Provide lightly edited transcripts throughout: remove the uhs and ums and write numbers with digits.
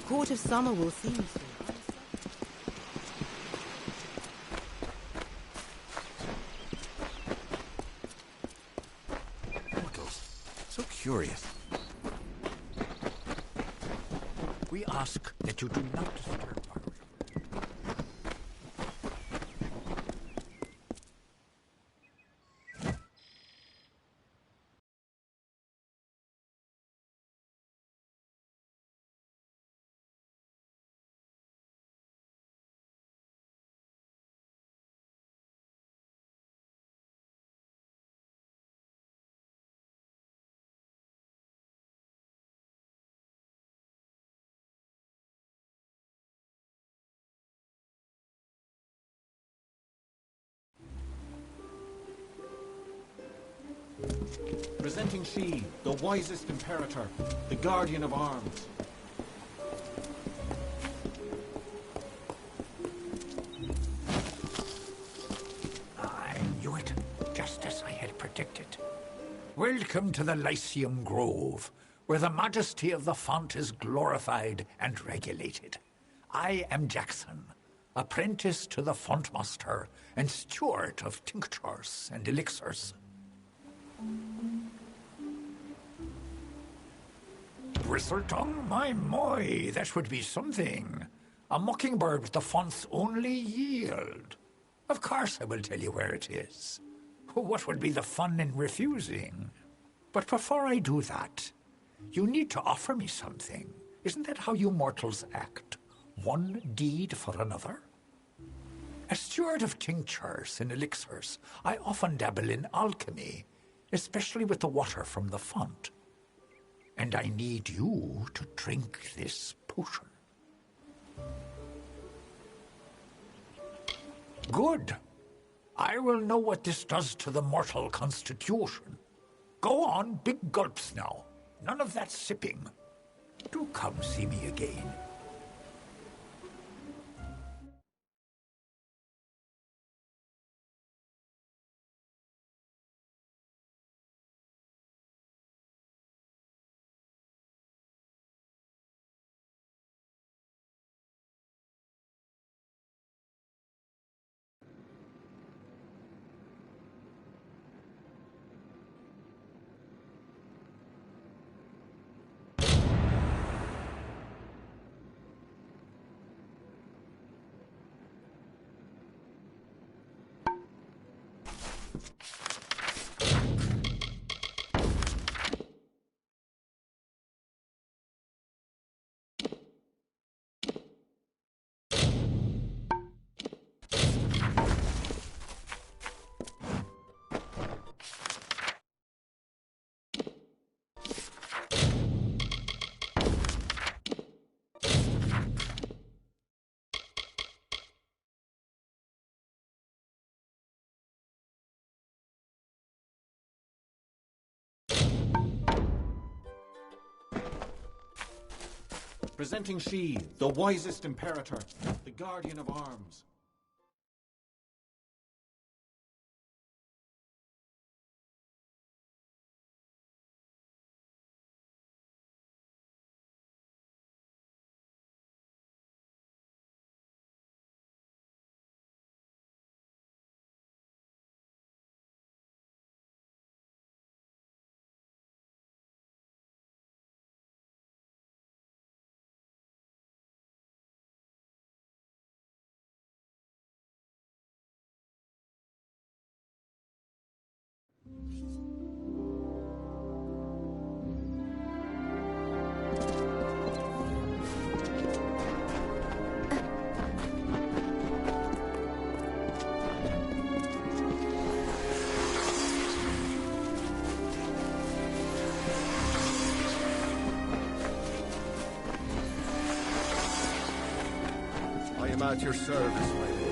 Court of Summer will see you soon. So curious. We ask that you do not disturb our... Presenting she, the wisest imperator, the guardian of arms. I knew it, just as I had predicted. Welcome to the Lyceum Grove, where the majesty of the font is glorified and regulated. I am Jackson, apprentice to the fontmaster and steward of tinctures and elixirs. Bristletongue, my, that would be something. A mockingbird with the font's only yield. Of course I will tell you where it is. What would be the fun in refusing? But before I do that, you need to offer me something. Isn't that how you mortals act? One deed for another? As steward of tinctures and elixirs, I often dabble in alchemy, especially with the water from the font. And I need you to drink this potion. Good. I will know what this does to the mortal constitution. Go on, big gulps now. None of that sipping. Do come see me again. Presenting she, the wisest imperator, the guardian of arms. I am at your service, my lord.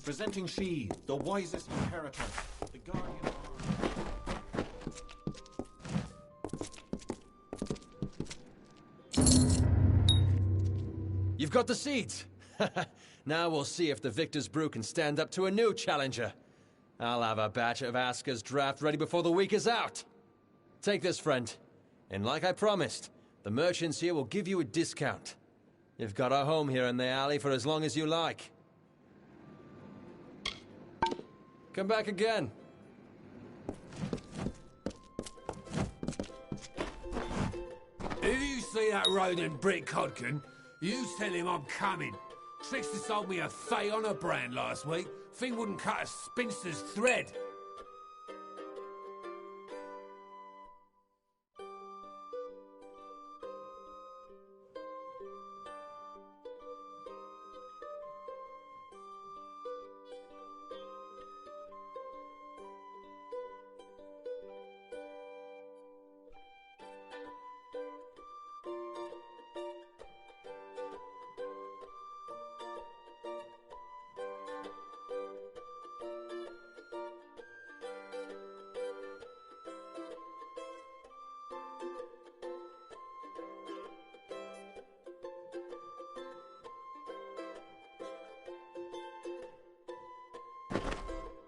Presenting she, the wisest imperator, the guardian of arms. You've got the seeds. Now we'll see if the Victor's Brew can stand up to a new challenger. I'll have a batch of Asker's draft ready before the week is out. Take this, friend. And like I promised, the merchants here will give you a discount. You've got a home here in the alley for as long as you like. Come back again. If you see that rodent Brick Codkin, you tell him I'm coming. Trickster sold me a Fay Honor brand last week. Thing wouldn't cut a spinster's thread.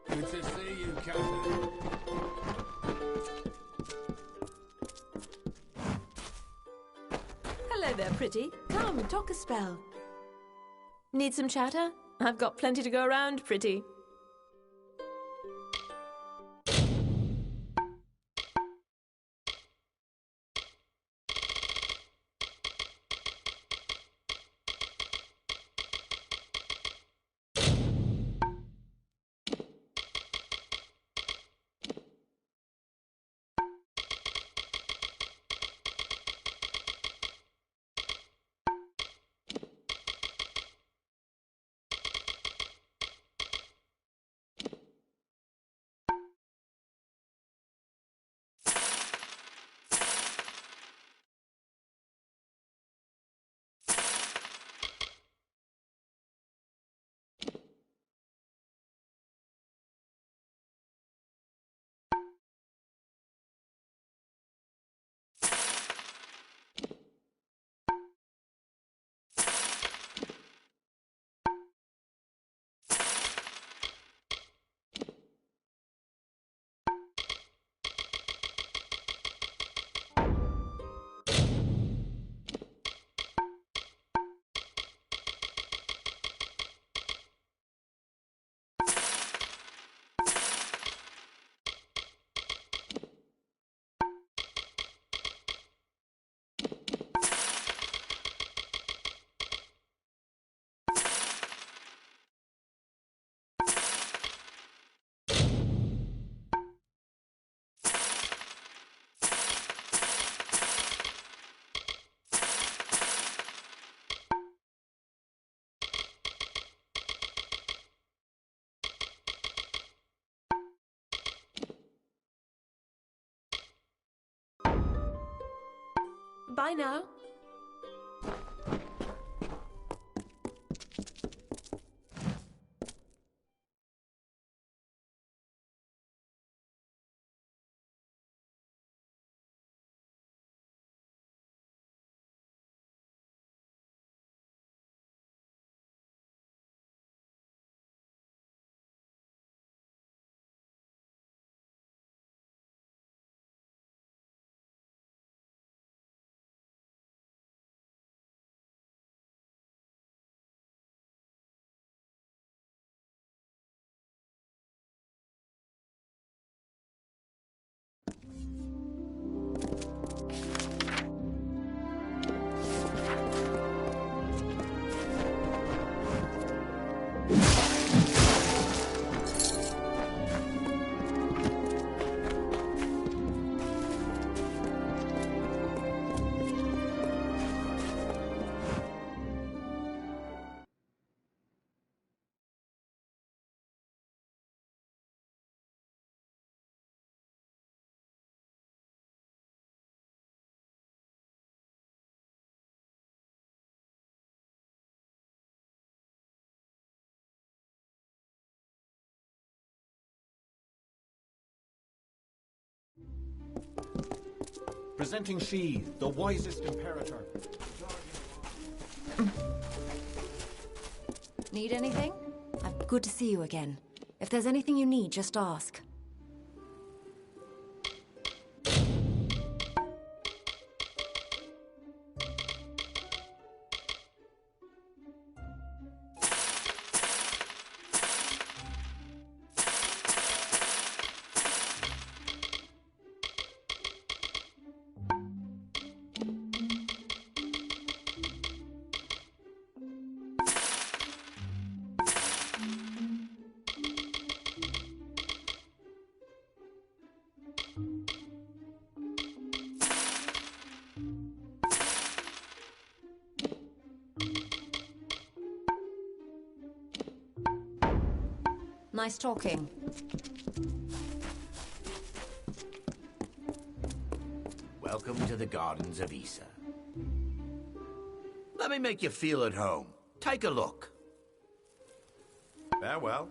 Good to see you, cousin. Hello there, pretty. Come, talk a spell. Need some chatter? I've got plenty to go around, pretty. Bye now. Presenting she, the wisest imperator. Need anything? Good to see you again. If there's anything you need, just ask. Nice talking. Welcome to the Gardens of Issa. Let me make you feel at home. Take a look. Farewell.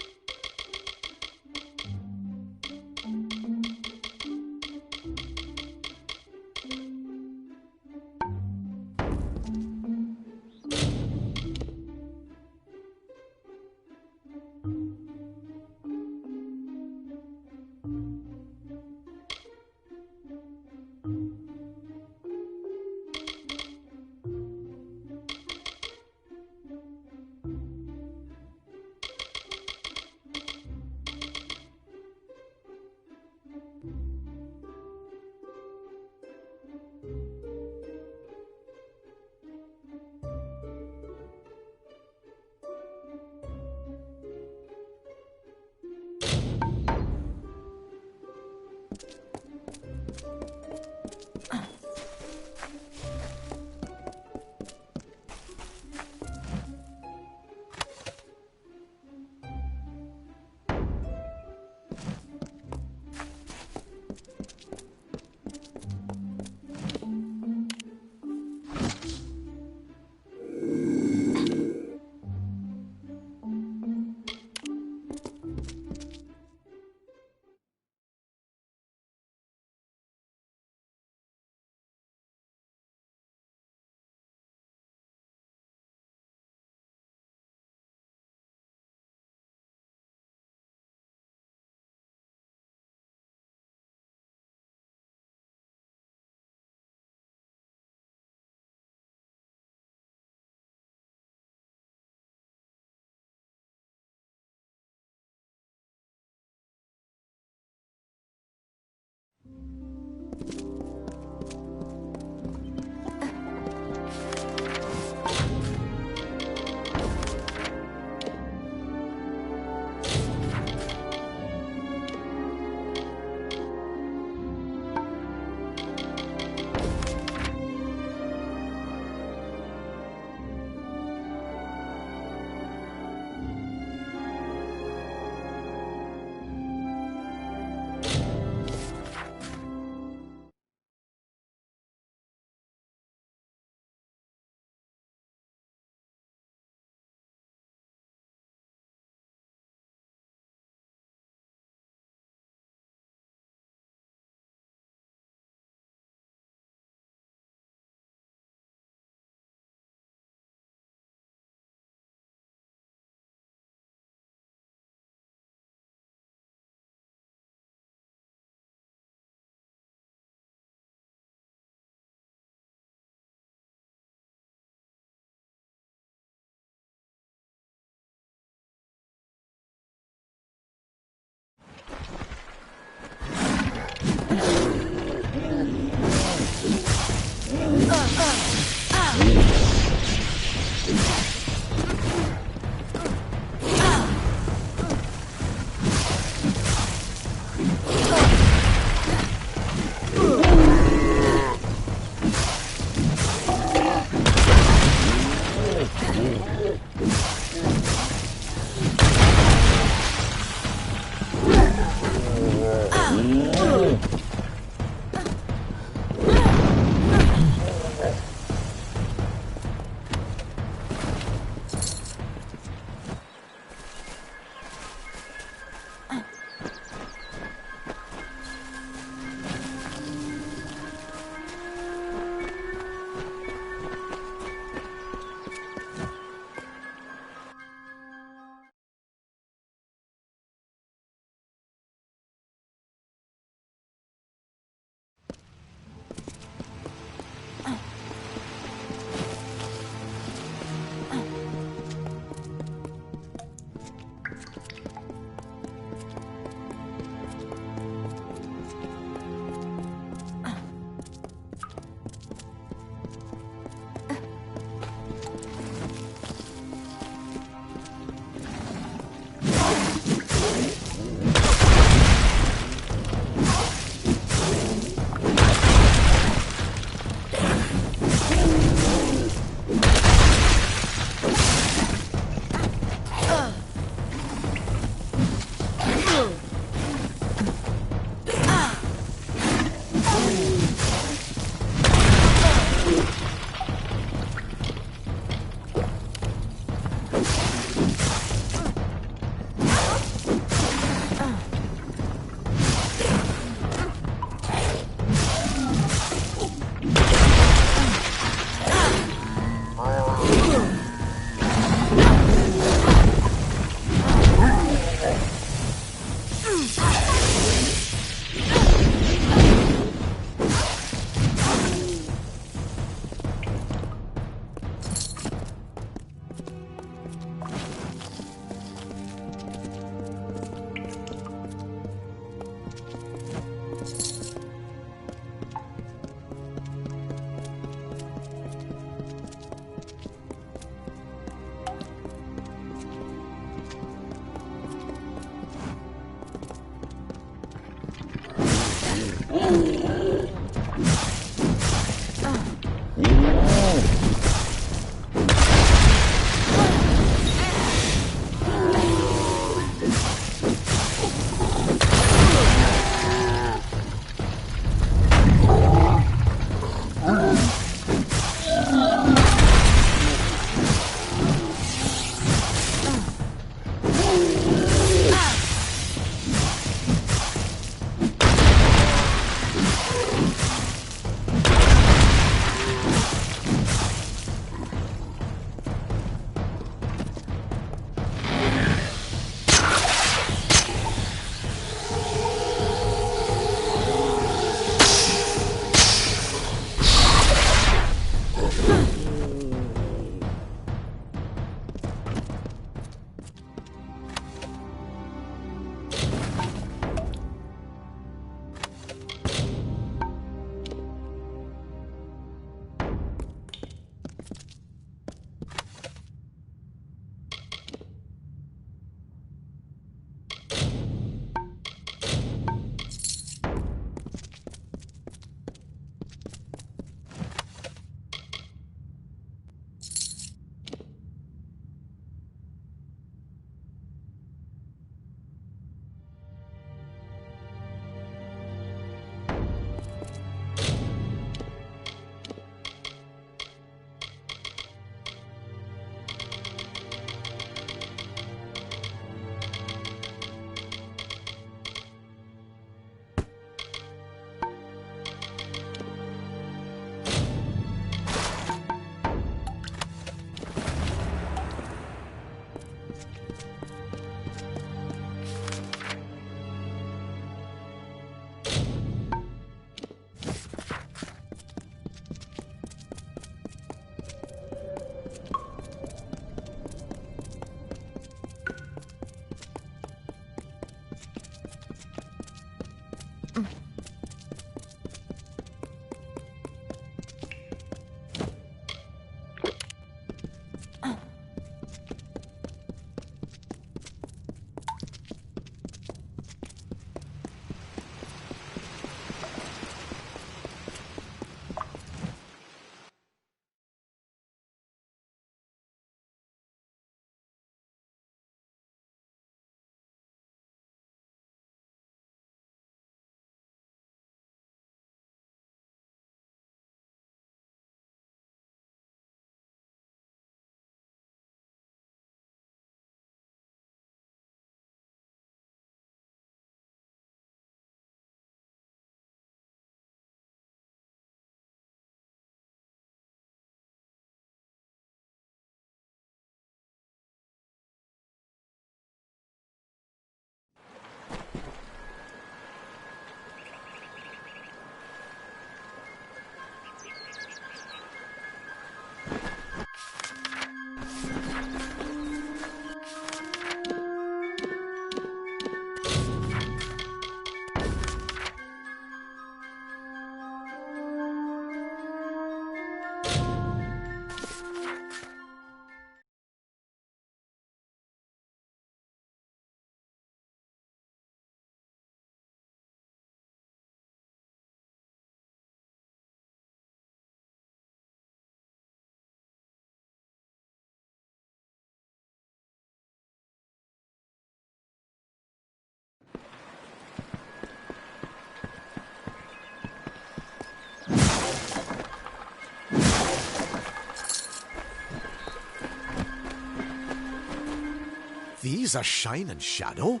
these a shine and shadow?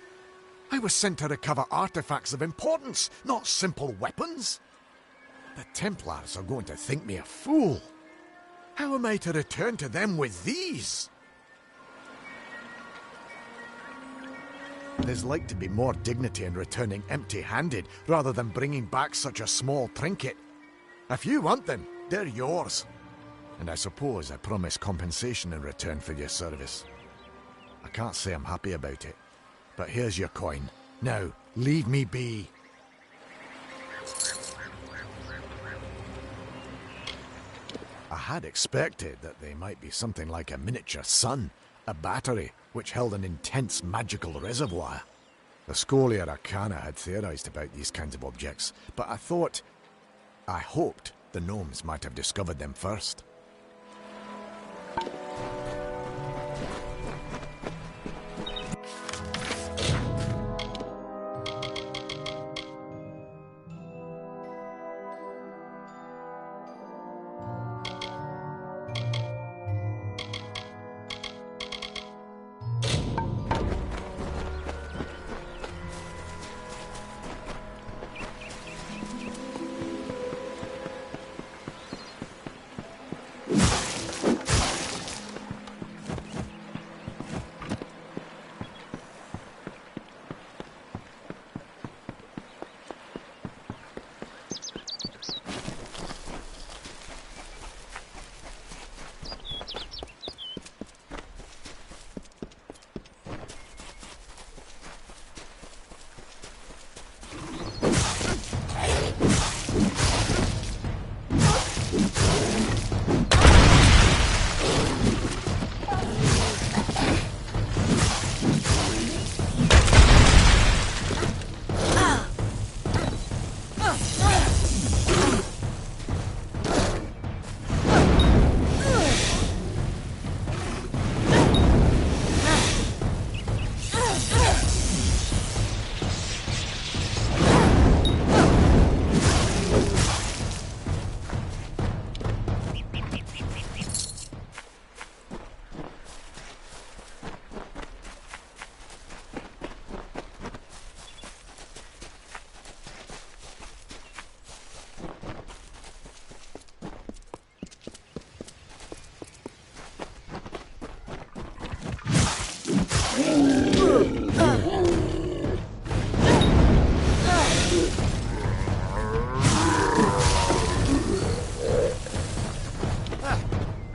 I was sent to recover artifacts of importance, not simple weapons. The Templars are going to think me a fool. How am I to return to them with these? There's like to be more dignity in returning empty-handed rather than bringing back such a small trinket. If you want them, they're yours. And I suppose I promise compensation in return for your service. I can't say I'm happy about it, but here's your coin. Now, leave me be. I had expected that they might be something like a miniature sun, a battery which held an intense magical reservoir. The Scholia Arcana had theorized about these kinds of objects, but I hoped the gnomes might have discovered them first.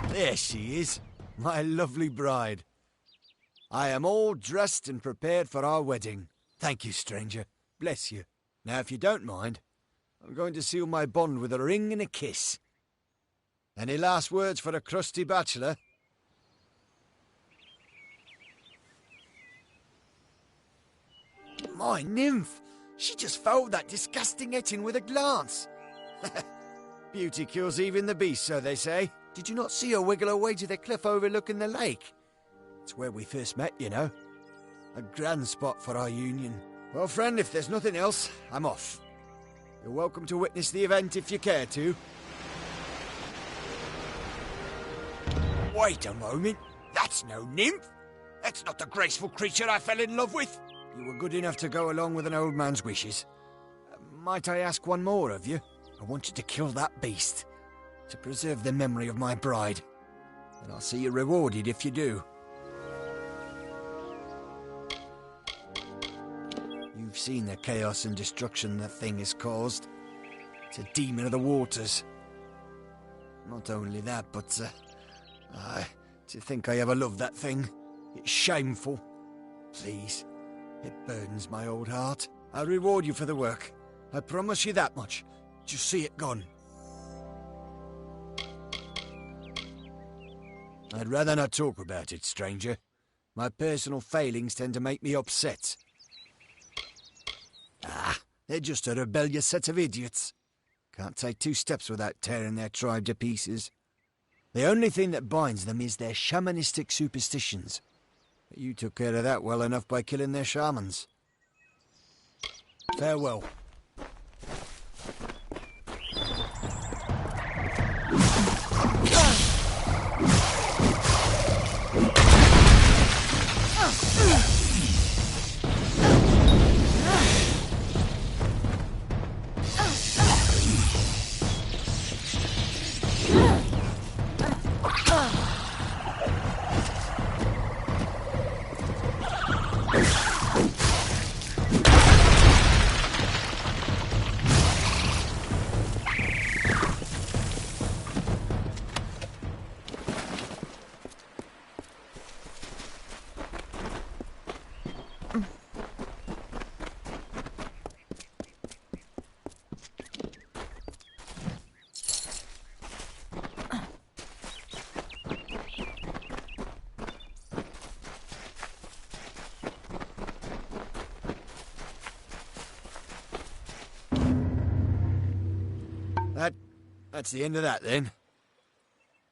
There she is, my lovely bride. I am all dressed and prepared for our wedding. Thank you, stranger. Bless you. Now, if you don't mind, I'm going to seal my bond with a ring and a kiss. Any last words for a crusty bachelor? My nymph! She just fouled that disgusting etching with a glance. Beauty kills even the beast, so they say. Did you not see her wiggle her way to the cliff overlooking the lake? It's where we first met, you know. A grand spot for our union. Well, friend, if there's nothing else, I'm off. You're welcome to witness the event if you care to. Wait a moment. That's no nymph. That's not the graceful creature I fell in love with. You were good enough to go along with an old man's wishes. Might I ask one more of you? I want you to kill that beast, to preserve the memory of my bride. And I'll see you rewarded if you do. You've seen the chaos and destruction the thing has caused. It's a demon of the waters. Not only that, but, to think I ever loved that thing. It's shameful. Please, it burdens my old heart. I'll reward you for the work. I promise you that much. Just see it gone. I'd rather not talk about it, stranger. My personal failings tend to make me upset. They're just a rebellious set of idiots. Can't take 2 steps without tearing their tribe to pieces. The only thing that binds them is their shamanistic superstitions. You took care of that well enough by killing their shamans. Farewell. That's the end of that, then.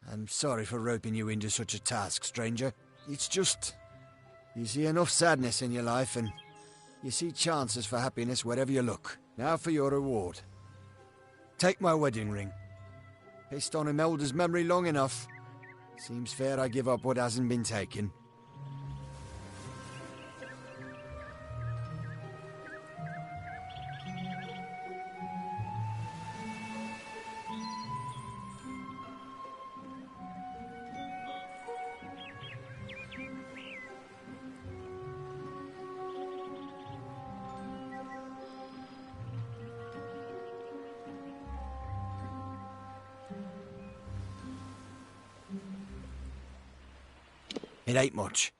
I'm sorry for roping you into such a task, stranger. It's just... you see enough sadness in your life, and you see chances for happiness wherever you look. Now for your reward. Take my wedding ring. Pissed on Imelda's memory long enough. Seems fair I give up what hasn't been taken. It ain't much.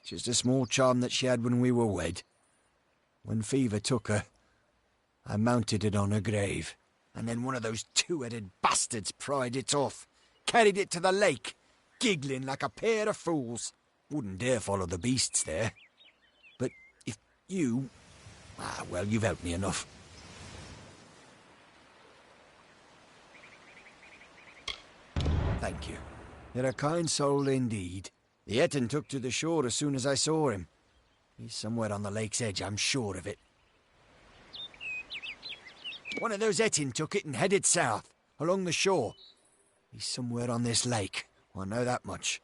Just a small charm that she had when we were wed. When fever took her, I mounted it on her grave. And then one of those two-headed bastards pried it off. Carried it to the lake, giggling like a pair of fools. Wouldn't dare follow the beasts there. But if you... well, you've helped me enough. Thank you. You're a kind soul indeed. The Etin took to the shore as soon as I saw him. He's somewhere on the lake's edge, I'm sure of it. One of those Etin took it and headed south, along the shore. He's somewhere on this lake, I know that much.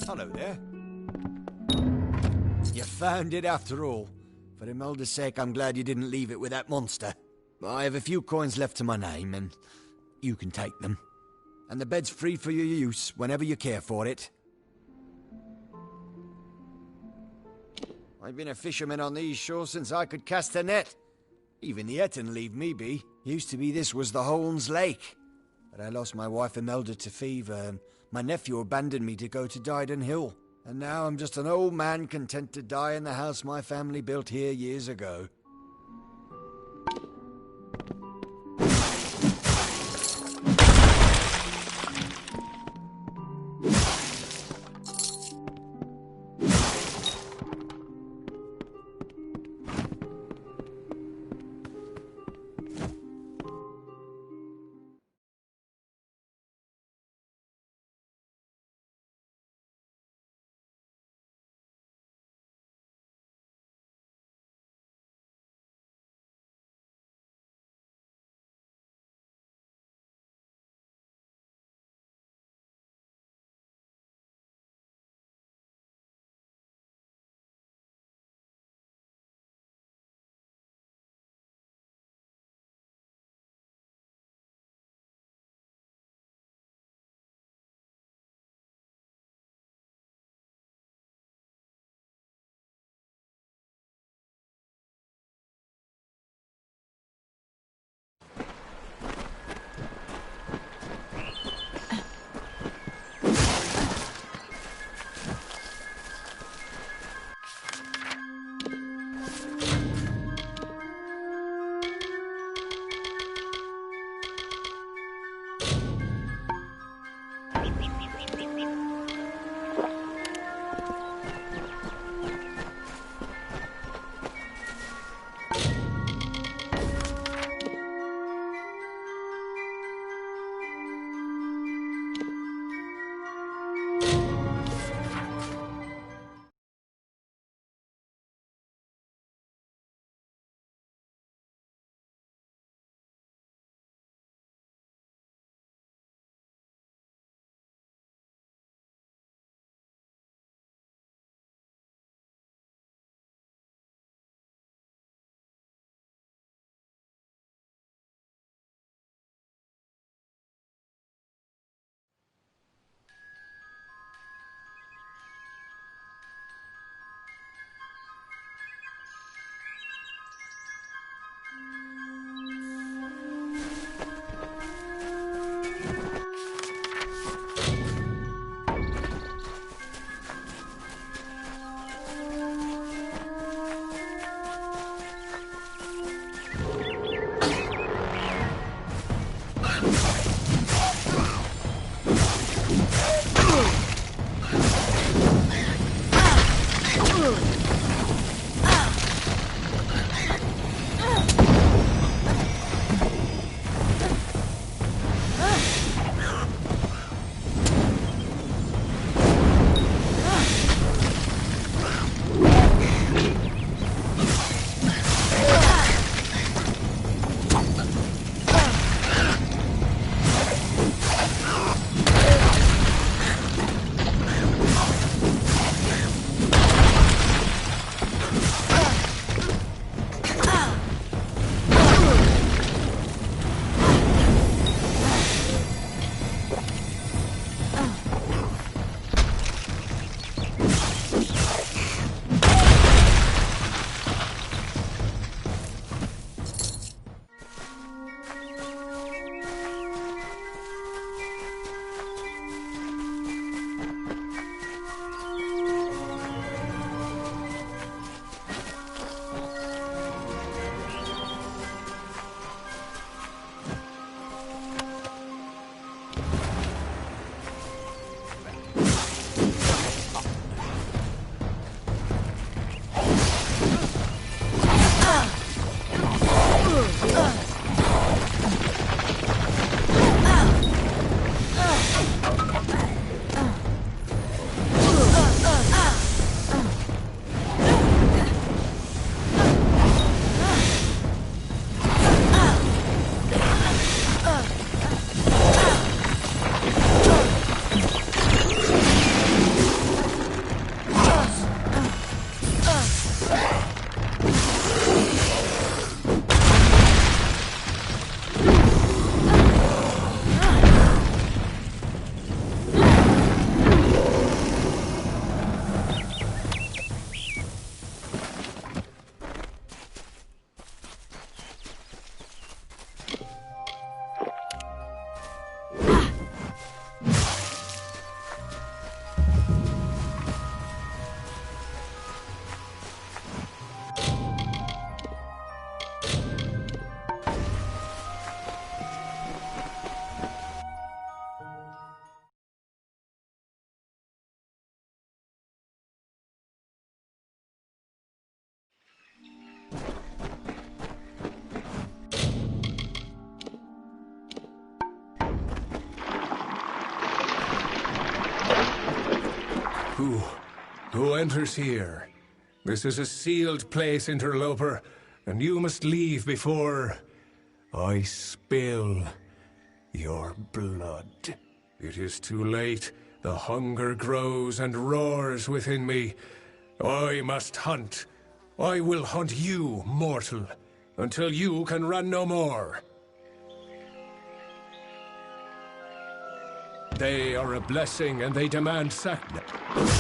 Hello there. You found it after all. For Imelda's sake, I'm glad you didn't leave it with that monster. I have a few coins left to my name, and you can take them. And the bed's free for your use whenever you care for it. I've been a fisherman on these shores since I could cast a net. Even the Etten leave me be. Used to be this was the Holmes Lake. But I lost my wife Imelda to fever, and my nephew abandoned me to go to Dyden Hill. And now I'm just an old man content to die in the house my family built here years ago. Who enters here? This is a sealed place, interloper, and you must leave before I spill your blood. It is too late. The hunger grows and roars within me. I must hunt. I will hunt you, mortal, until you can run no more. They are a blessing and they demand sacrifice.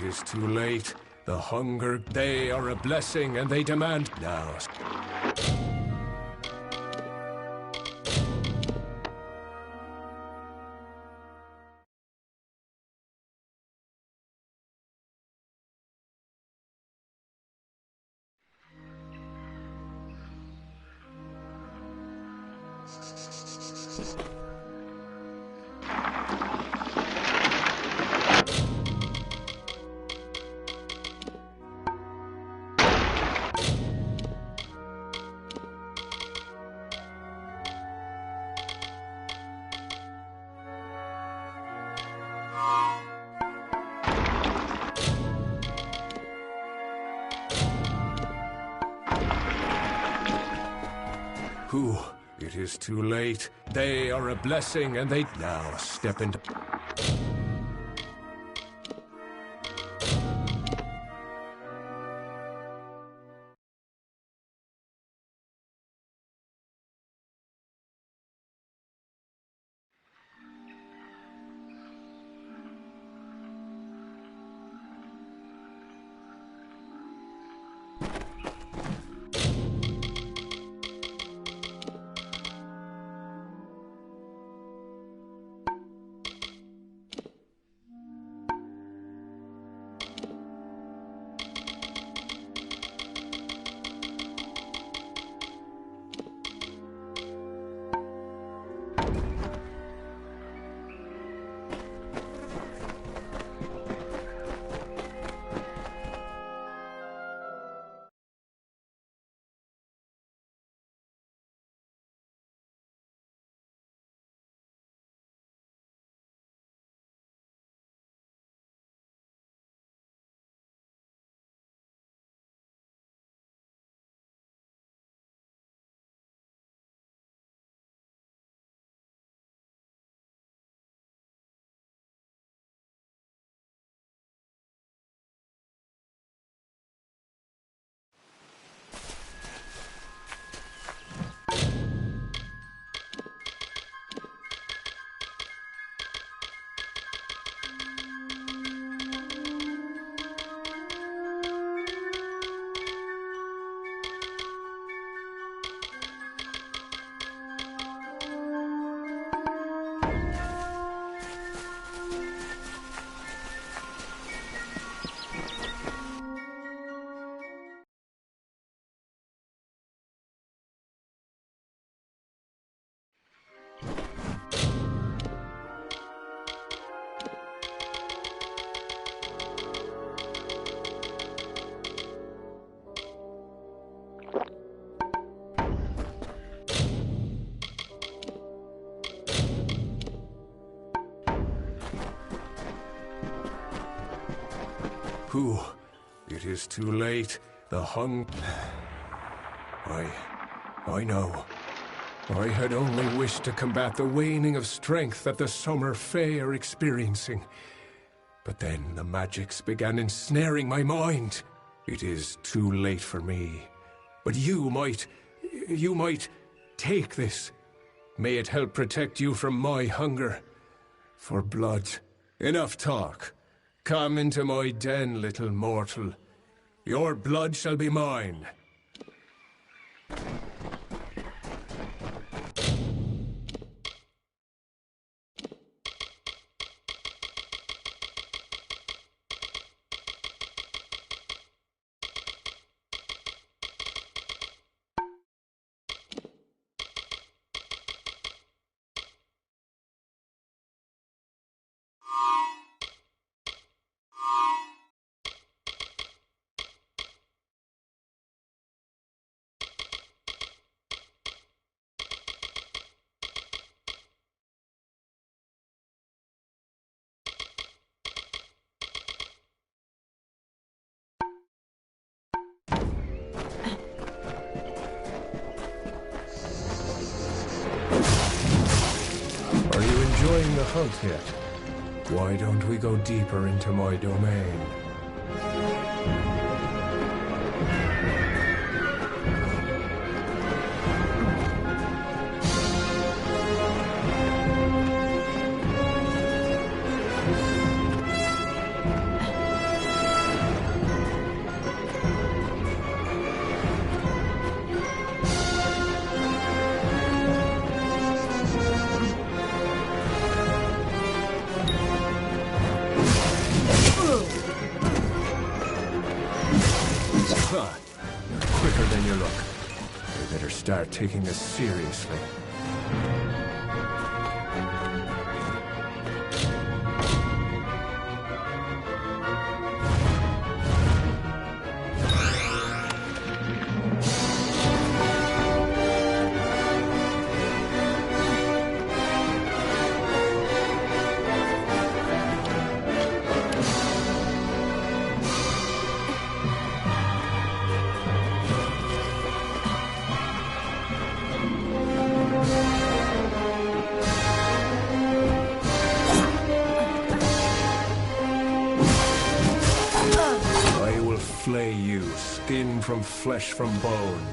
It is too late. The hunger, they are a blessing and they demand now. It is too late. They are a blessing and they now step into... It is too late. The I know. I had only wished to combat the waning of strength that the summer fae are experiencing. But then the magics began ensnaring my mind. It is too late for me. But you might take this. May it help protect you from my hunger for blood. Enough talk. Come into my den, little mortal. Your blood shall be mine. Are you enjoying the hunt yet? Why don't we go deeper into my domain? You're quicker than you look. We better start taking this seriously. Flay you, skin from flesh from bone.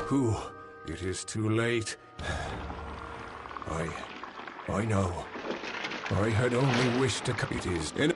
Whew, it is too late. I know. I had only wished to... It is in...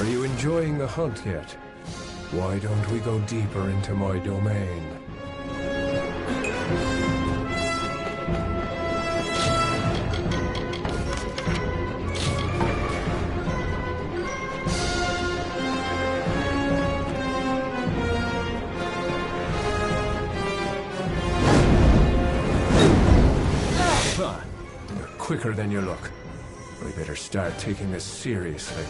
Are you enjoying the hunt yet? Why don't we go deeper into my domain? You're quicker than you look. We better start taking this seriously.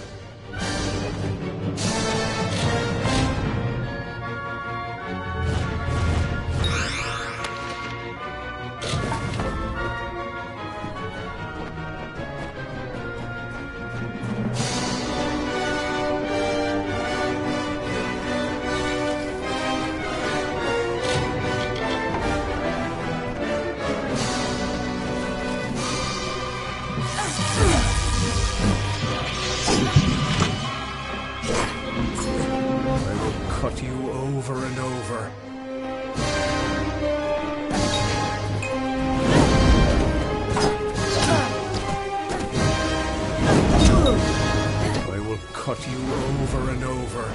Cut you over and over. I will cut you over and over.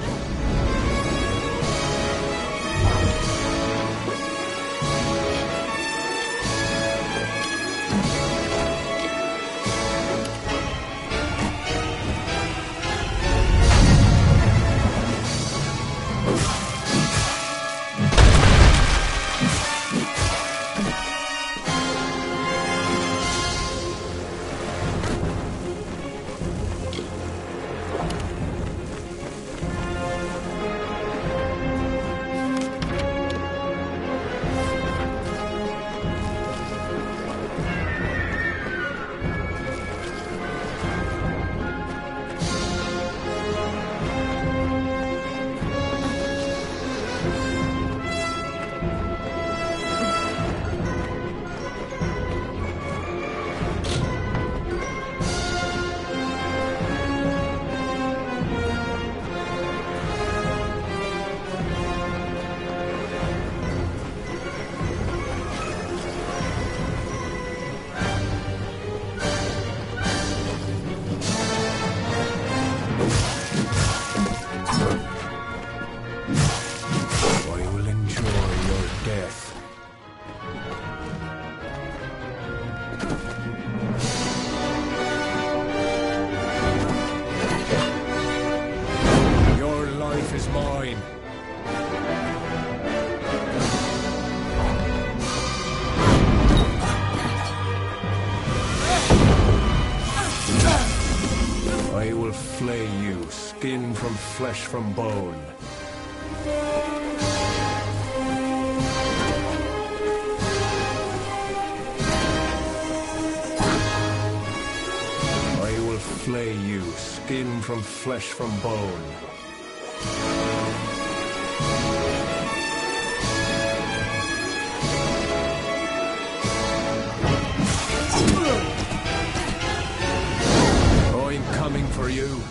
I will flay you, skin from flesh from bone. I will flay you, skin from flesh from bone. I'm coming for you.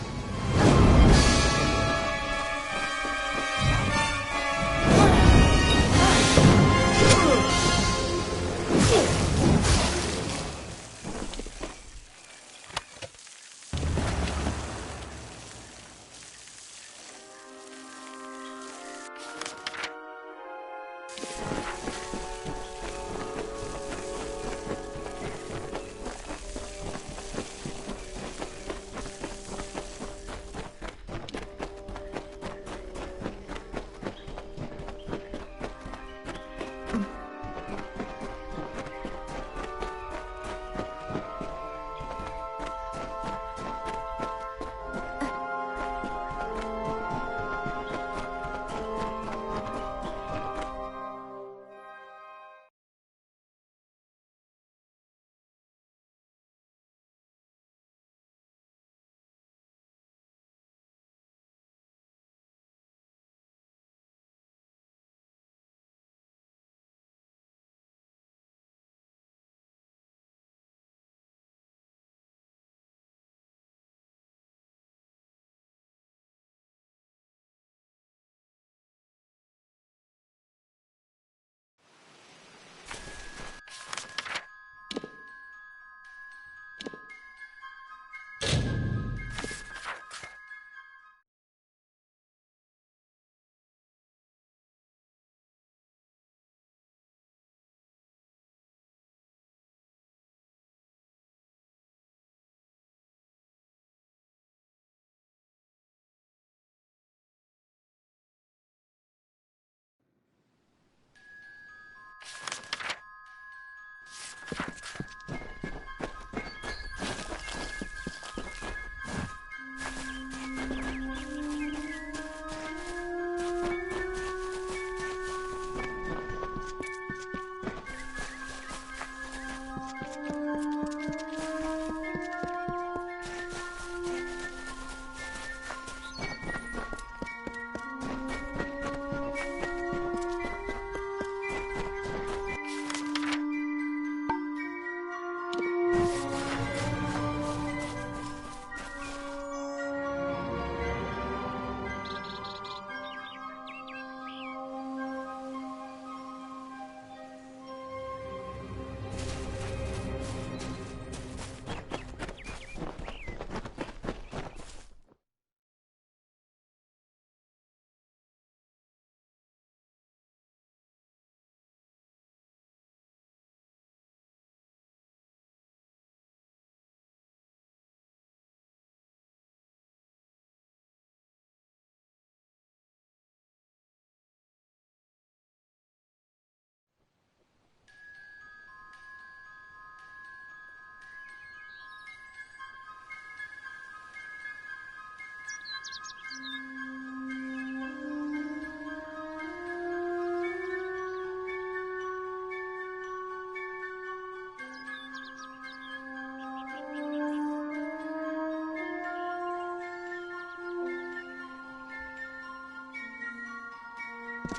The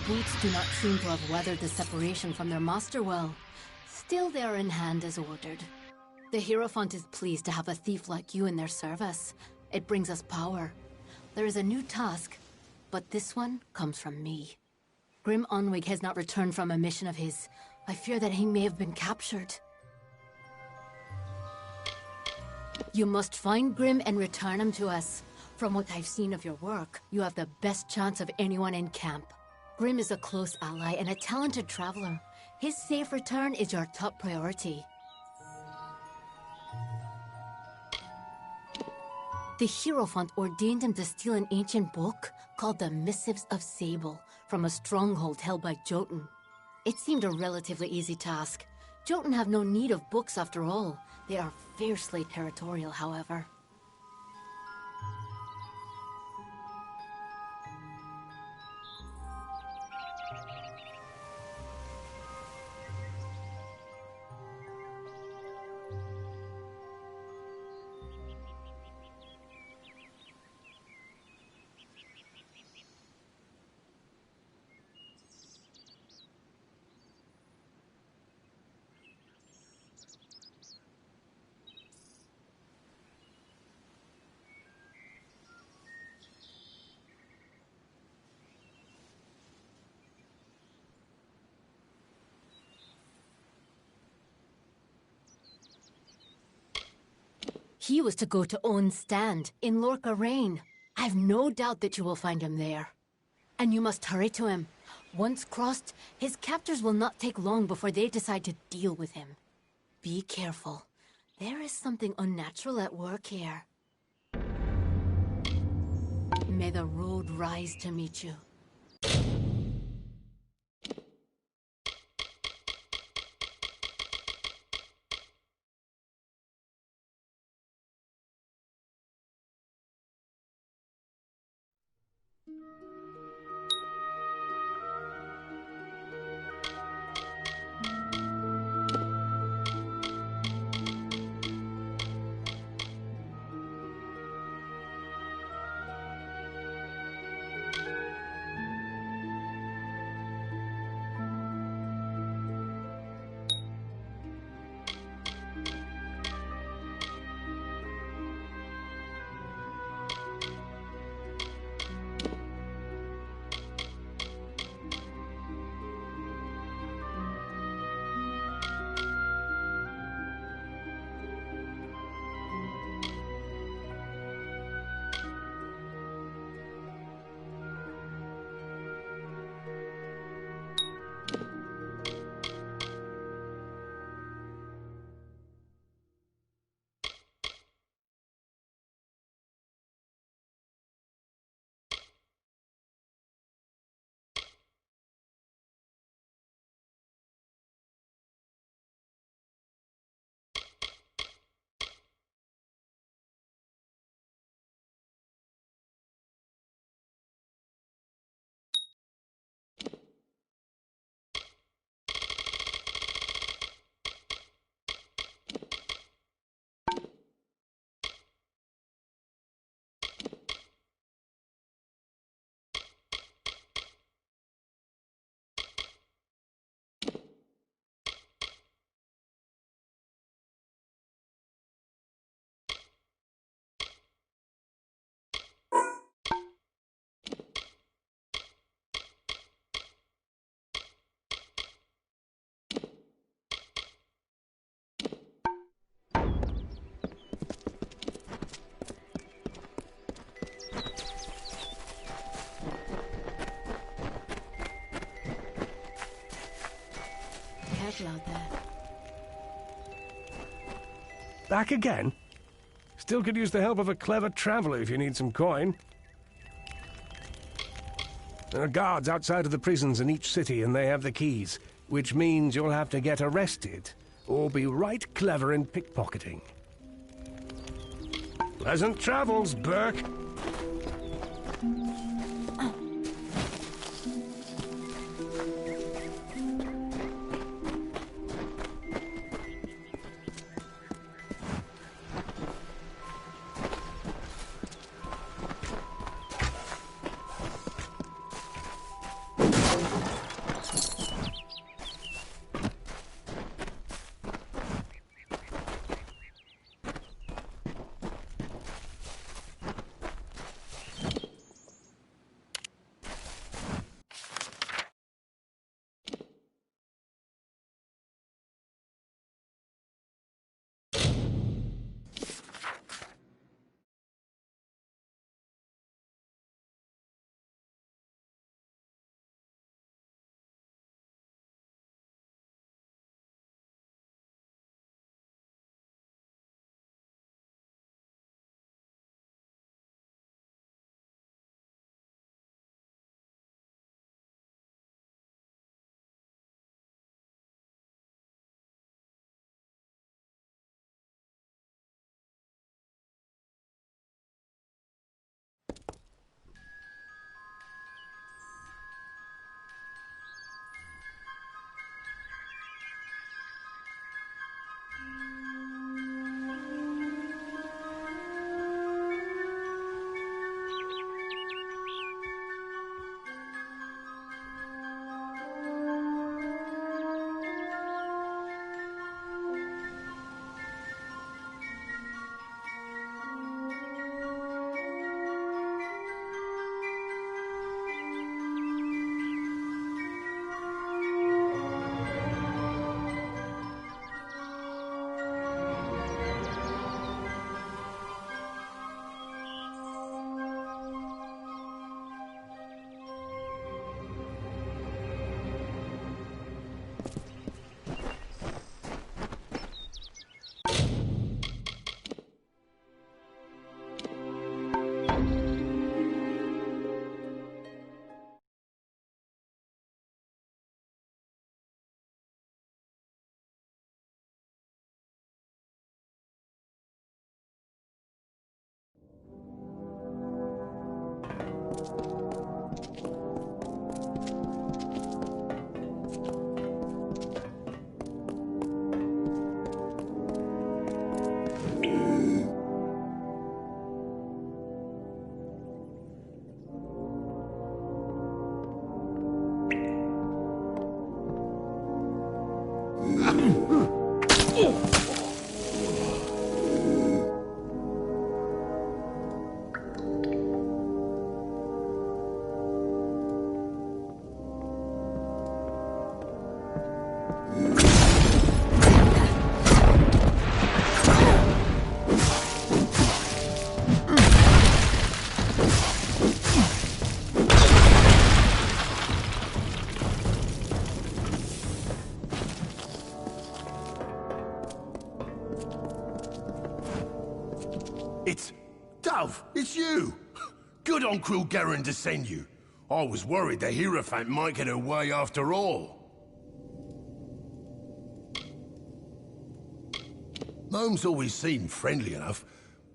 boots do not seem to have weathered the separation from their master well. Still, they are in hand as ordered. The Hierophant is pleased to have a thief like you in their service. It brings us power. There is a new task, but this one comes from me. Grim Onwig has not returned from a mission of his. I fear that he may have been captured. You must find Grim and return him to us. From what I've seen of your work, you have the best chance of anyone in camp. Grim is a close ally and a talented traveler. His safe return is your top priority. The Hierophant ordained him to steal an ancient book called the Missives of Sable from a stronghold held by Jotun. It seemed a relatively easy task. Jotun have no need of books after all. They are fiercely territorial, however. He was to go to Owen's stand in Lorca Rain. I've no doubt that you will find him there. And you must hurry to him. Once crossed, his captors will not take long before they decide to deal with him. Be careful. There is something unnatural at work here. May the road rise to meet you. Out there. Back again? Still could use the help of a clever traveler if you need some coin. There are guards outside of the prisons in each city and they have the keys, which means you'll have to get arrested or be right clever in pickpocketing. Pleasant travels, Burke. Dove, it's you! Good on Cruel Garen to send you. I was worried the Hierophant might get away after all. Gnomes always seem friendly enough,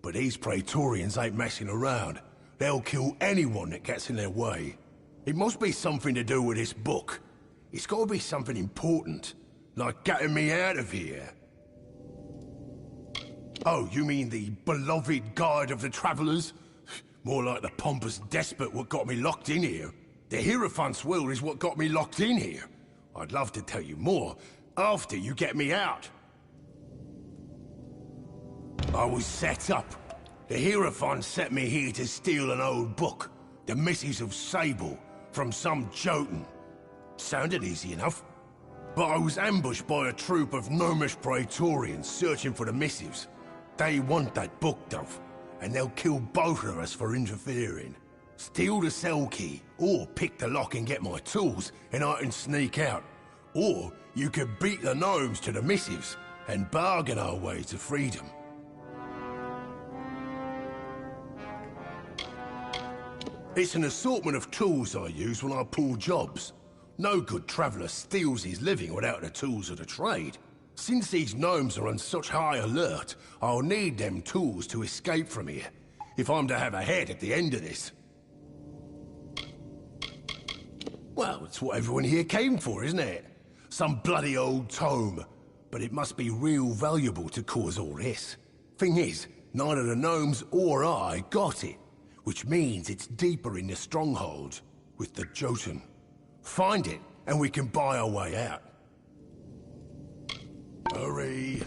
but these Praetorians ain't messing around. They'll kill anyone that gets in their way. It must be something to do with this book. It's gotta be something important, like getting me out of here. Oh, you mean the beloved guide of the Travellers? More like the pompous despot what got me locked in here. The Hierophant's will is what got me locked in here. I'd love to tell you more after you get me out. I was set up. The Hierophant set me here to steal an old book, the Missives of Sable, from some Jotun. Sounded easy enough. But I was ambushed by a troop of gnomish Praetorians searching for the missives. They want that book, Dove, and they'll kill both of us for interfering. Steal the cell key, or pick the lock and get my tools, and I can sneak out. Or you could beat the gnomes to the missives, and bargain our way to freedom. It's an assortment of tools I use when I pull jobs. No good traveller steals his living without the tools of the trade. Since these gnomes are on such high alert, I'll need them tools to escape from here, if I'm to have a head at the end of this. Well, it's what everyone here came for, isn't it? Some bloody old tome. But it must be real valuable to cause all this. Thing is, neither the gnomes or I got it, which means it's deeper in the stronghold, with the Jotun. Find it, and we can buy our way out. Hurry.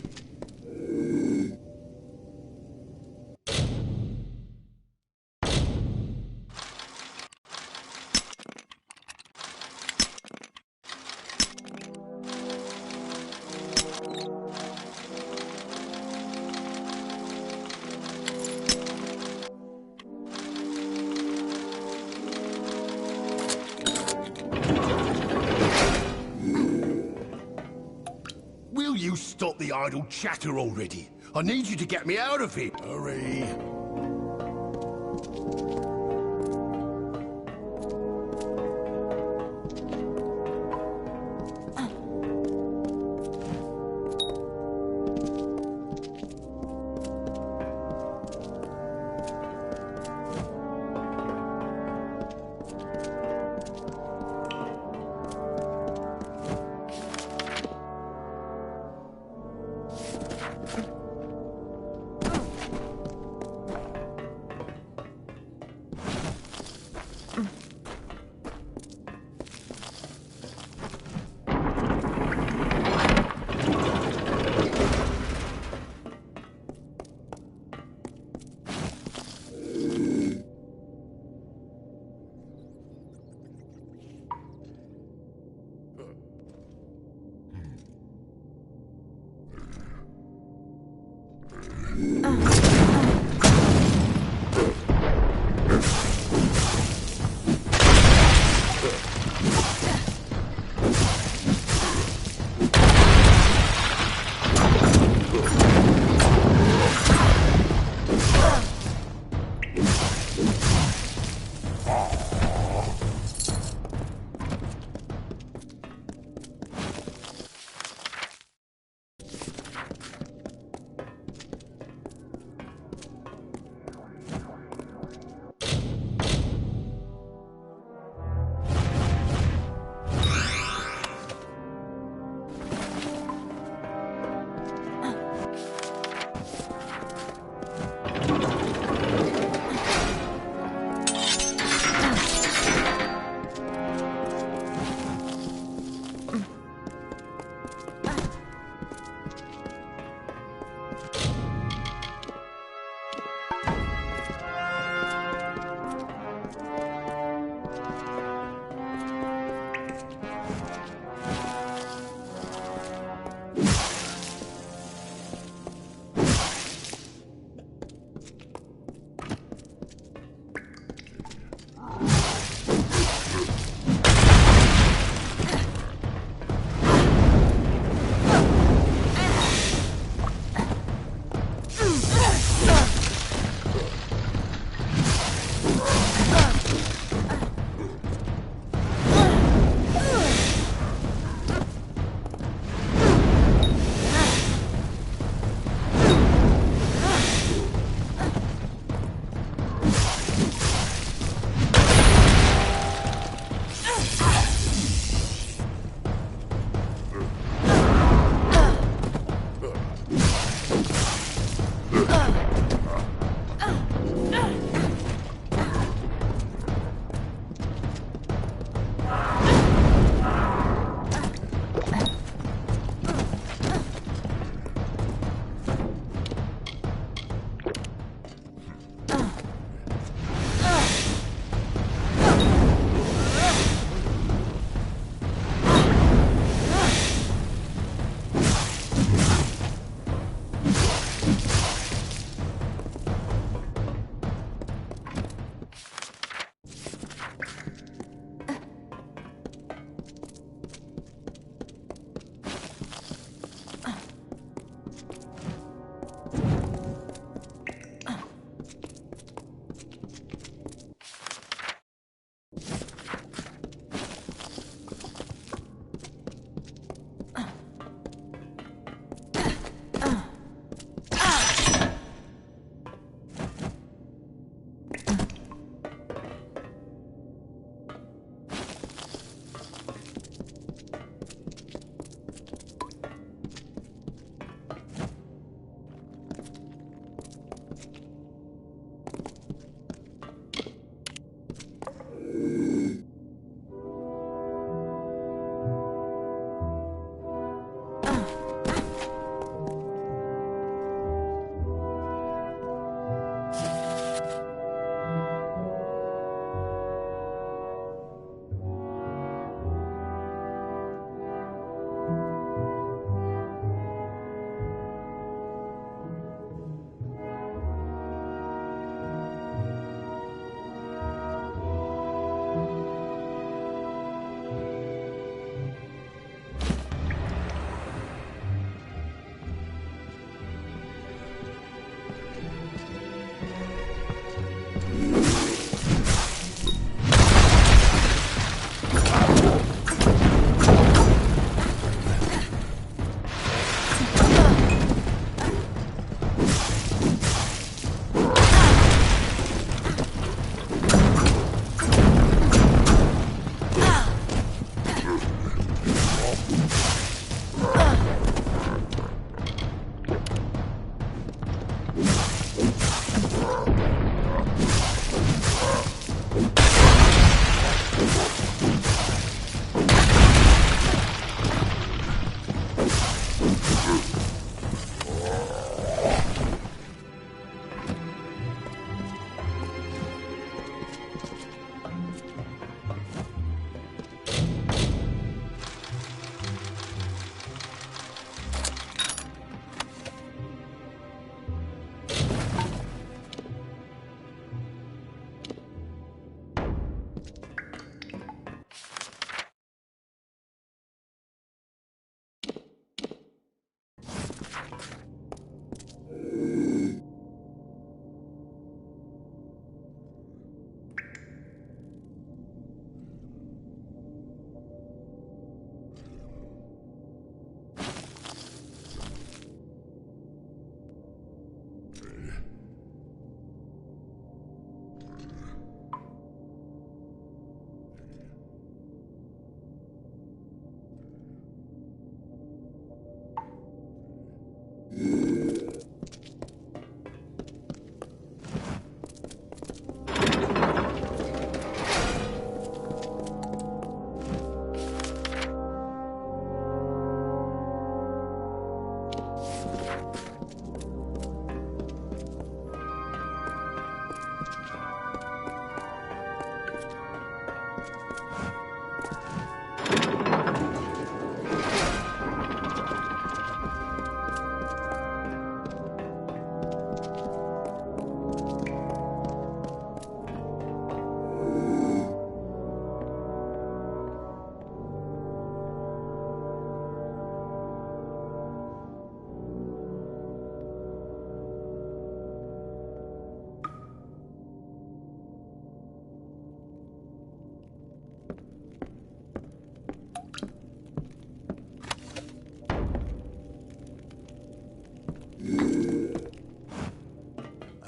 Will you stop the idle chatter already? I need you to get me out of here. Hurry.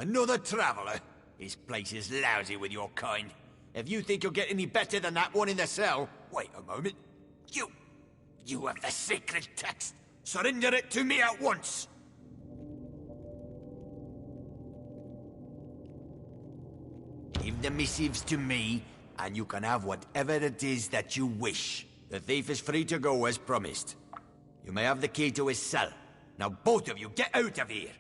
Another traveller? This place is lousy with your kind. If you think you'll get any better than that one in the cell... Wait a moment. You have the sacred text. Surrender it to me at once. Give the missives to me, and you can have whatever it is that you wish. The thief is free to go as promised. You may have the key to his cell. Now both of you, get out of here!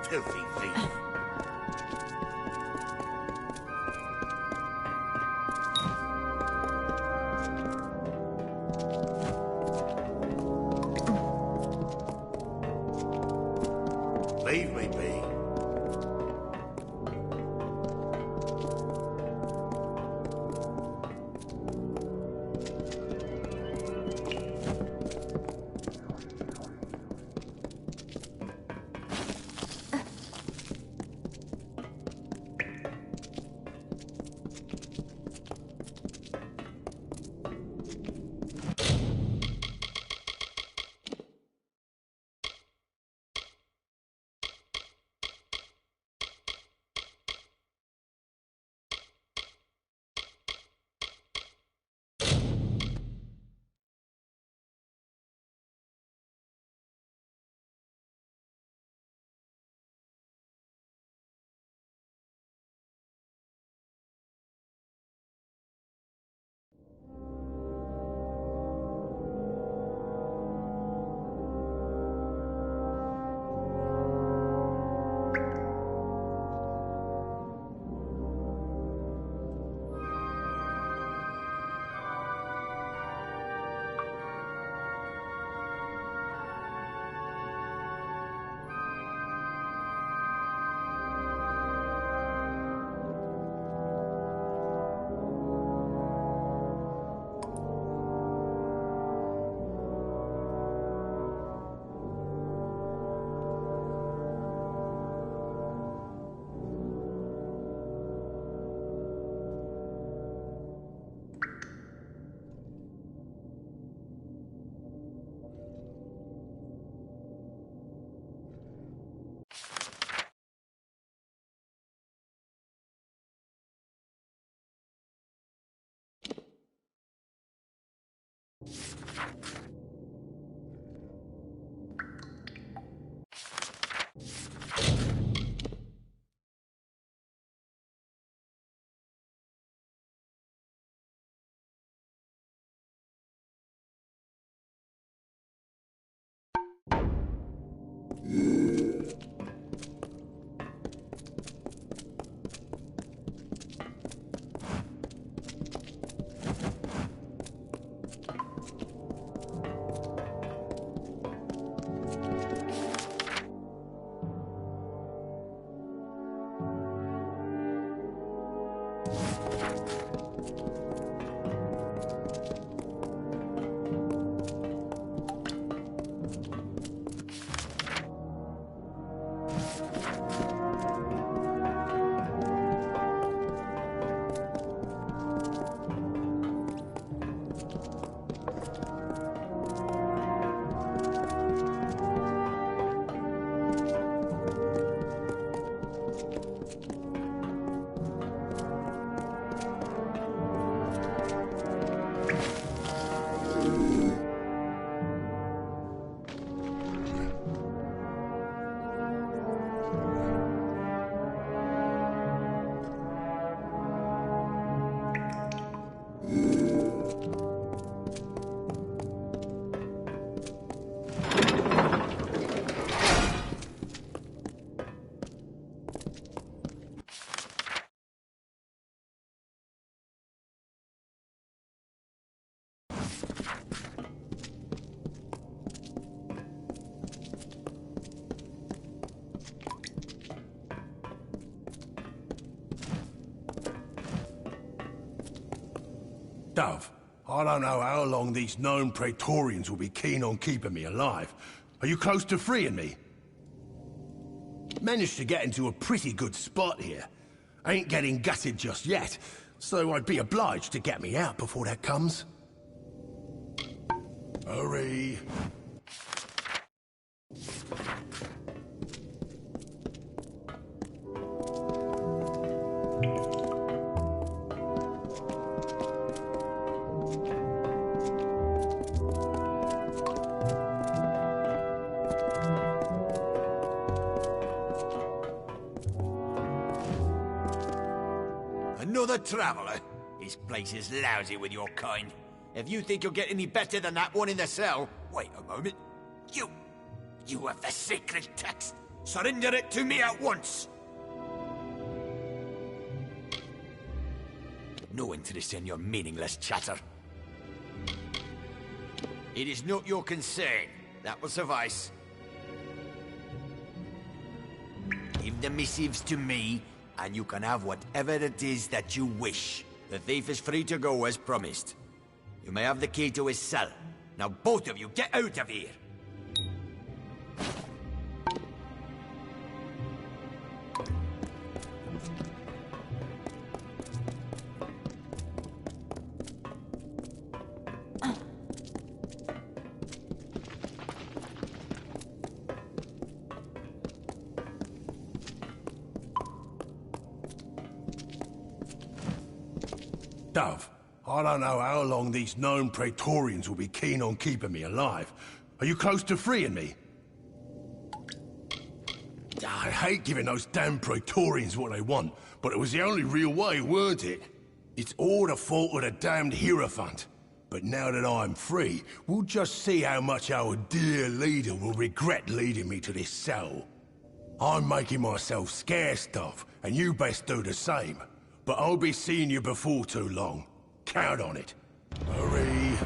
Filthy thief. Leave me be. Dove, I don't know how long these known Praetorians will be keen on keeping me alive. Are you close to freeing me? Managed to get into a pretty good spot here. Ain't getting gutted just yet, so I'd be obliged to get me out before that comes. Hurry. Another traveller? This place is lousy with your kind. If you think you'll get any better than that one in the cell... Wait a moment. You have the sacred text. Surrender it to me at once. No interest in your meaningless chatter. It is not your concern. That will suffice. Give the missives to me, and you can have whatever it is that you wish. The thief is free to go as promised. You may have the key to his cell. Now both of you get out of here! Dove, I don't know how long these known Praetorians will be keen on keeping me alive. Are you close to freeing me? I hate giving those damn Praetorians what they want, but it was the only real way, weren't it? It's all the fault of the damned Hierophant. But now that I'm free, we'll just see how much our dear leader will regret leading me to this cell. I'm making myself scarce, Dove, and you best do the same. But I'll be seeing you before too long. Count on it. Hurry.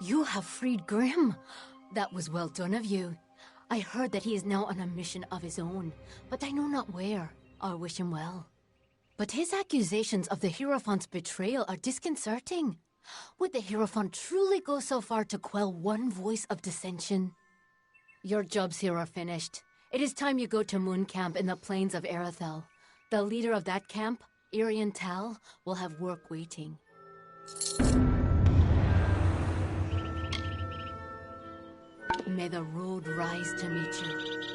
You have freed Grimm. That was well done of you. I heard that he is now on a mission of his own, but I know not where. I wish him well. But his accusations of the Hierophant's betrayal are disconcerting. Would the Hierophant truly go so far to quell one voice of dissension? Your jobs here are finished. It is time you go to Moon Camp in the plains of Erethel. The leader of that camp, Irian Tal, will have work waiting. May the road rise to meet you.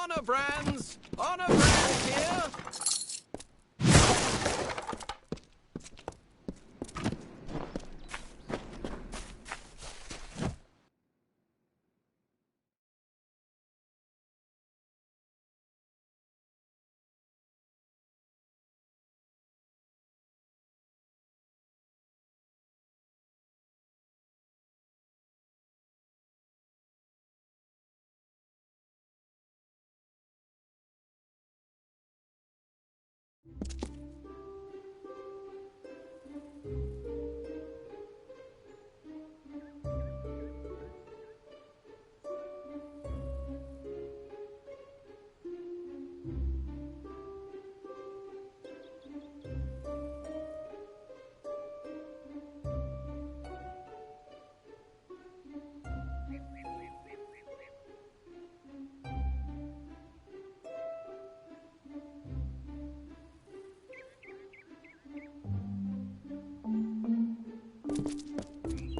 Honor brands! Honor brands here!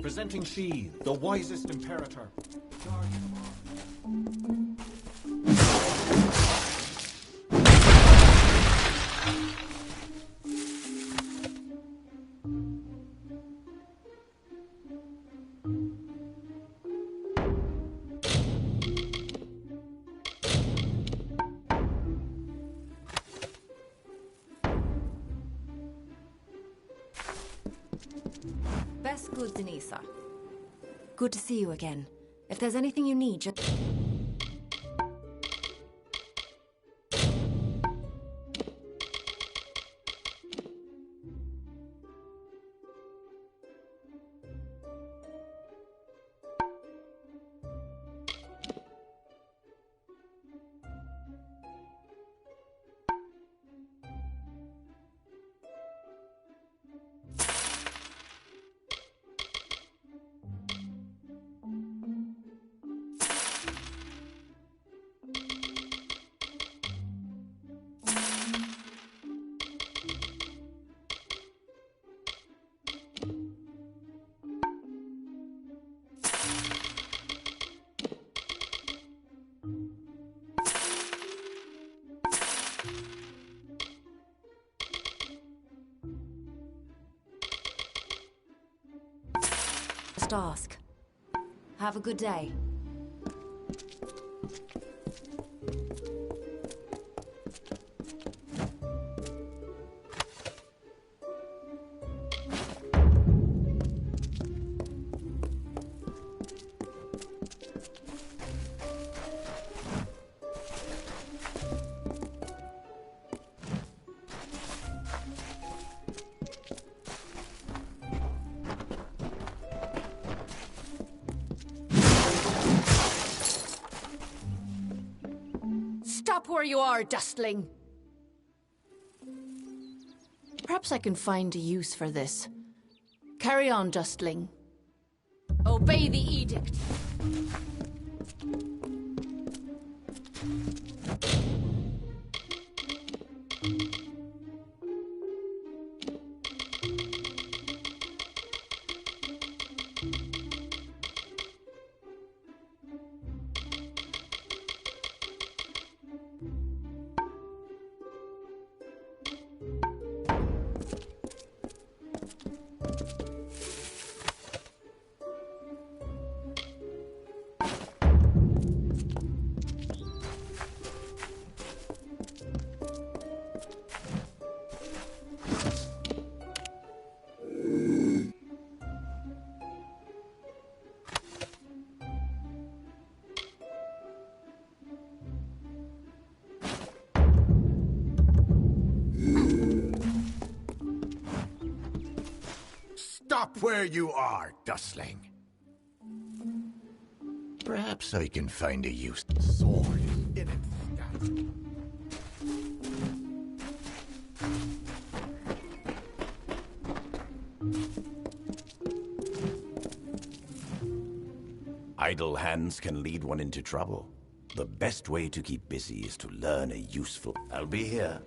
Presenting she, the wisest imperator. Guardian of arms. Best good, Denisa. Good to see you again. If there's anything you need, just... Just ask. Have a good day. Stop where you are, Dustling! Perhaps I can find a use for this. Carry on, Dustling. Obey the edict! Stop where you are, Dustling. Perhaps I can find a use. Sword in its staff. Idle hands can lead one into trouble. The best way to keep busy is to learn a useful... I'll be here.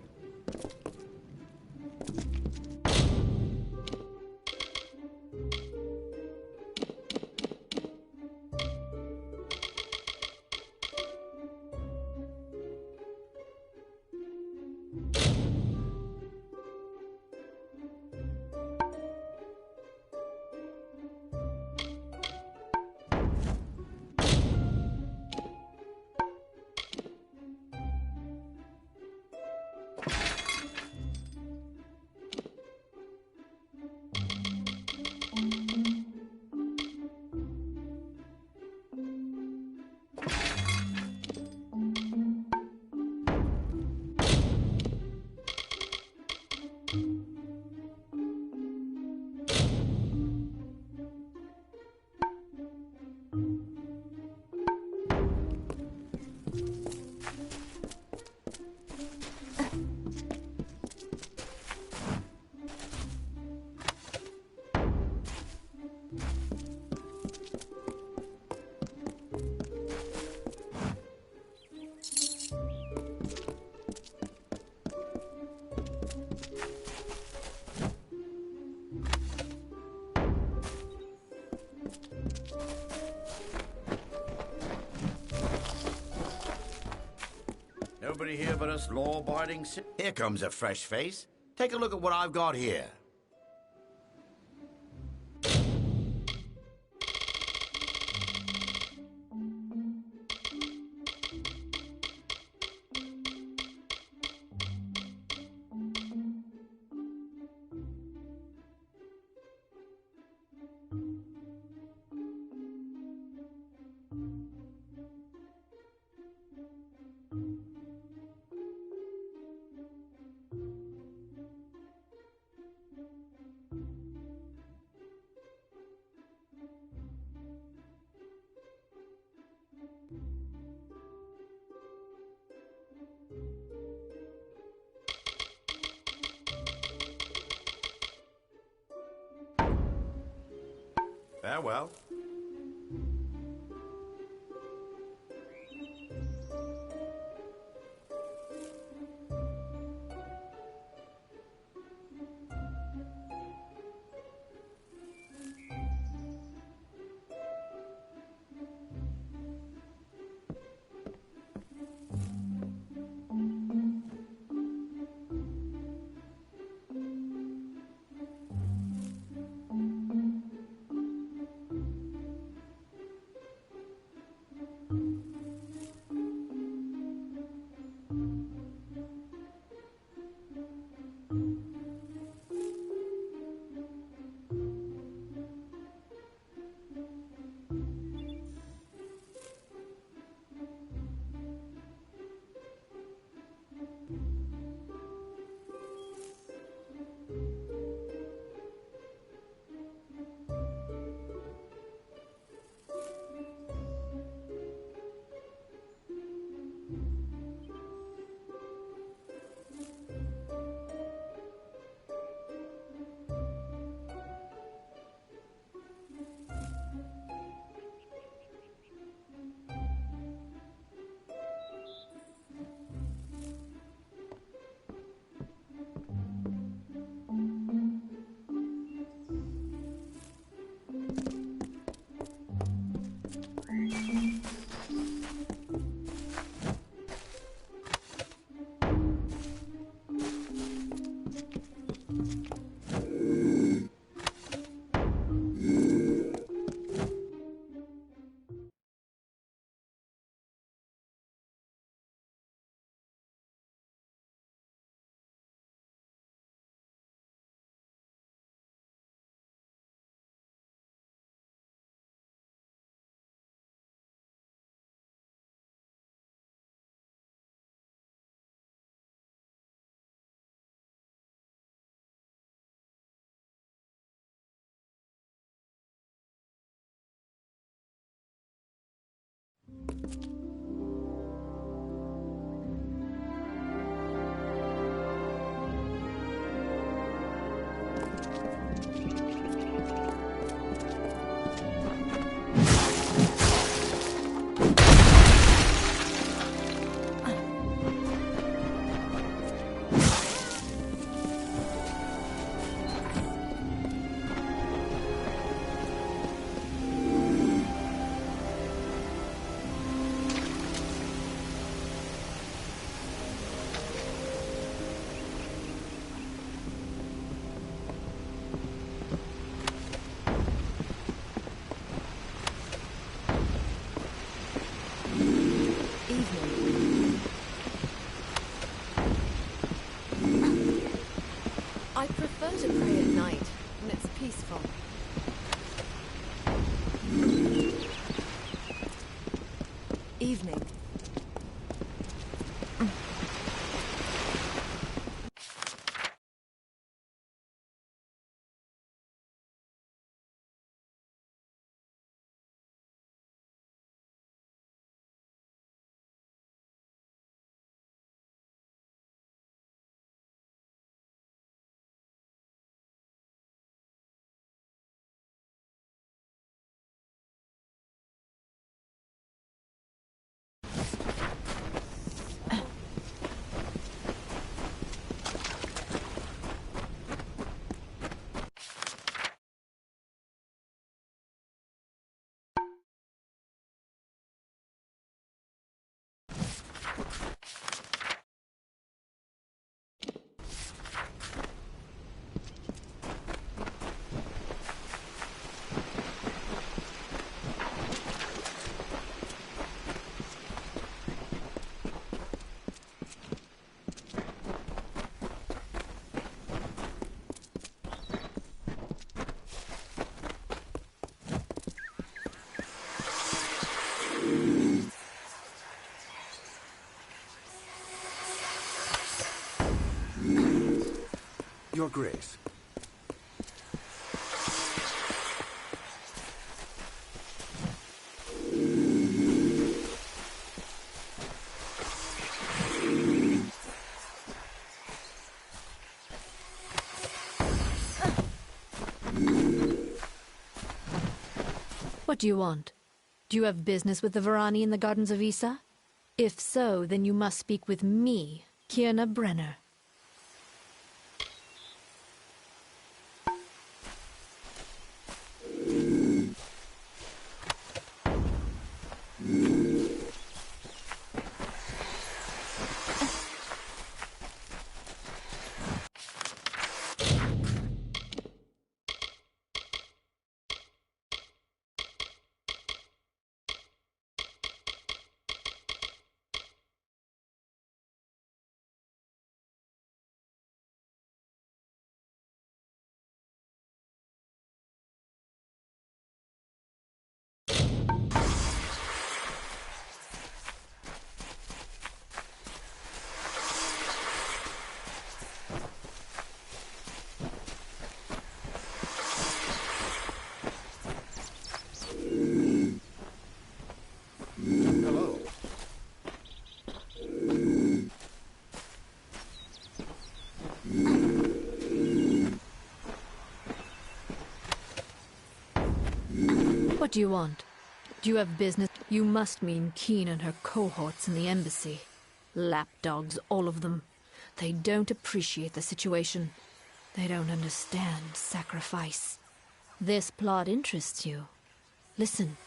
nobody here but us law-abiding Here comes a fresh face. Take a look at what I've got here. Farewell. I prefer to pray at night, when it's peaceful. Evening. Your Grace. What do you want? Do you have business with the Varani in the Gardens of Issa? If so, then you must speak with me, Kierna Brenner. What do you want? Do you have business? You must mean Keen and her cohorts in the embassy. Lapdogs, all of them. They don't appreciate the situation. They don't understand sacrifice. This plot interests you. Listen,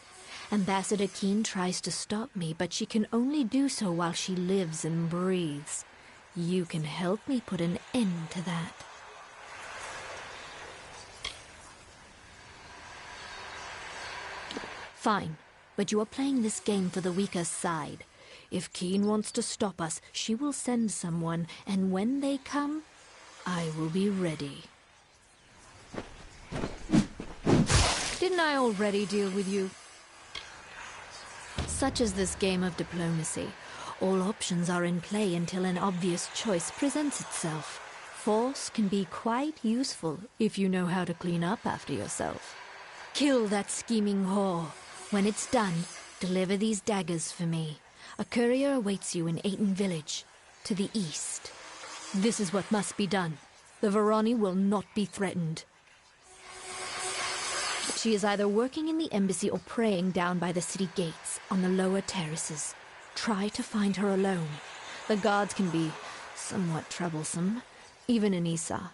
Ambassador Keen tries to stop me, but she can only do so while she lives and breathes. You can help me put an end to that. Fine, but you are playing this game for the weaker side. If Keen wants to stop us, she will send someone, and when they come, I will be ready. Didn't I already deal with you? Such is this game of diplomacy. All options are in play until an obvious choice presents itself. Force can be quite useful if you know how to clean up after yourself. Kill that scheming whore. When it's done, deliver these daggers for me. A courier awaits you in Aten village, to the east. This is what must be done. The Varani will not be threatened. She is either working in the embassy or praying down by the city gates on the lower terraces. Try to find her alone. The guards can be somewhat troublesome, even in Issa.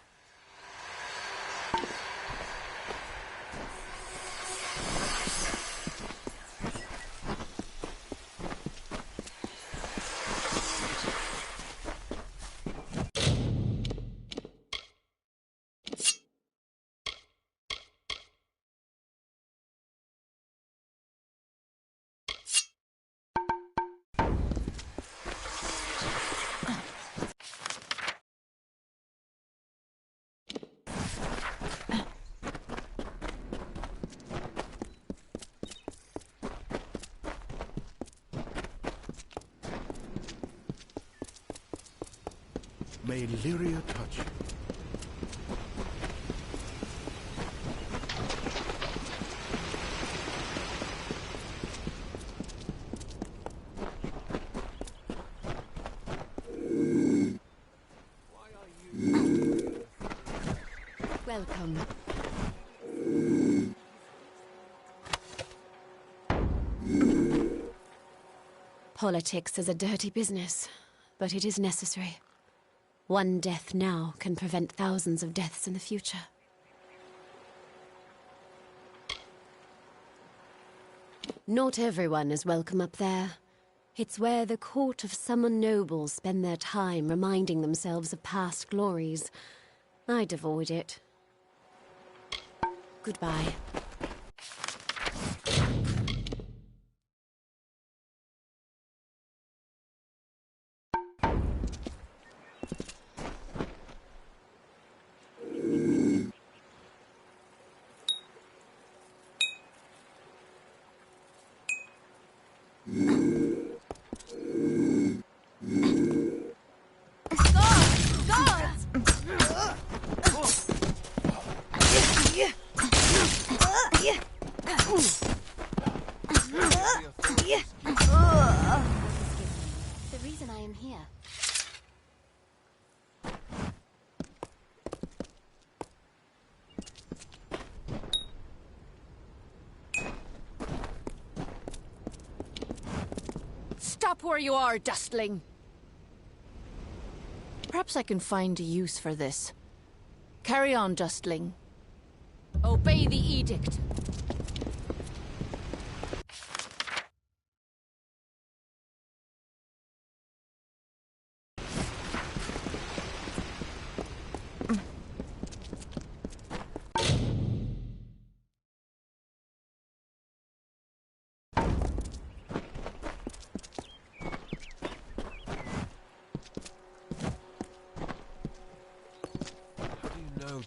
May Lyria touch you. Welcome. Politics is a dirty business, but it is necessary. One death now can prevent thousands of deaths in the future. Not everyone is welcome up there. It's where the court of summoned nobles spend their time reminding themselves of past glories. I'd avoid it. Goodbye. am here. Stop where you are, dustling! Perhaps I can find a use for this. Carry on, dustling. Obey the edict.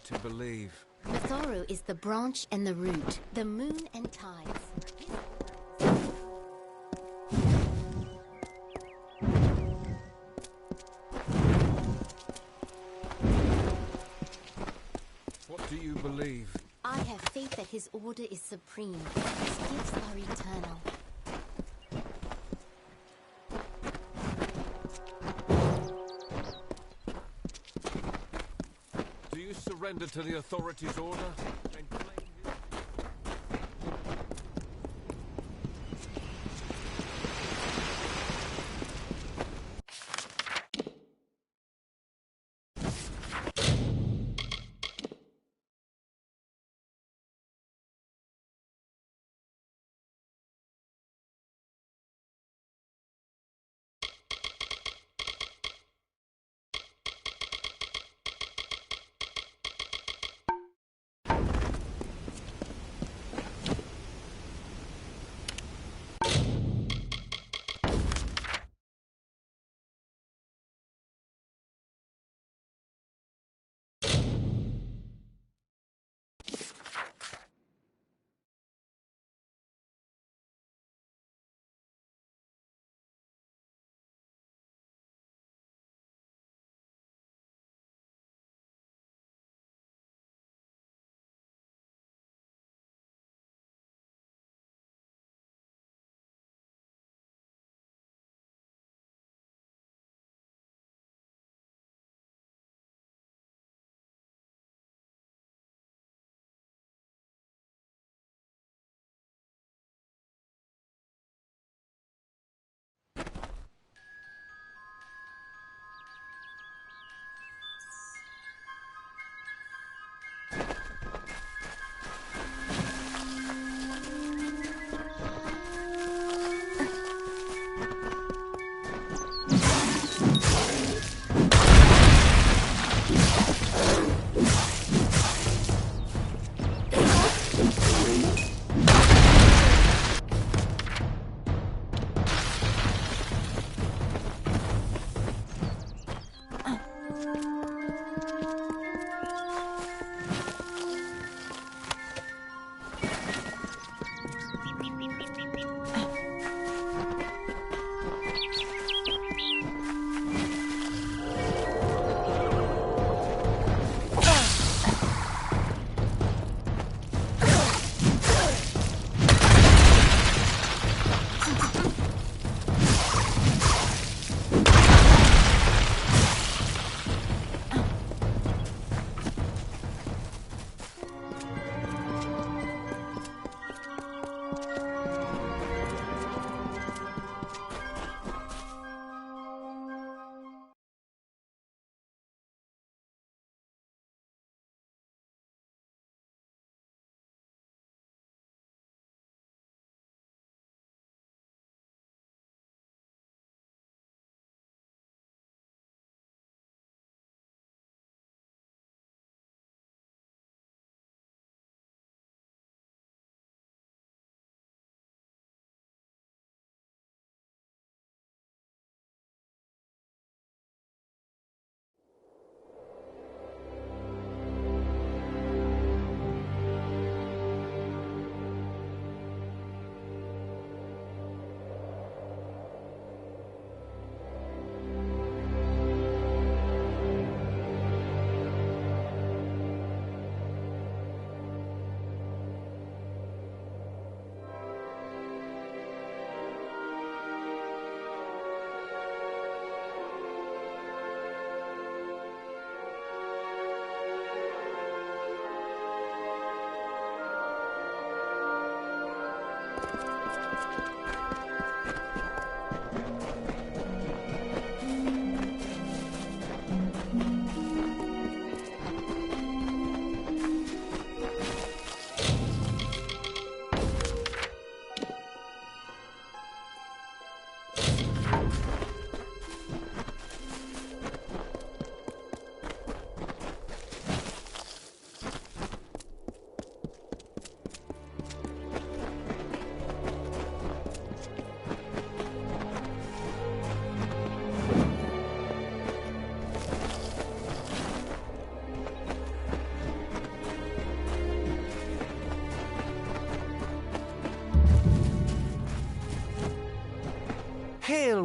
To believe. Mathoru is the branch and the root, the moon and tides. What do you believe? I have faith that his order is supreme. His gifts are eternal. Surrender to the authorities' order and claim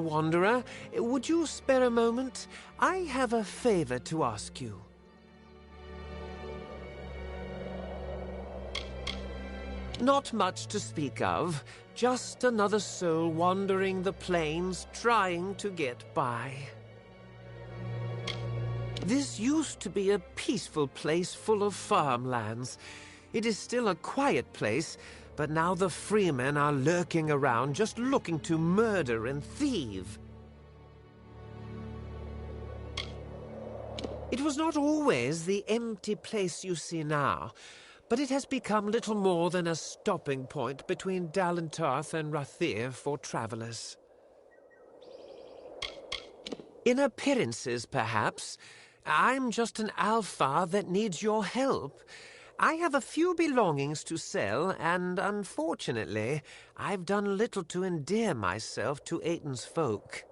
Wanderer. Would you spare a moment? I have a favor to ask you. Not much to speak of. Just another soul wandering the plains, trying to get by. This used to be a peaceful place full of farmlands. It is still a quiet place, but now the freemen are lurking around, just looking to murder and thieve. It was not always the empty place you see now, but it has become little more than a stopping point between Dalentarth and Rathir for travelers. In appearances, perhaps, I'm just an alpha that needs your help. I have a few belongings to sell, and unfortunately, I've done little to endear myself to Aiton's folk.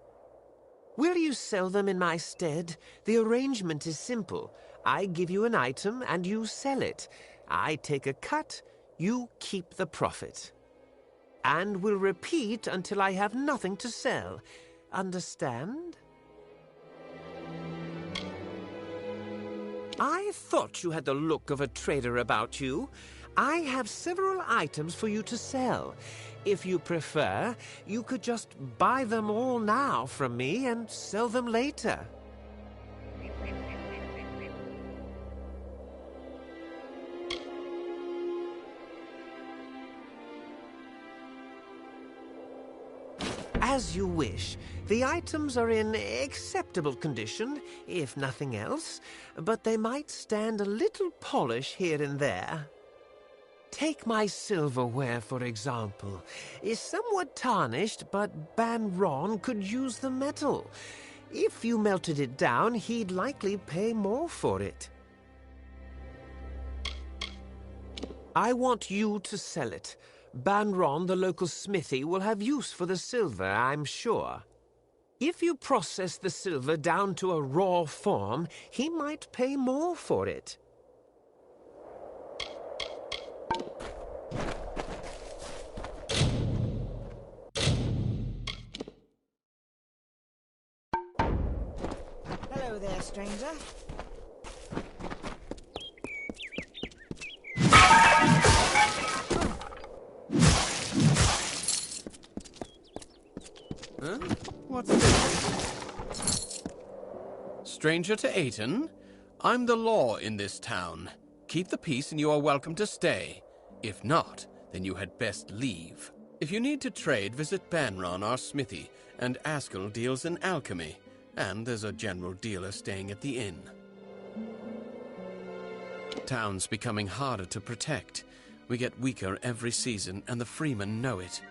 Will you sell them in my stead? The arrangement is simple. I give you an item, and you sell it. I take a cut, you keep the profit. And will repeat until I have nothing to sell. Understand? I thought you had the look of a trader about you. I have several items for you to sell. If you prefer, you could just buy them all now from me and sell them later. As you wish. The items are in acceptable condition, if nothing else, but they might stand a little polish here and there. Take my silverware, for example. It's somewhat tarnished, but Banron could use the metal. If you melted it down, he'd likely pay more for it. I want you to sell it. Banron, the local smithy, will have use for the silver, I'm sure. If you process the silver down to a raw form, he might pay more for it. Hello there, stranger. Huh? What's this? Stranger to Aiton? I'm the law in this town. Keep the peace and you are welcome to stay. If not, then you had best leave. If you need to trade, visit Banron, our smithy, and Askell deals in alchemy. And there's a general dealer staying at the inn. Town's becoming harder to protect. We get weaker every season, and the freemen know it.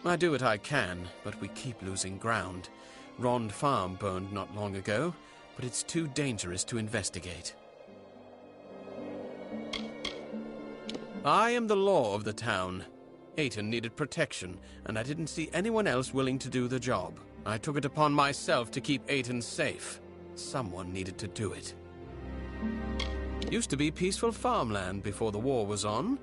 I do what I can, but we keep losing ground. Rond Farm burned not long ago, but it's too dangerous to investigate. I am the law of the town. Aiton needed protection, and I didn't see anyone else willing to do the job. I took it upon myself to keep Aiton safe. Someone needed to do it. Used to be peaceful farmland before the war was on.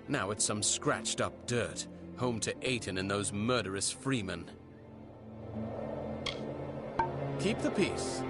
Now it's some scratched-up dirt. Home to Aiton and those murderous freemen. Keep the peace.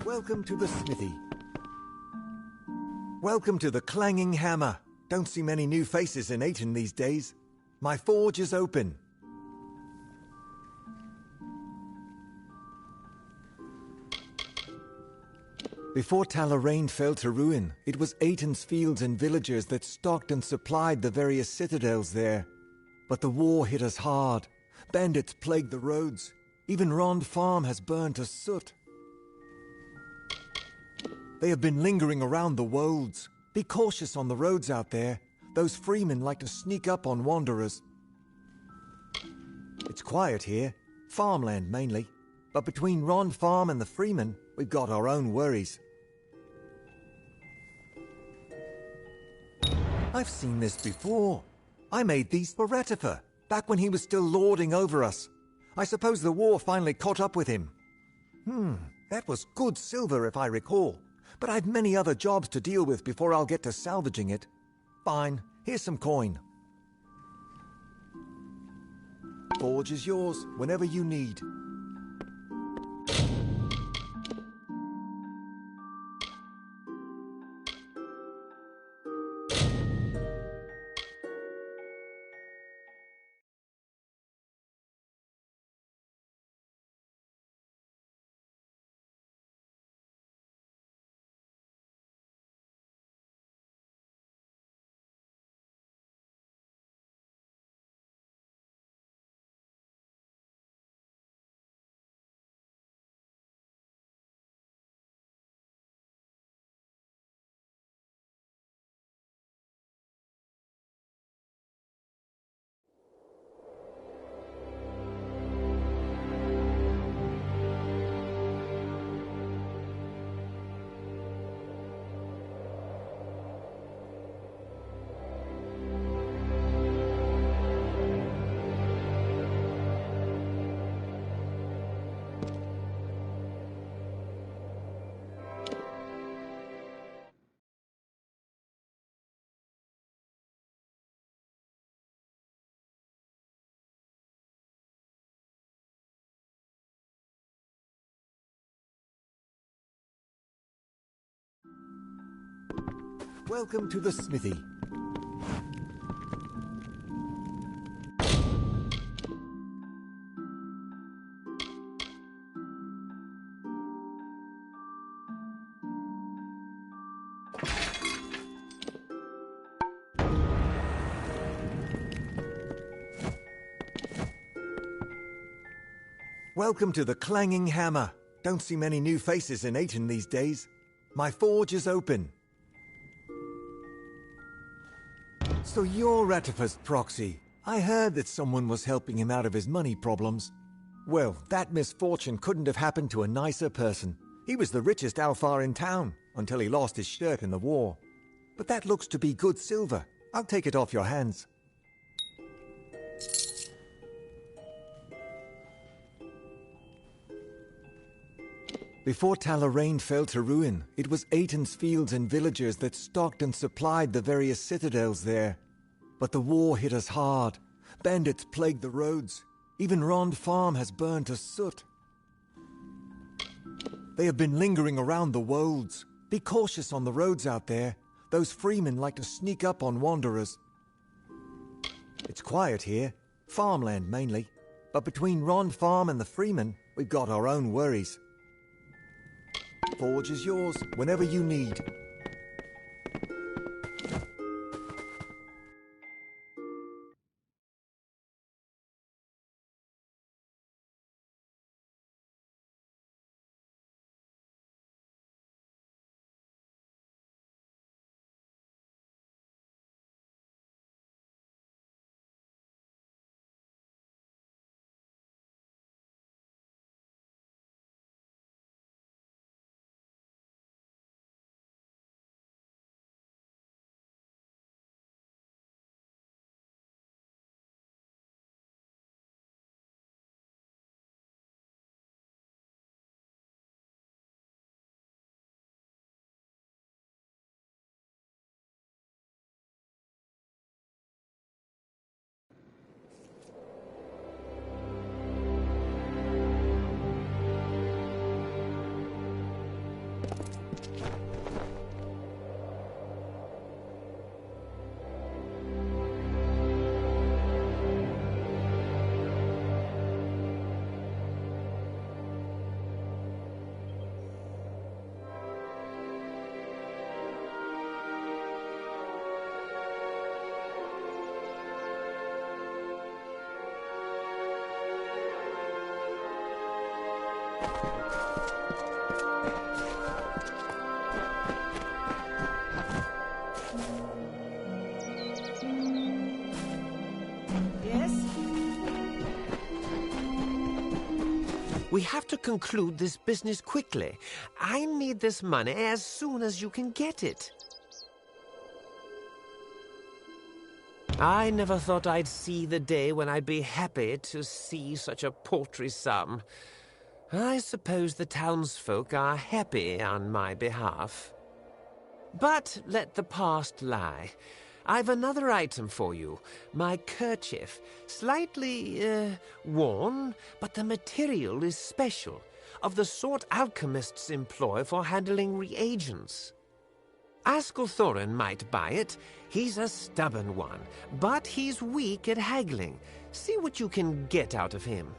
Welcome to the smithy. Welcome to the clanging hammer. Don't see many new faces in Aiton these days. My forge is open. Before Talarain fell to ruin, it was Aiton's fields and villagers that stocked and supplied the various citadels there. But the war hit us hard. Bandits plagued the roads. Even Rond Farm has burned to soot. They have been lingering around the wolds. Be cautious on the roads out there. Those freemen like to sneak up on wanderers. It's quiet here. Farmland mainly. But between Rond Farm and the freemen, we've got our own worries. I've seen this before. I made these for Retifer, back when he was still lording over us. I suppose the war finally caught up with him. That was good silver if I recall. But I've many other jobs to deal with before I'll get to salvaging it. Fine, here's some coin. Forge is yours whenever you need. Welcome to the smithy. Welcome to the Clanging Hammer. Don't see many new faces in Aiton these days. My forge is open. So you're Retifer's proxy. I heard that someone was helping him out of his money problems. Well, that misfortune couldn't have happened to a nicer person. He was the richest Alfar in town, until he lost his shirt in the war. But that looks to be good silver. I'll take it off your hands. Before Talarain fell to ruin, it was Aiton's fields and villagers that stocked and supplied the various citadels there. But the war hit us hard. Bandits plagued the roads. Even Rond Farm has burned to soot. They have been lingering around the wolds. Be cautious on the roads out there. Those freemen like to sneak up on wanderers. It's quiet here. Farmland mainly. But between Rond Farm and the freemen, we've got our own worries. Forge is yours whenever you need. Yes? We have to conclude this business quickly. I need this money as soon as you can get it. I never thought I'd see the day when I'd be happy to see such a paltry sum. I suppose the townsfolk are happy on my behalf. But let the past lie. I've another item for you. My kerchief. Slightly, worn, but the material is special. Of the sort alchemists employ for handling reagents. Askell Thorin might buy it. He's a stubborn one, but he's weak at haggling. See what you can get out of him.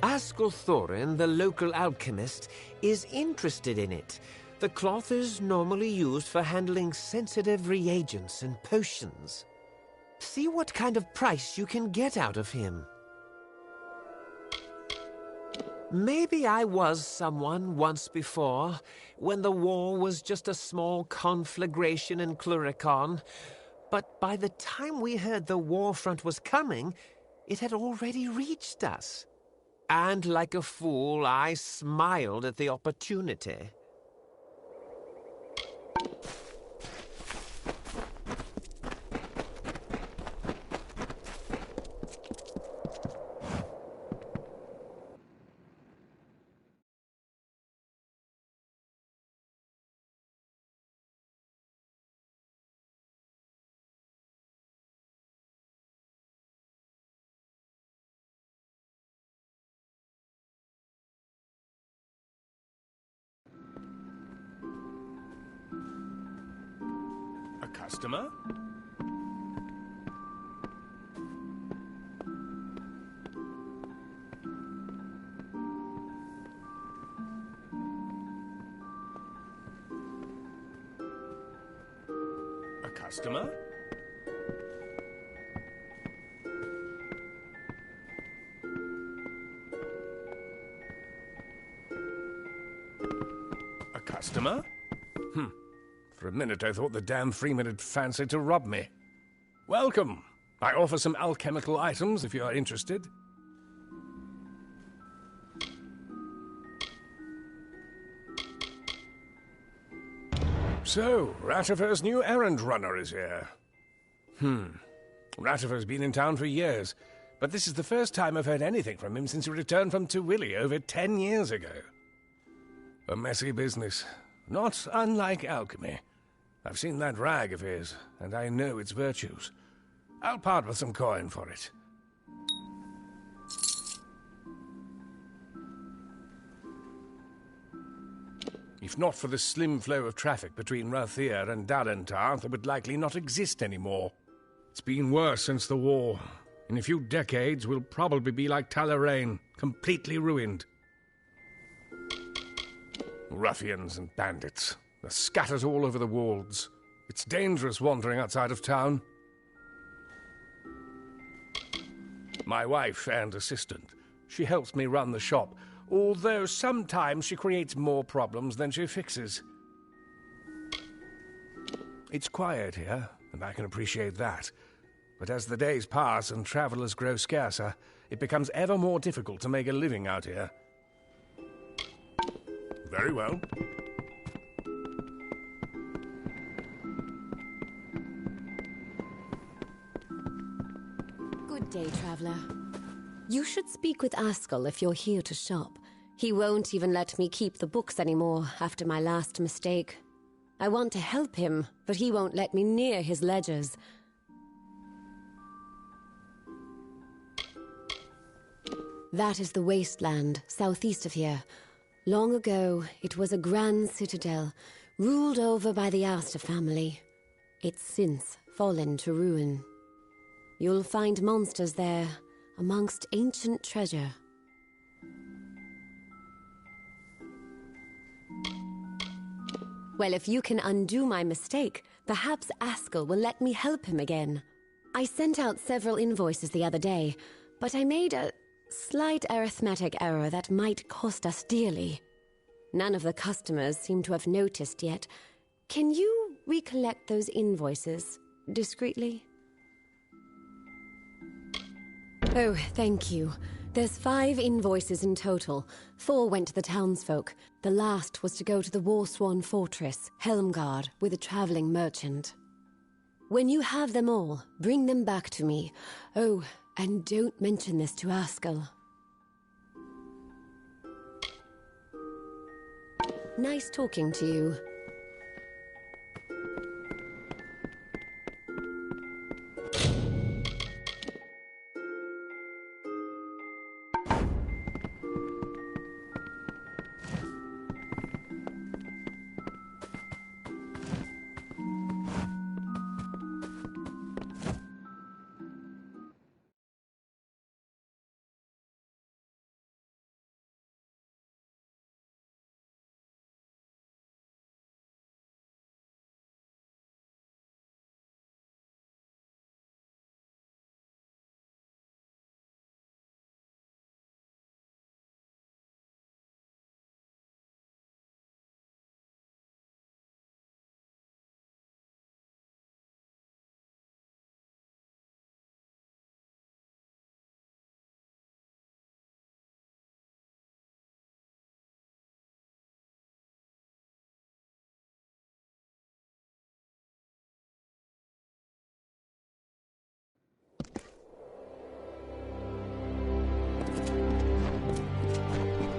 Askell Thorin, the local alchemist, is interested in it. The cloth is normally used for handling sensitive reagents and potions. See what kind of price you can get out of him. Maybe I was someone once before, when the war was just a small conflagration in Cluricon. But by the time we heard the war front was coming, it had already reached us. And like a fool, I smiled at the opportunity. Customer? A customer? A customer? For a minute I thought the damn Freeman had fancied to rob me. Welcome. I offer some alchemical items if you are interested. So, Ratifer's new errand runner is here. Ratifer's been in town for years, but this is the first time I've heard anything from him since he returned from Tuwili over 10 years ago. A messy business, not unlike alchemy. I've seen that rag of his, and I know its virtues. I'll part with some coin for it. If not for the slim flow of traffic between Rathir and Dalentar, there would likely not exist anymore. It's been worse since the war. In a few decades, we'll probably be like Talarain, completely ruined. Ruffians and bandits. They're scattered all over the wolds. It's dangerous wandering outside of town. My wife and assistant. She helps me run the shop, although sometimes she creates more problems than she fixes. It's quiet here, and I can appreciate that. But as the days pass and travelers grow scarcer, it becomes ever more difficult to make a living out here. Very well. Good day, traveler. You should speak with Askell if you're here to shop. He won't even let me keep the books anymore after my last mistake. I want to help him, but he won't let me near his ledgers. That is the wasteland, southeast of here. Long ago, it was a grand citadel, ruled over by the Astor family. It's since fallen to ruin. You'll find monsters there, amongst ancient treasure. Well, if you can undo my mistake, perhaps Askell will let me help him again. I sent out several invoices the other day, but I made a slight arithmetic error that might cost us dearly. None of the customers seem to have noticed yet. Can you we collect those invoices discreetly? Oh, thank you. There's 5 invoices in total. 4 went to the townsfolk. The last was to go to the Warsworn Fortress, Helmgard, with a traveling merchant. When you have them all, bring them back to me. Oh, and don't mention this to Askell. Nice talking to you.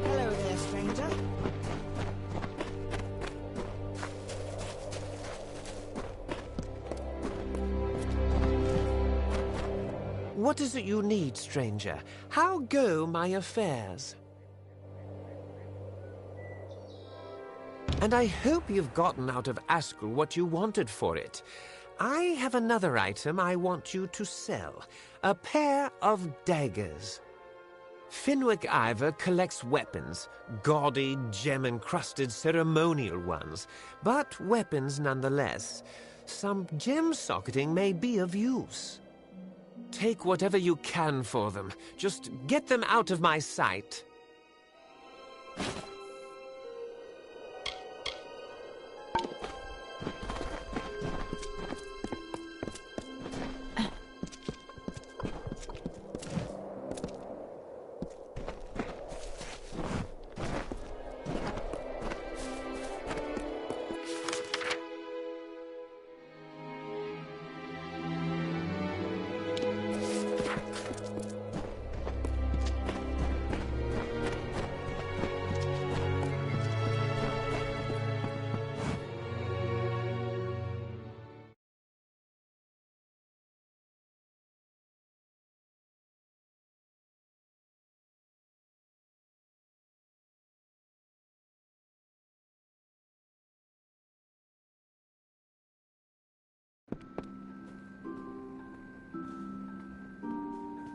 Hello there, stranger. What is it you need, stranger? How go my affairs? And I hope you've gotten out of Askell what you wanted for it. I have another item I want you to sell. A pair of daggers. Finwick Ivor collects weapons, gaudy, gem-encrusted ceremonial ones, but weapons nonetheless. Some gem socketing may be of use. Take whatever you can for them. Just get them out of my sight.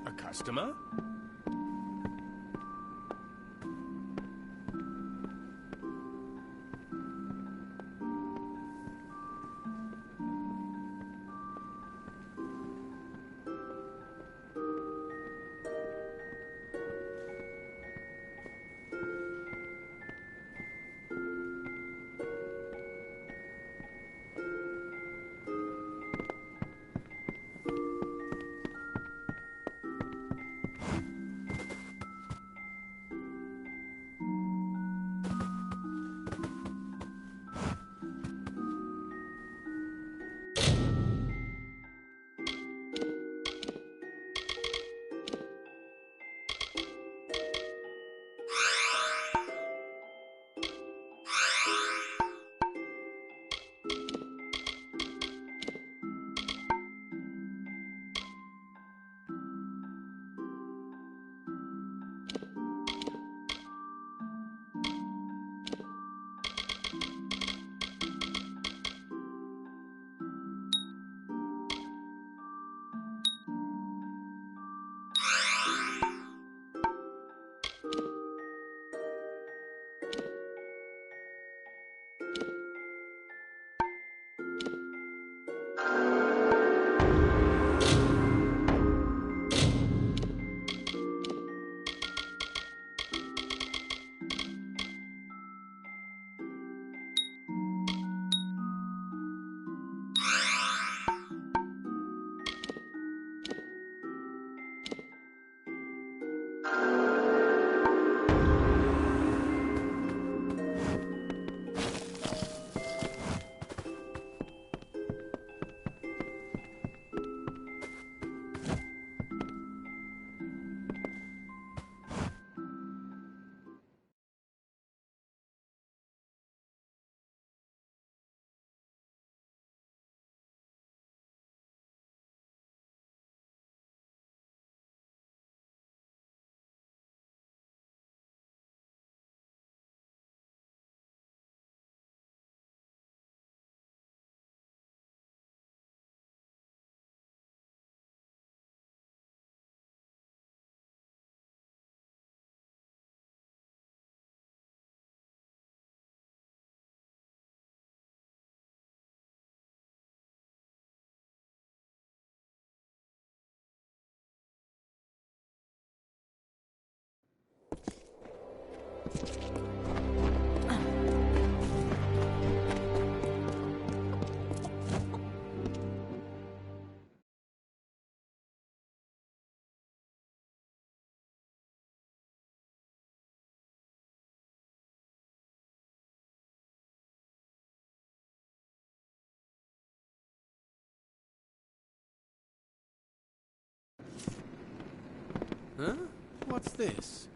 A customer? Huh? What's this?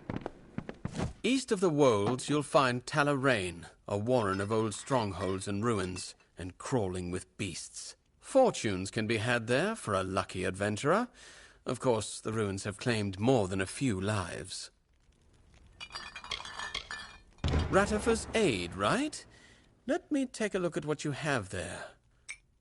East of the Wolds, you'll find Talarain, a warren of old strongholds and ruins, and crawling with beasts. Fortunes can be had there for a lucky adventurer. Of course, the ruins have claimed more than a few lives. Ratifer's Aid, right? Let me take a look at what you have there.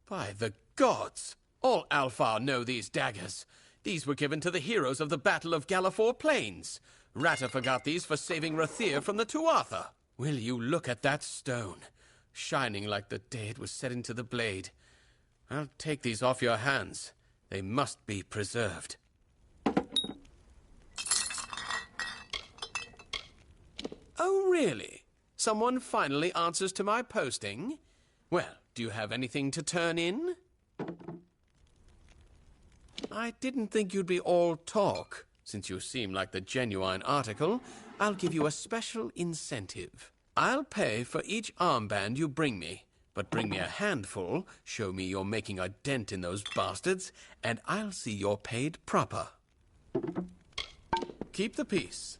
By the gods! All Alfar know these daggers. These were given to the heroes of the Battle of Gallifore Plains. Ratifer got these for saving Rathir from the Tuatha. Will you look at that stone, shining like the day it was set into the blade. I'll take these off your hands. They must be preserved. Oh, really? Someone finally answers to my posting? Well, do you have anything to turn in? I didn't think you'd be all talk. Since you seem like the genuine article, I'll give you a special incentive. I'll pay for each armband you bring me, but bring me a handful, show me you're making a dent in those bastards, and I'll see you're paid proper. Keep the peace.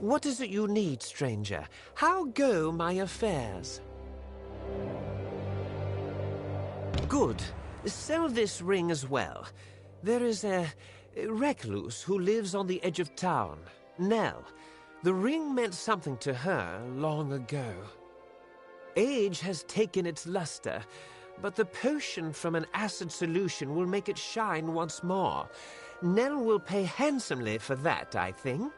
What is it you need, stranger? How go my affairs? Good. Sell this ring as well. There is a recluse who lives on the edge of town. Nell. The ring meant something to her long ago. Age has taken its luster, but the potion from an acid solution will make it shine once more. Nell will pay handsomely for that, I think.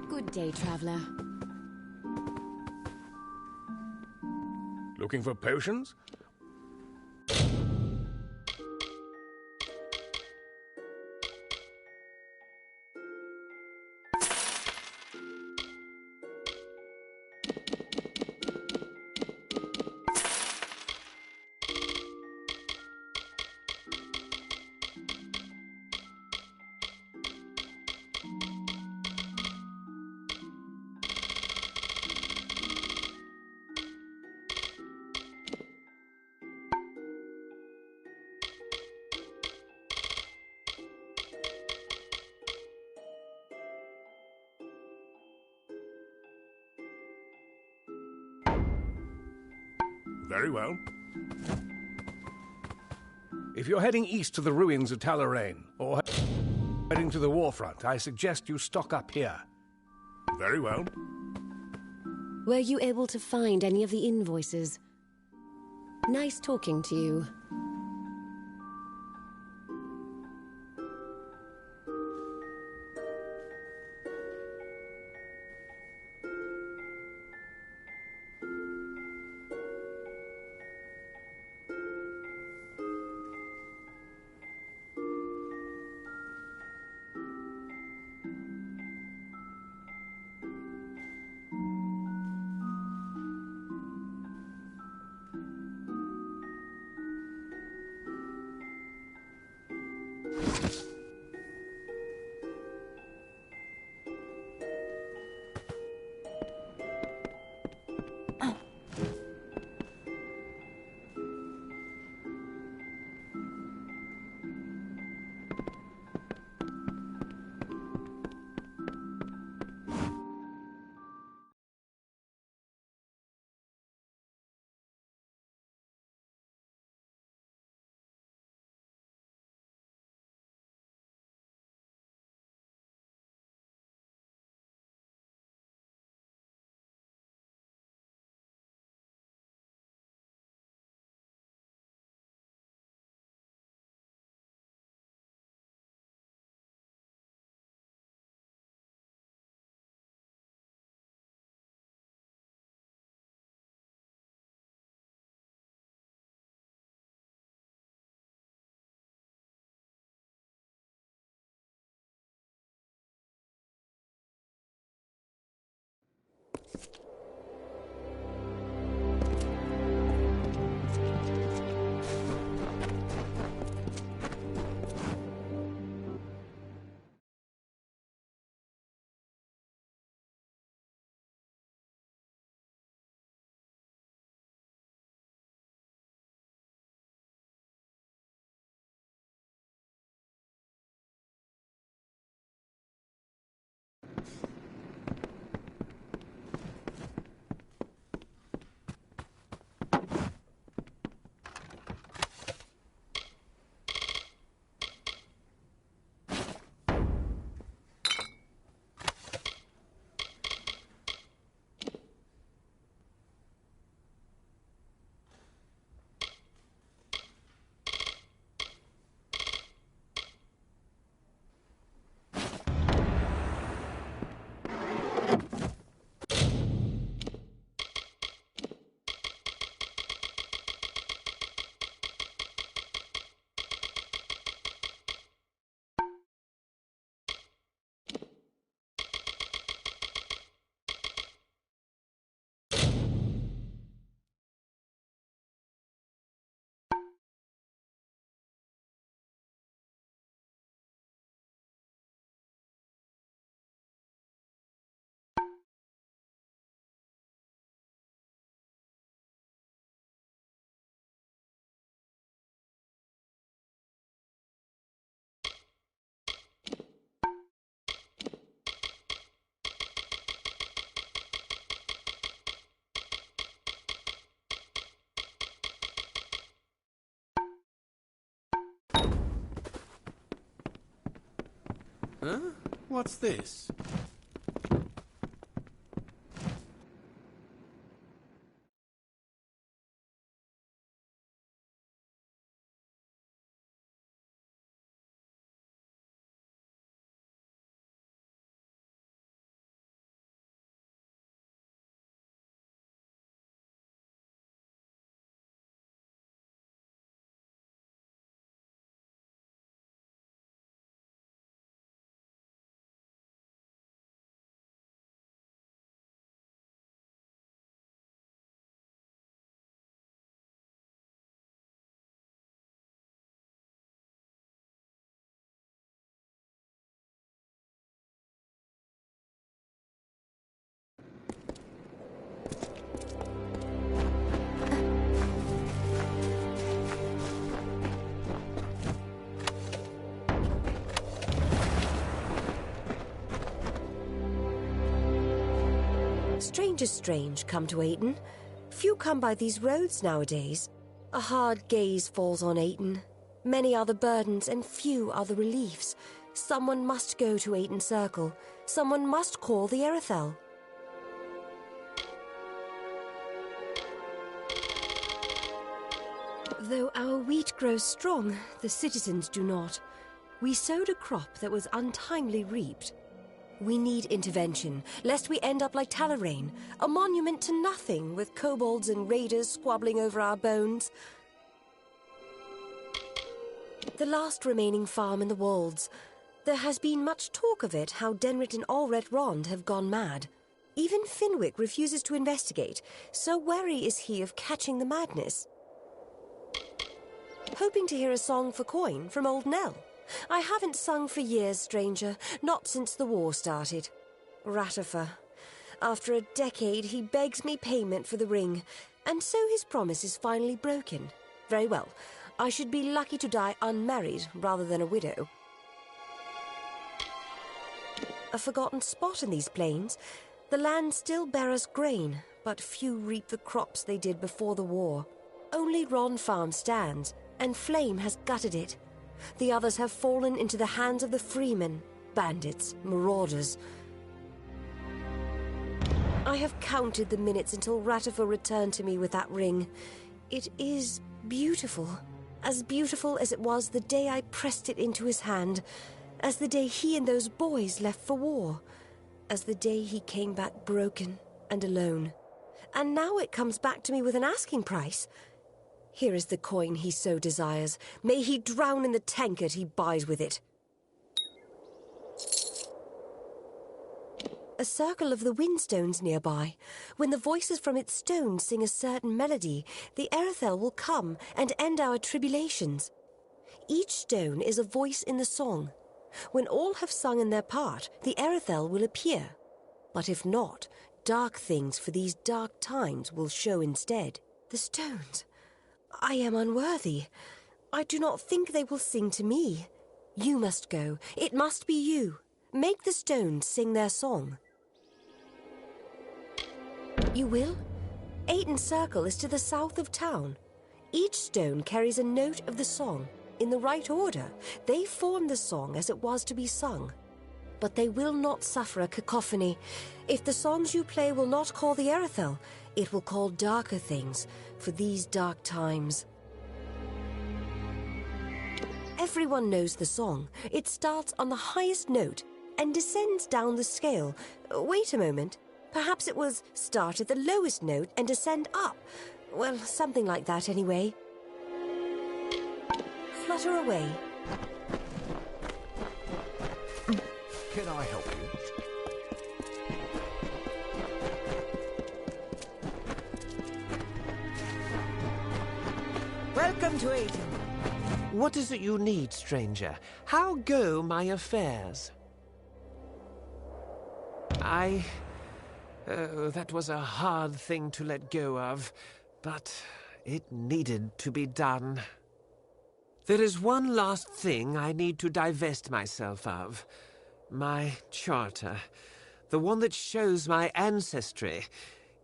Good day, traveler. Looking for potions? Very well. If you're heading east to the ruins of Talarain, or heading to the warfront, I suggest you stock up here. Very well. Were you able to find any of the invoices? Nice talking to you. Huh? What's this? Strangers strange come to Ayton. Few come by these roads nowadays. A hard gaze falls on Ayton. Many are the burdens and few are the reliefs. Someone must go to Ayton Circle. Someone must call the Erethel. Though our wheat grows strong, the citizens do not. We sowed a crop that was untimely reaped. We need intervention, lest we end up like Talarain, a monument to nothing, with kobolds and raiders squabbling over our bones. The last remaining farm in the Wolds. There has been much talk of it, how Denrit and Allred Rond have gone mad. Even Finwick refuses to investigate, so wary is he of catching the madness. Hoping to hear a song for coin from Old Nell. I haven't sung for years, stranger, not since the war started. Ratifer. After a decade, he begs me payment for the ring, and so his promise is finally broken. Very well. I should be lucky to die unmarried rather than a widow. A forgotten spot in these plains. The land still bears grain, but few reap the crops they did before the war. Only Ron Farm stands, and Flame has gutted it. The others have fallen into the hands of the freemen, bandits, marauders. I have counted the minutes until Ratifer returned to me with that ring. It is beautiful. As beautiful as it was the day I pressed it into his hand, as the day he and those boys left for war, as the day he came back broken and alone. And now it comes back to me with an asking price. Here is the coin he so desires. May he drown in the tankard he buys with it. A circle of the windstones nearby. When the voices from its stones sing a certain melody, the Erethel will come and end our tribulations. Each stone is a voice in the song. When all have sung in their part, the Erethel will appear. But if not, dark things for these dark times will show instead. The stones. I am unworthy. I do not think they will sing to me. You must go. It must be you. Make the stones sing their song. You will? Ayton Circle is to the south of town. Each stone carries a note of the song. In the right order, they form the song as it was to be sung. But they will not suffer a cacophony. If the songs you play will not call the Erethel, it will call darker things for these dark times. Everyone knows the song. It starts on the highest note and descends down the scale. Wait a moment. Perhaps it was start at the lowest note and descend up. Well, something like that anyway. Flutter away. Can I help you? Welcome to Ayton. What is it you need, stranger? How go my affairs? That was a hard thing to let go of, but it needed to be done. There is one last thing I need to divest myself of. My charter. The one that shows my ancestry.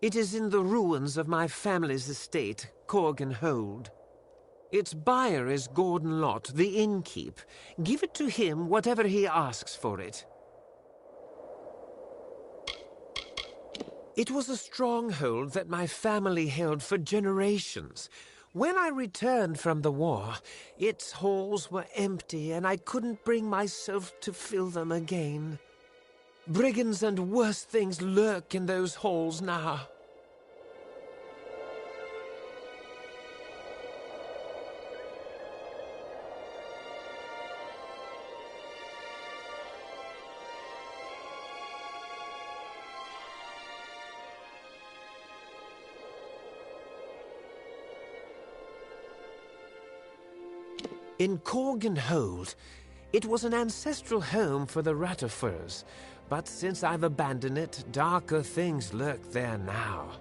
It is in the ruins of my family's estate, Corgan Hold. Its buyer is Gordon Lott, the innkeep. Give it to him whatever he asks for it. It was a stronghold that my family held for generations. When I returned from the war, its halls were empty and I couldn't bring myself to fill them again. Brigands and worse things lurk in those halls now. In Corgan Hold, it was an ancestral home for the Ratifers, but since I've abandoned it, darker things lurk there now.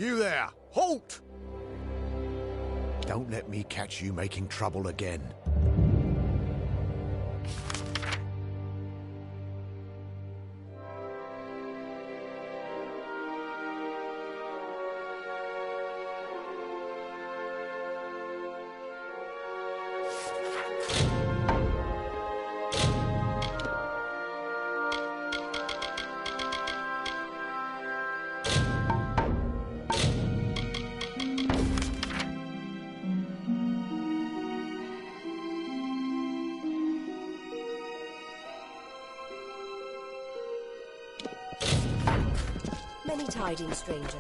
You there! Halt! Don't let me catch you making trouble again. Many tidings, stranger.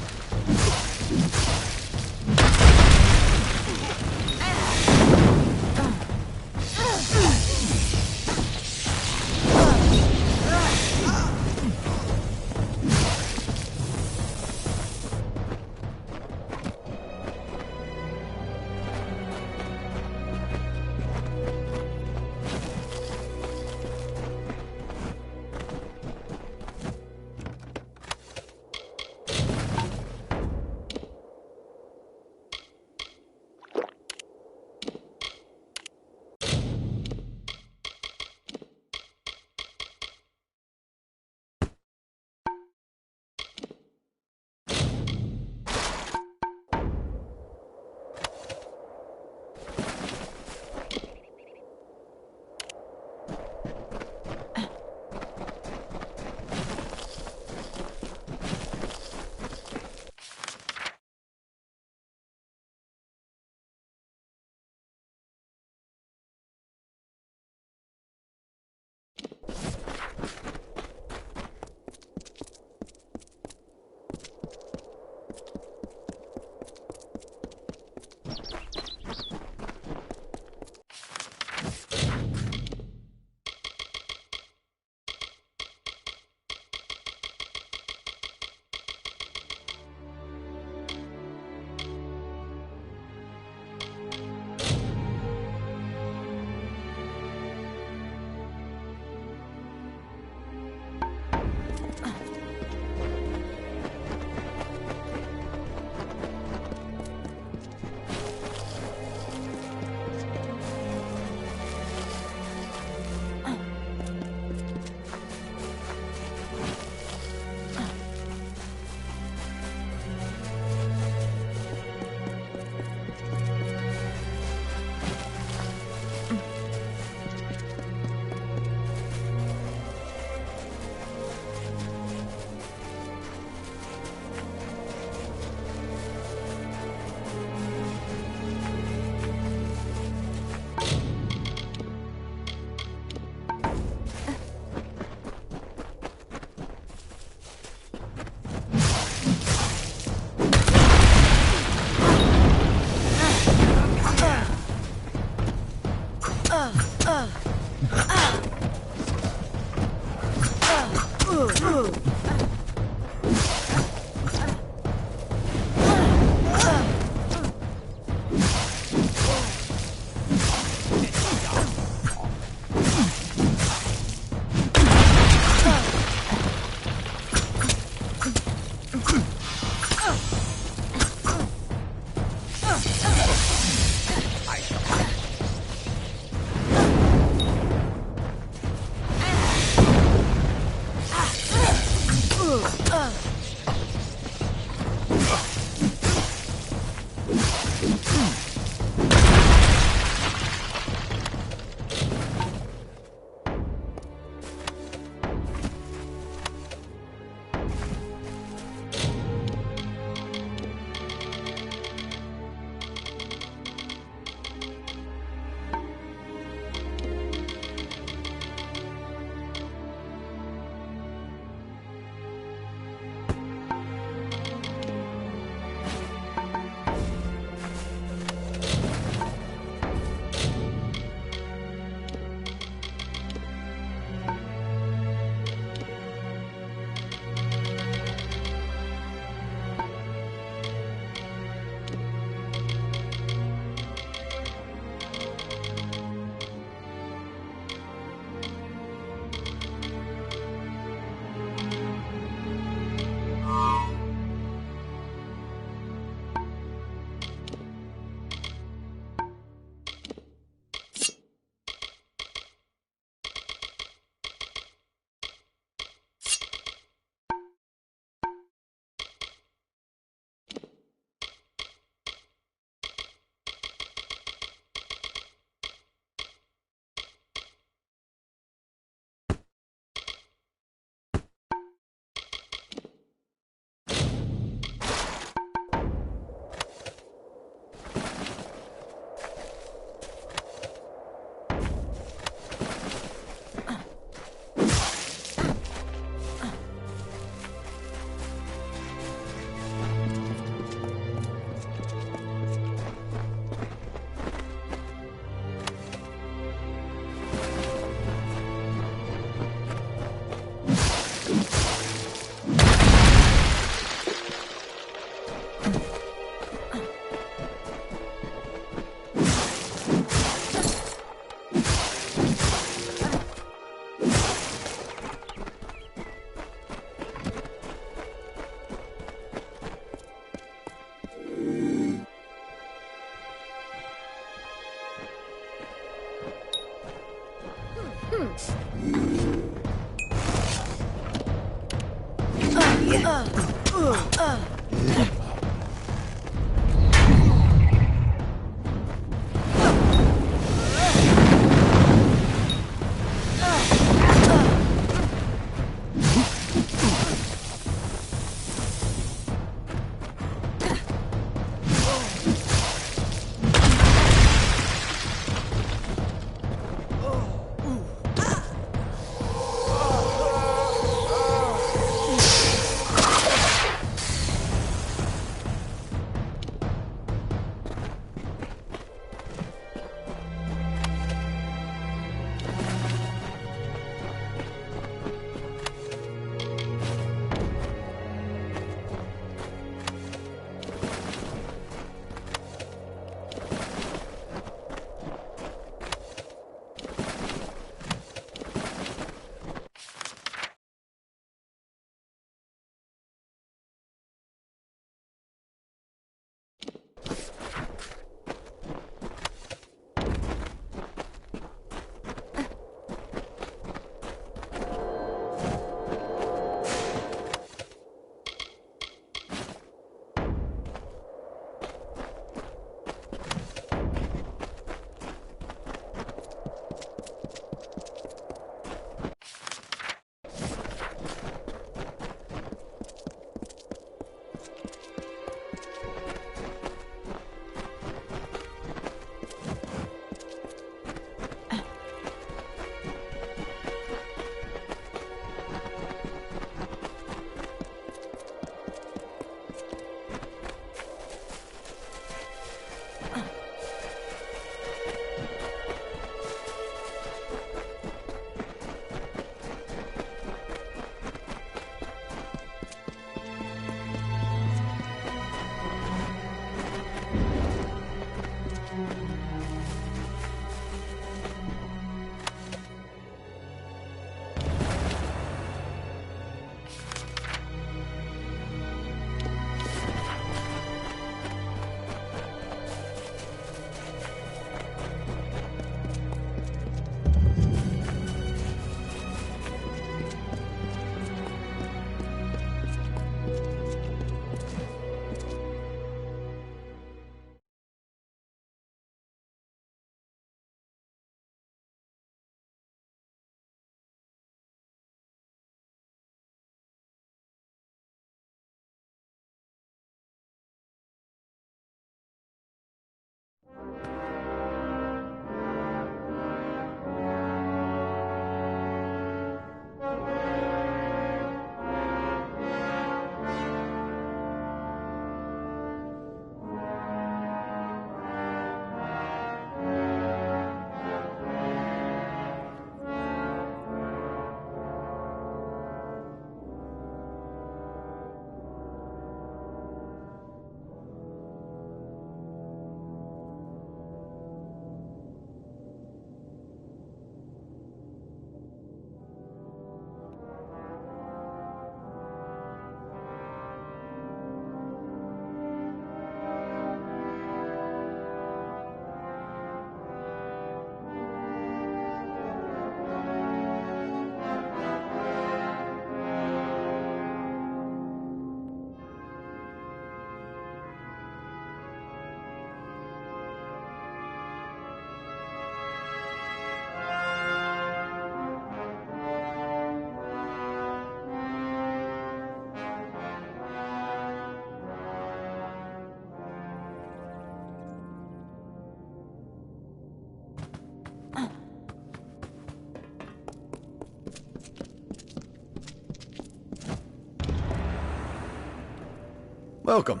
welcome.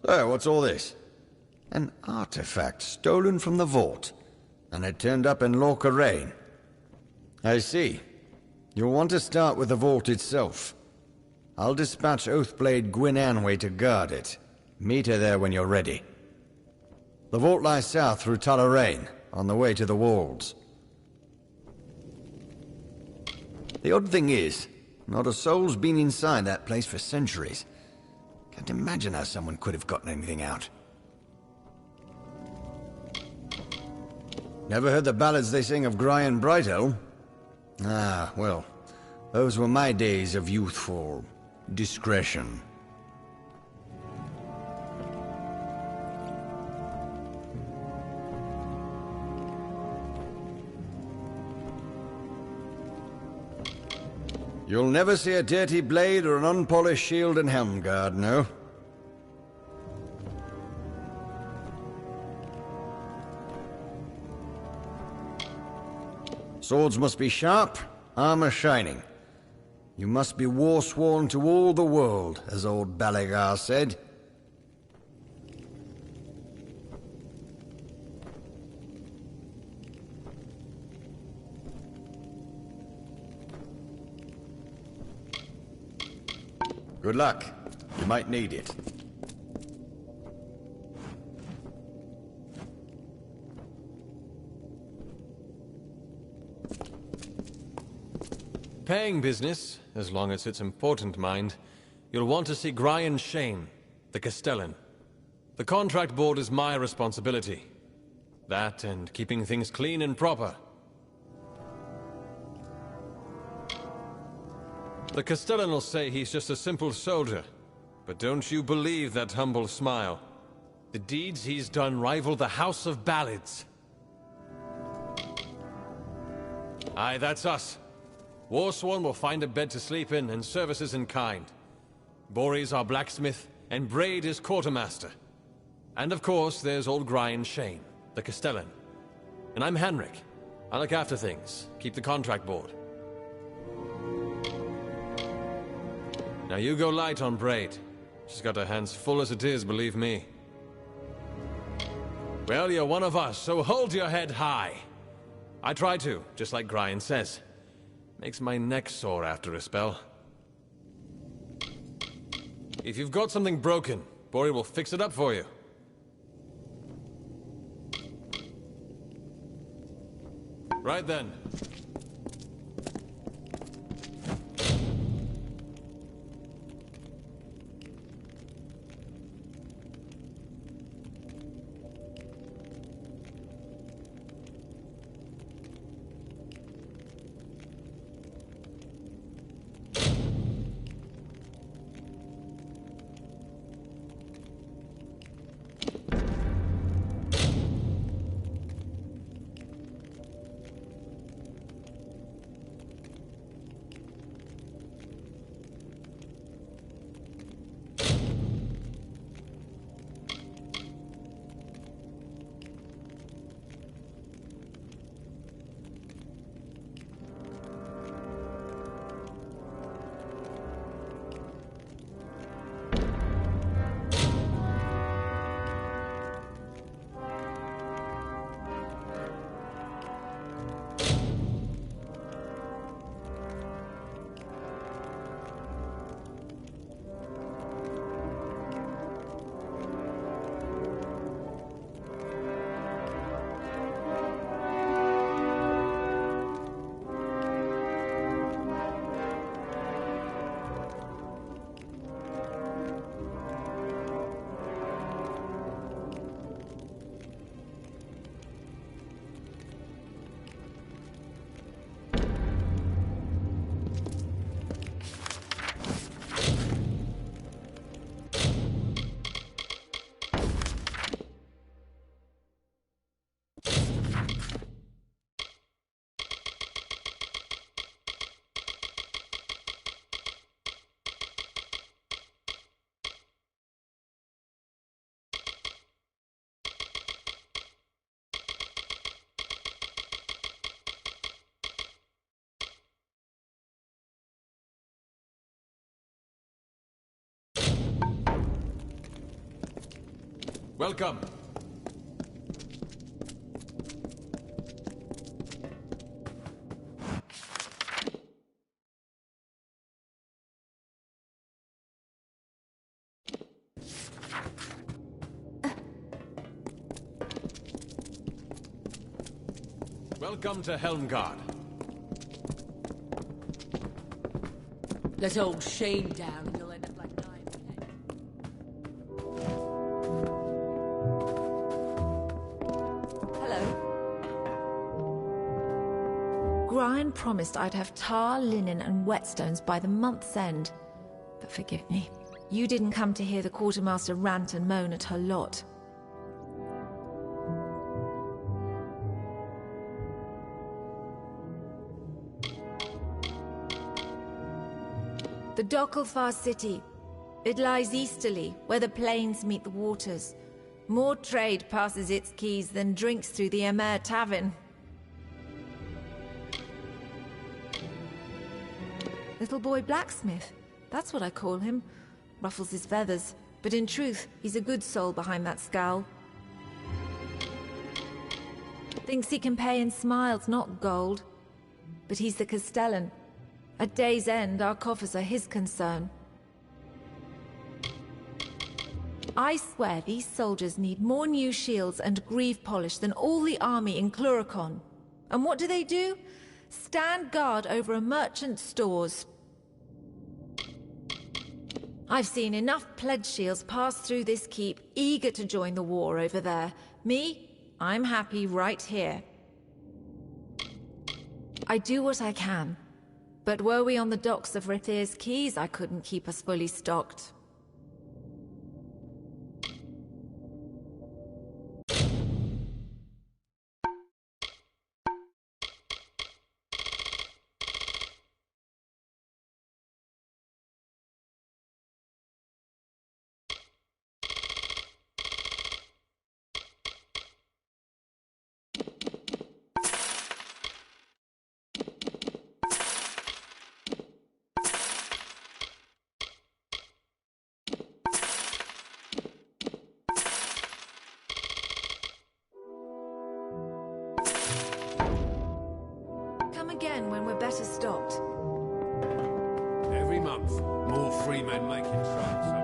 So, what's all this? An artifact stolen from the vault, and it turned up in Lorca. I see. You'll want to start with the vault itself. I'll dispatch Oathblade Gwyn Anway to guard it. Meet her there when you're ready. The vault lies south through Talarain, on the way to the walls. The odd thing is, not a soul's been inside that place for centuries. Can't imagine how someone could have gotten anything out. Never heard the ballads they sing of Grian Brightel? Ah, well, those were my days of youthful discretion. You'll never see a dirty blade or an unpolished shield and helm guard, no? Swords must be sharp, armor shining. You must be war-sworn to all the world, as old Balagar said. Good luck. You might need it. Paying business, as long as it's important, mind. You'll want to see Grian Shane, the Castellan. The contract board is my responsibility. That and keeping things clean and proper. The Castellan will say he's just a simple soldier, but don't you believe that humble smile. The deeds he's done rival the House of Ballads. Aye, that's us. Warsworn will find a bed to sleep in and services in kind. Bori's our blacksmith, and Braid is quartermaster. And of course, there's old Grian Shane, the Castellan. And I'm Henrik. I look after things, keep the contract board. Now you go light on Braid. She's got her hands full as it is, believe me. Well, you're one of us, so hold your head high. I try to, just like Grian says. Makes my neck sore after a spell. If you've got something broken, Bori will fix it up for you. Right then. Welcome. Welcome to Helmgard. Let old Shane down and you'll end up like Nine. Hello. Brian promised I'd have tar, linen, and whetstones by the month's end. But forgive me, you didn't come to hear the quartermaster rant and moan at her lot. The Dokkelfar city. It lies easterly, where the plains meet the waters. More trade passes its quays than drinks through the Amer tavern. Little boy blacksmith. That's what I call him. Ruffles his feathers, but in truth, he's a good soul behind that scowl. Thinks he can pay in smiles, not gold. But he's the Castellan. At day's end, our coffers are his concern. I swear these soldiers need more new shields and greave polish than all the army in Cluricon. And what do? Stand guard over a merchant's stores. I've seen enough pledge shields pass through this keep, eager to join the war over there. Me, I'm happy right here. I do what I can. But were we on the docks of Rithir's Keys, I couldn't keep us fully stocked. Come again when we're better stocked. Every month, more free men making trouble somewhere.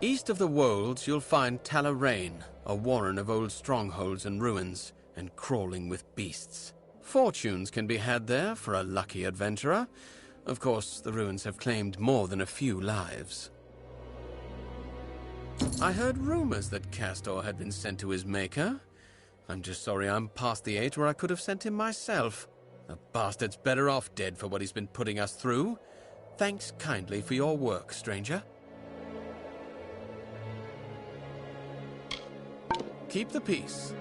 East of the Wolds, you'll find Talarain, a warren of old strongholds and ruins, and crawling with beasts. Fortunes can be had there for a lucky adventurer. Of course, the ruins have claimed more than a few lives. I heard rumors that Castor had been sent to his maker. I'm just sorry I'm past the age where I could have sent him myself. The bastard's better off dead for what he's been putting us through. Thanks kindly for your work, stranger. Keep the peace.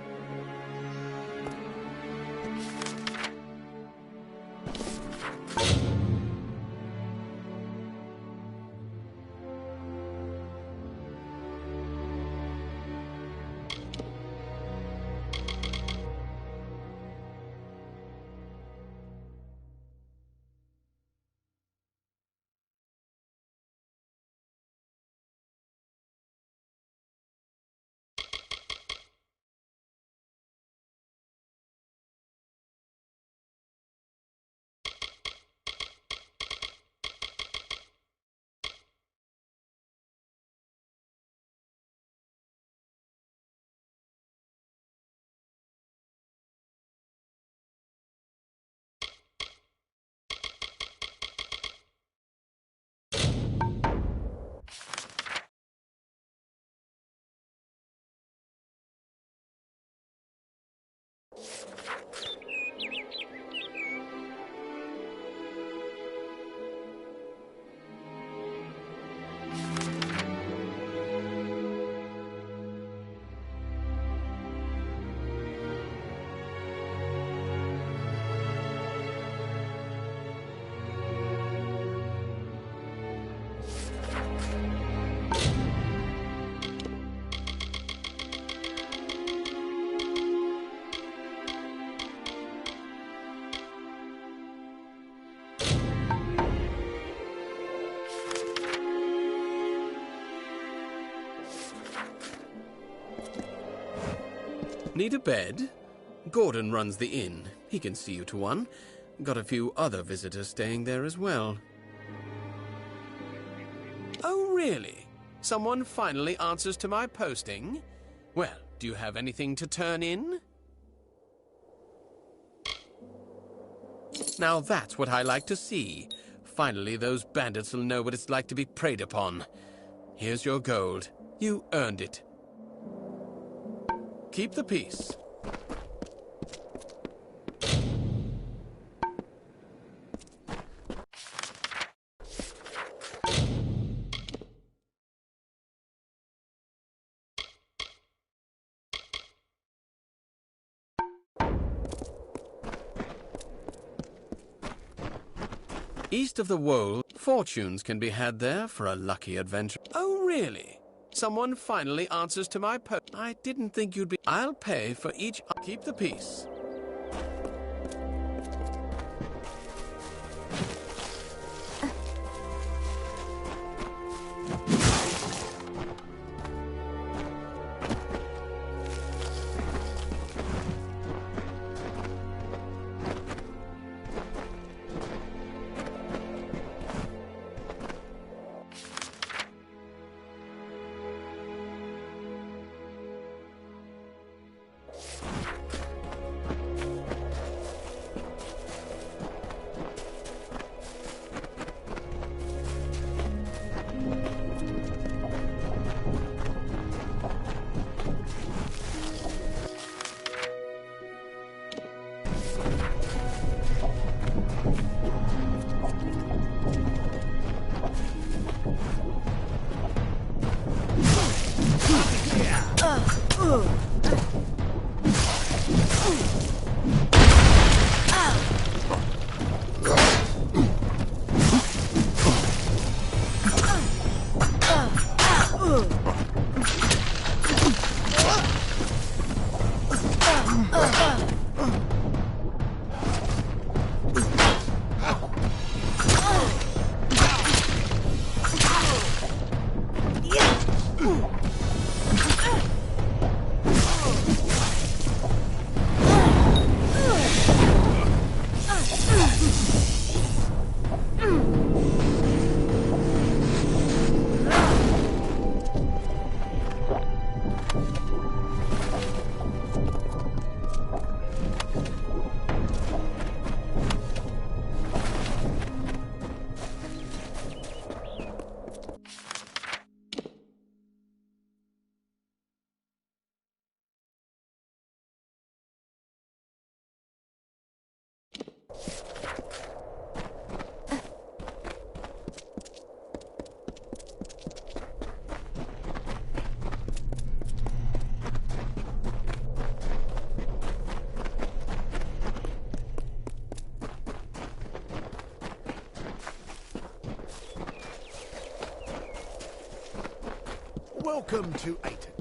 Need a bed? Gordon runs the inn. He can see you to one. Got a few other visitors staying there as well. Oh, really? Someone finally answers to my posting? Well, do you have anything to turn in? Now that's what I like to see. Finally, those bandits will know what it's like to be preyed upon. Here's your gold. You earned it. Keep the peace. East of the Wold, fortunes can be had there for a lucky adventure. Oh, really? Someone finally answers to my post. I didn't think you'd be... I'll pay for each... Keep the peace. Welcome to Aiden.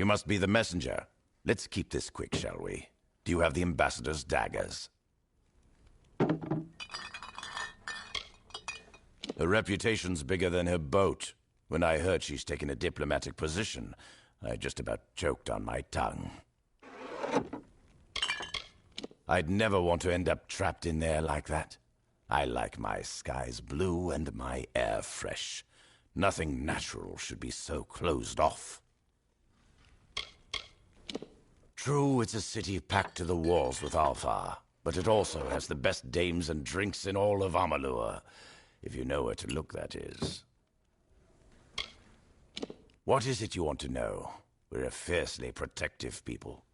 You must be the messenger. Let's keep this quick, shall we? Do you have the ambassador's daggers? Her reputation's bigger than her boat. When I heard she's taken a diplomatic position, I just about choked on my tongue. I'd never want to end up trapped in there like that. I like my skies blue and my air fresh. Nothing natural should be so closed off. True, it's a city packed to the walls with Alfar, but it also has the best dames and drinks in all of Amalur. If you know where to look, that is. What is it you want to know? We're a fiercely protective people.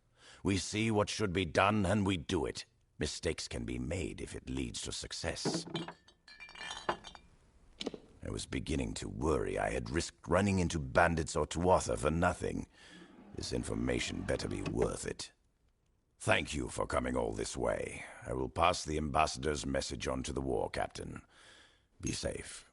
We see what should be done and we do it. Mistakes can be made if it leads to success. I was beginning to worry I had risked running into bandits or Tuatha for nothing. This information better be worth it. Thank you for coming all this way. I will pass the ambassador's message on to the war captain. Be safe.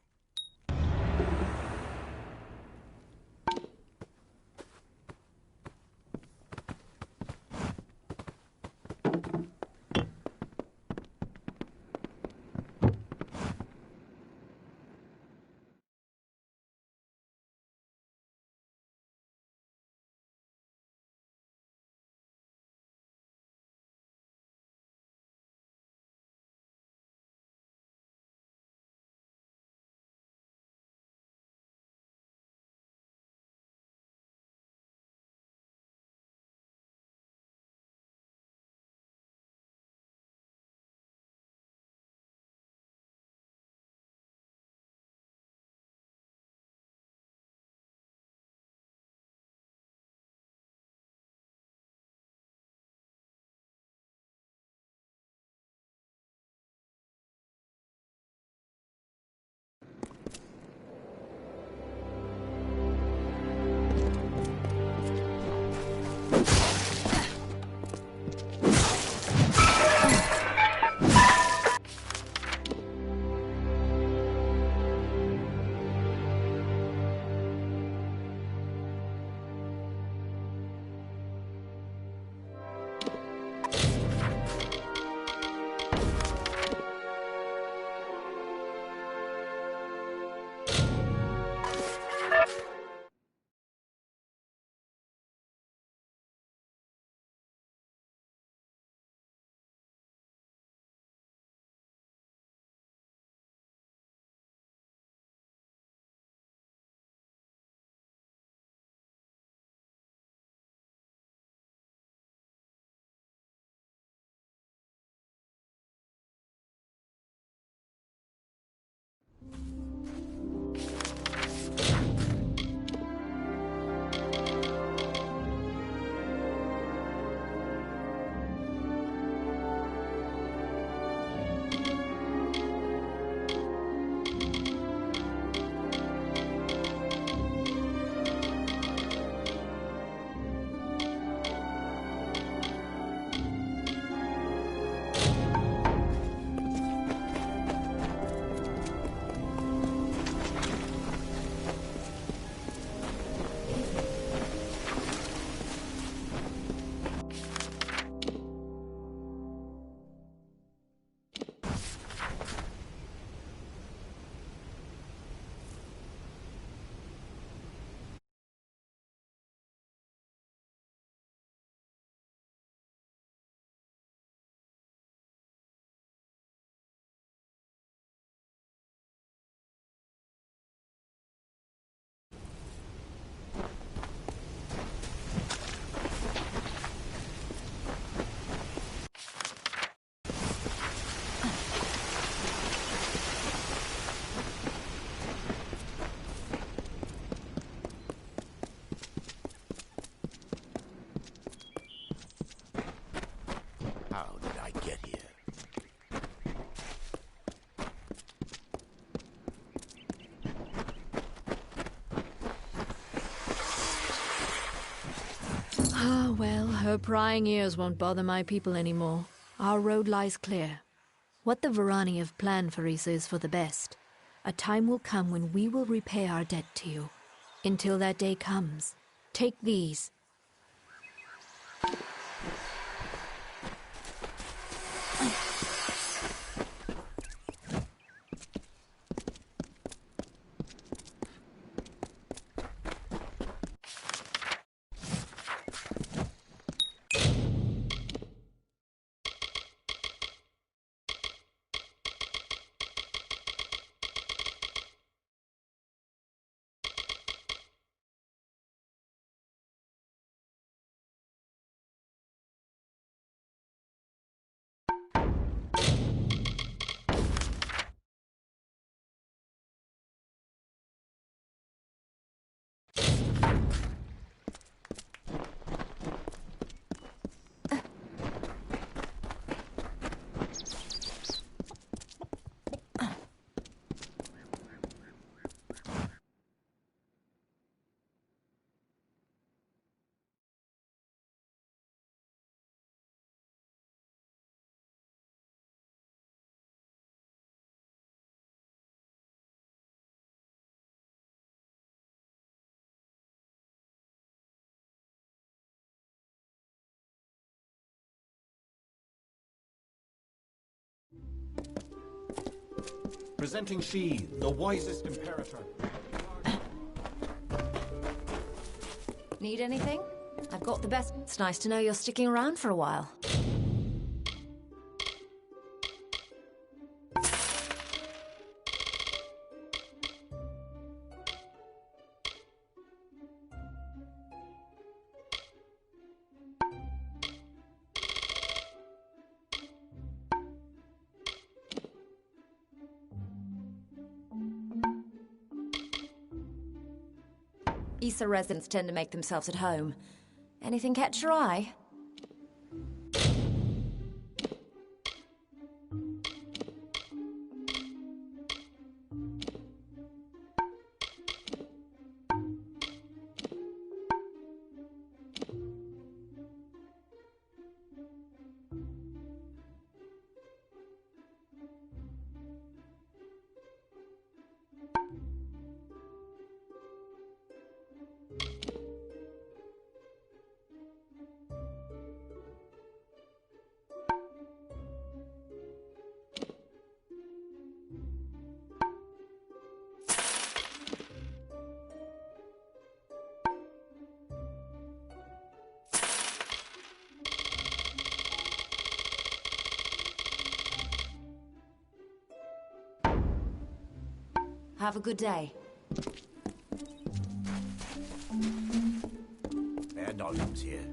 Her prying ears won't bother my people anymore. Our road lies clear. What the Varani have planned for Issa is for the best. A time will come when we will repay our debt to you. Until that day comes, take these. Presenting she, the wisest imperator. Need anything? I've got the best. It's nice to know you're sticking around for a while. Issa residents tend to make themselves at home. Anything catch your eye? Have a good day. There are no items here.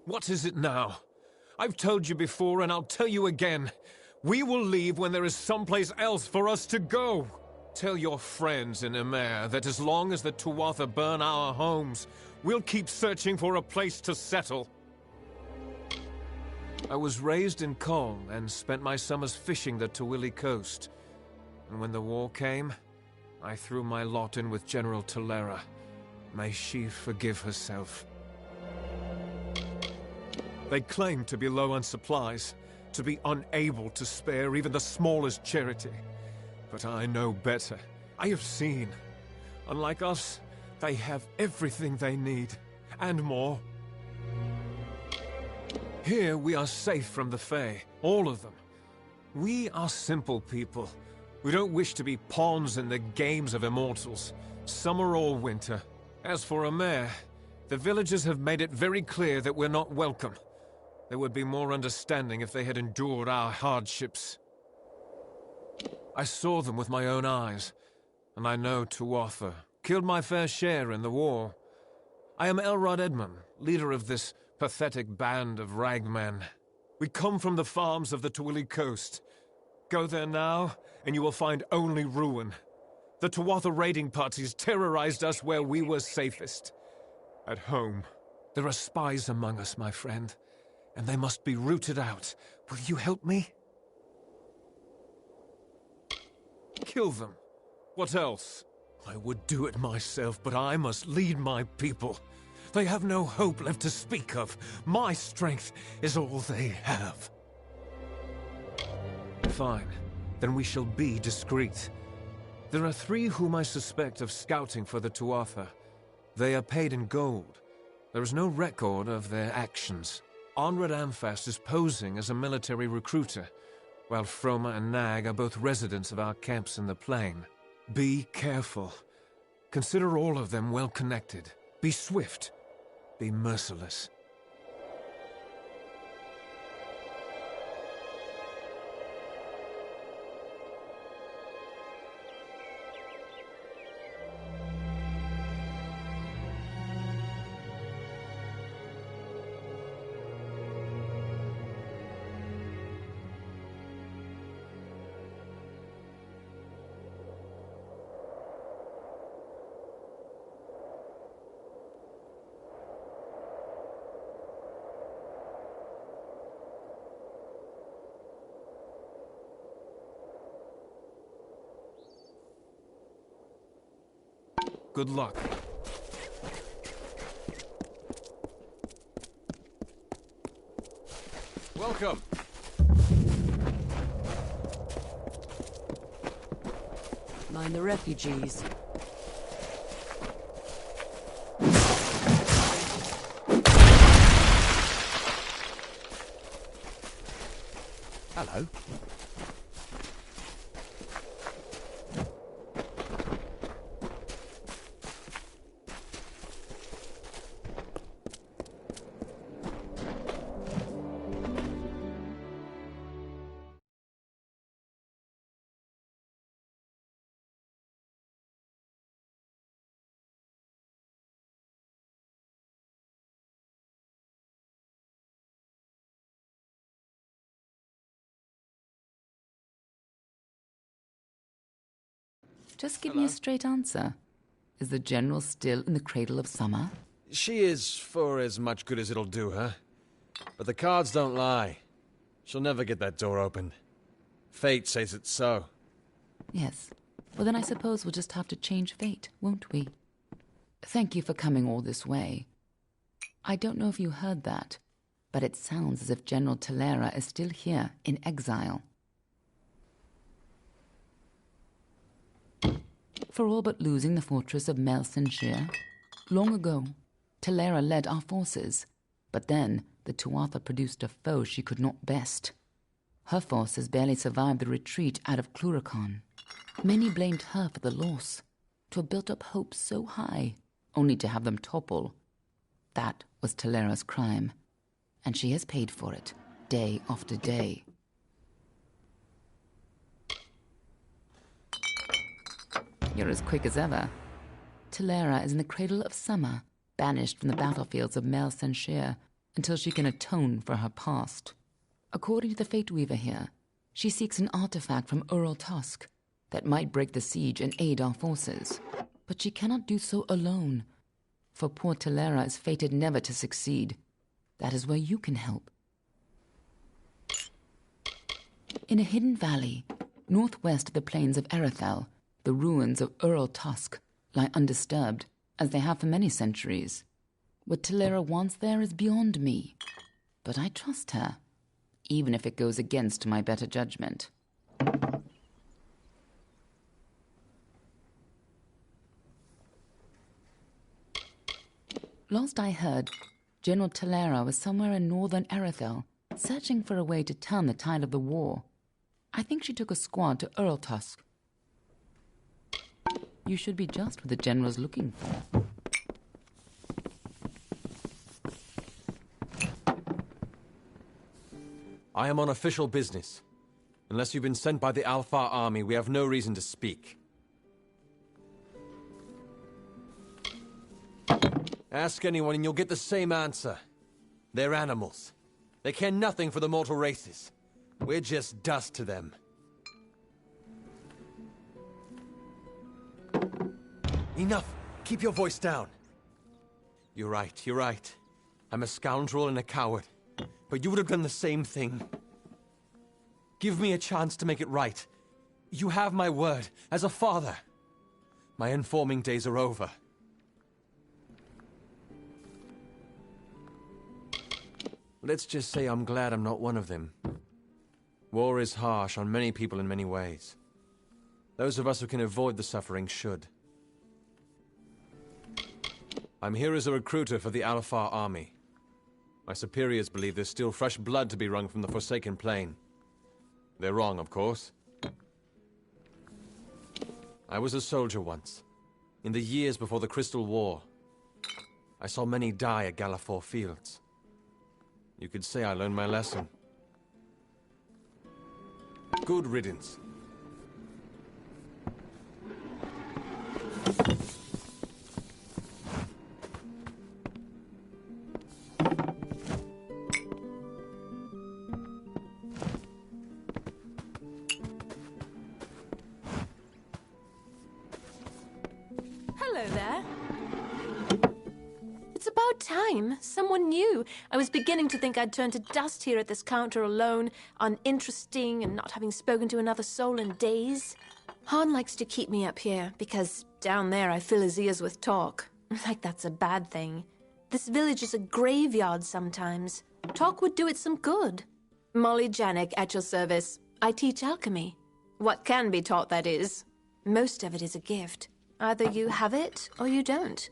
What is it now? I've told you before, and I'll tell you again. We will leave when there is someplace else for us to go. Tell your friends in Emer that as long as the Tuatha burn our homes, we'll keep searching for a place to settle. I was raised in Kol and spent my summers fishing the Tawili coast. And when the war came, I threw my lot in with General Talera. May she forgive herself. They claimed to be low on supplies, to be unable to spare even the smallest charity. But I know better. I have seen. Unlike us, they have everything they need, and more. Here we are safe from the Fae, all of them. We are simple people. We don't wish to be pawns in the games of immortals, summer or winter. As for Emer, the villagers have made it very clear that we're not welcome. There would be more understanding if they had endured our hardships. I saw them with my own eyes, and I know Tuatha killed my fair share in the war. I am Elrod Edmund, leader of this pathetic band of ragmen. We come from the farms of the Tawili coast. Go there now, and you will find only ruin. The Tuatha raiding parties terrorized us where we were safest. At home. There are spies among us, my friend, and they must be rooted out. Will you help me? Kill them. What else? I would do it myself, but I must lead my people. They have no hope left to speak of. My strength is all they have. Fine. Then we shall be discreet. There are 3 whom I suspect of scouting for the Tuatha. They are paid in gold. There is no record of their actions. Onrad Amphast is posing as a military recruiter, while Froma and Nag are both residents of our camps in the plain. Be careful. Consider all of them well connected. Be swift. Be merciless. Good luck. Welcome. Mind the refugees. Hello. Just give me a straight answer. Is the General still in the cradle of summer? She is for as much good as it'll do her. But the cards don't lie. She'll never get that door open. Fate says it's so. Yes. Well, then I suppose we'll just have to change fate, won't we? Thank you for coming all this way. I don't know if you heard that, but it sounds as if General Talera is still here, in exile. For all but losing the fortress of Mel Sinshir. Long ago, Talera led our forces, but then the Tuatha produced a foe she could not best. Her forces barely survived the retreat out of Cluracan. Many blamed her for the loss, to have built up hopes so high, only to have them topple. That was Talera's crime, and she has paid for it, day after day. You're as quick as ever. Talera is in the cradle of summer, banished from the battlefields of Mel Sinshir, until she can atone for her past. According to the Fate Weaver here, she seeks an artifact from Ural Tusk that might break the siege and aid our forces. But she cannot do so alone, for poor Talera is fated never to succeed. That is where you can help. In a hidden valley, northwest of the plains of Erethel, the ruins of Ural Tusk lie undisturbed, as they have for many centuries. What Talera wants there is beyond me, but I trust her, even if it goes against my better judgment. Last I heard, General Talera was somewhere in northern Erethel, searching for a way to turn the tide of the war. I think she took a squad to Ural Tusk. You should be just what the general's looking for. I am on official business. Unless you've been sent by the Alfar army, we have no reason to speak. Ask anyone and you'll get the same answer. They're animals. They care nothing for the mortal races. We're just dust to them. Enough! Keep your voice down. You're right. I'm a scoundrel and a coward. But you would have done the same thing. Give me a chance to make it right. You have my word, as a father. My informing days are over. Let's just say I'm glad I'm not one of them. War is harsh on many people in many ways. Those of us who can avoid the suffering should. I'm here as a recruiter for the Alfar army. My superiors believe there's still fresh blood to be wrung from the Forsaken Plain. They're wrong, of course. I was a soldier once, in the years before the Crystal War. I saw many die at Gallifore Fields. You could say I learned my lesson. Good riddance. Hello there. It's about time. Someone new. I was beginning to think I'd turn to dust here at this counter alone, uninteresting and not having spoken to another soul in days. Han likes to keep me up here, because down there I fill his ears with talk. Like that's a bad thing. This village is a graveyard sometimes. Talk would do it some good. Molly Janik at your service. I teach alchemy. What can be taught, that is. Most of it is a gift. Either you have it, or you don't.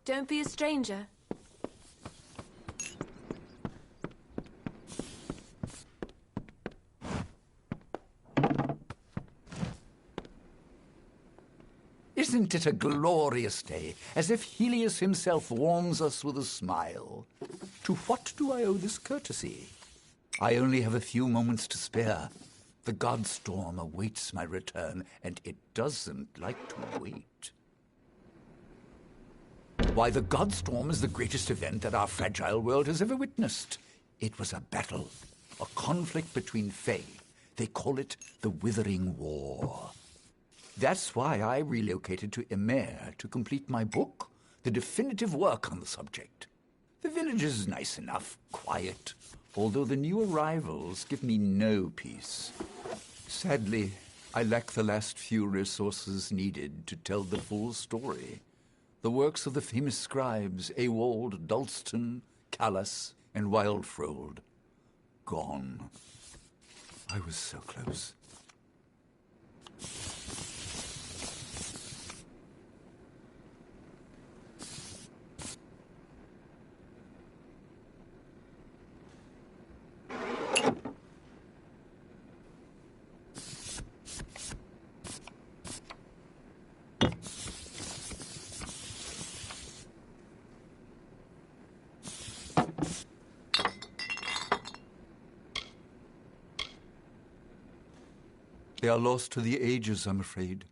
Don't be a stranger. Isn't it a glorious day, as if Helios himself warms us with a smile? To what do I owe this courtesy? I only have a few moments to spare. The Godstorm awaits my return, and it doesn't like to wait. Why, the Godstorm is the greatest event that our fragile world has ever witnessed. It was a battle, a conflict between Fae. They call it the Withering War. That's why I relocated to Emer to complete my book, the definitive work on the subject. The village is nice enough, quiet, although the new arrivals give me no peace. Sadly, I lack the last few resources needed to tell the full story. The works of the famous scribes Ewald, Dalston, Callas, and Wildfrold. Gone. I was so close. They are lost to the ages, I'm afraid.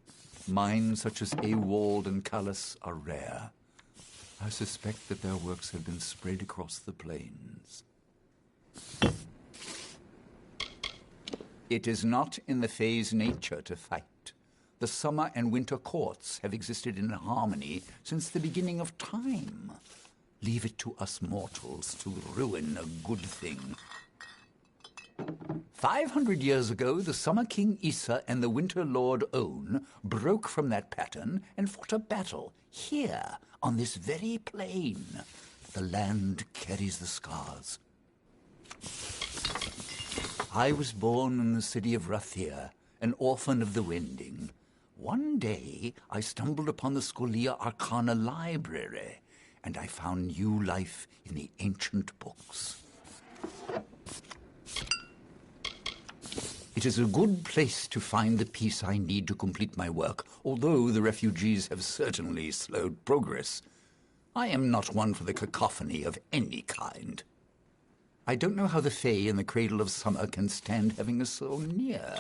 Minds such as Awald and Callus are rare. I suspect that their works have been spread across the plains. It is not in the Fae's nature to fight. The summer and winter courts have existed in harmony since the beginning of time. Leave it to us mortals to ruin a good thing. 500 years ago, the Summer King Issa and the Winter Lord On broke from that pattern and fought a battle here, on this very plain. The land carries the scars. I was born in the city of Rathir, an orphan of the Wending. One day, I stumbled upon the Scholia Arcana library, and I found new life in the ancient books. It is a good place to find the peace I need to complete my work, although the refugees have certainly slowed progress. I am not one for the cacophony of any kind. I don't know how the Fae in the Cradle of Summer can stand having us so near.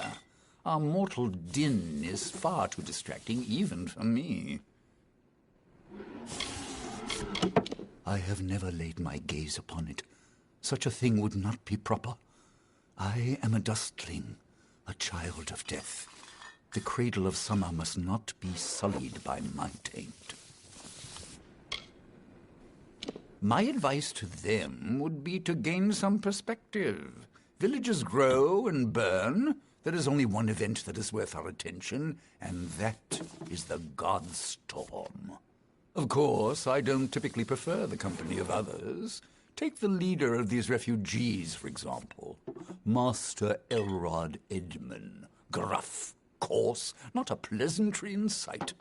Our mortal din is far too distracting, even for me. I have never laid my gaze upon it. Such a thing would not be proper. I am a dustling, a child of death. The Cradle of Summer must not be sullied by my taint. My advice to them would be to gain some perspective. Villages grow and burn. There is only one event that is worth our attention, and that is the Godstorm. Of course, I don't typically prefer the company of others. Take the leader of these refugees, for example. Master Elrod Edmund. Gruff, coarse, not a pleasantry in sight.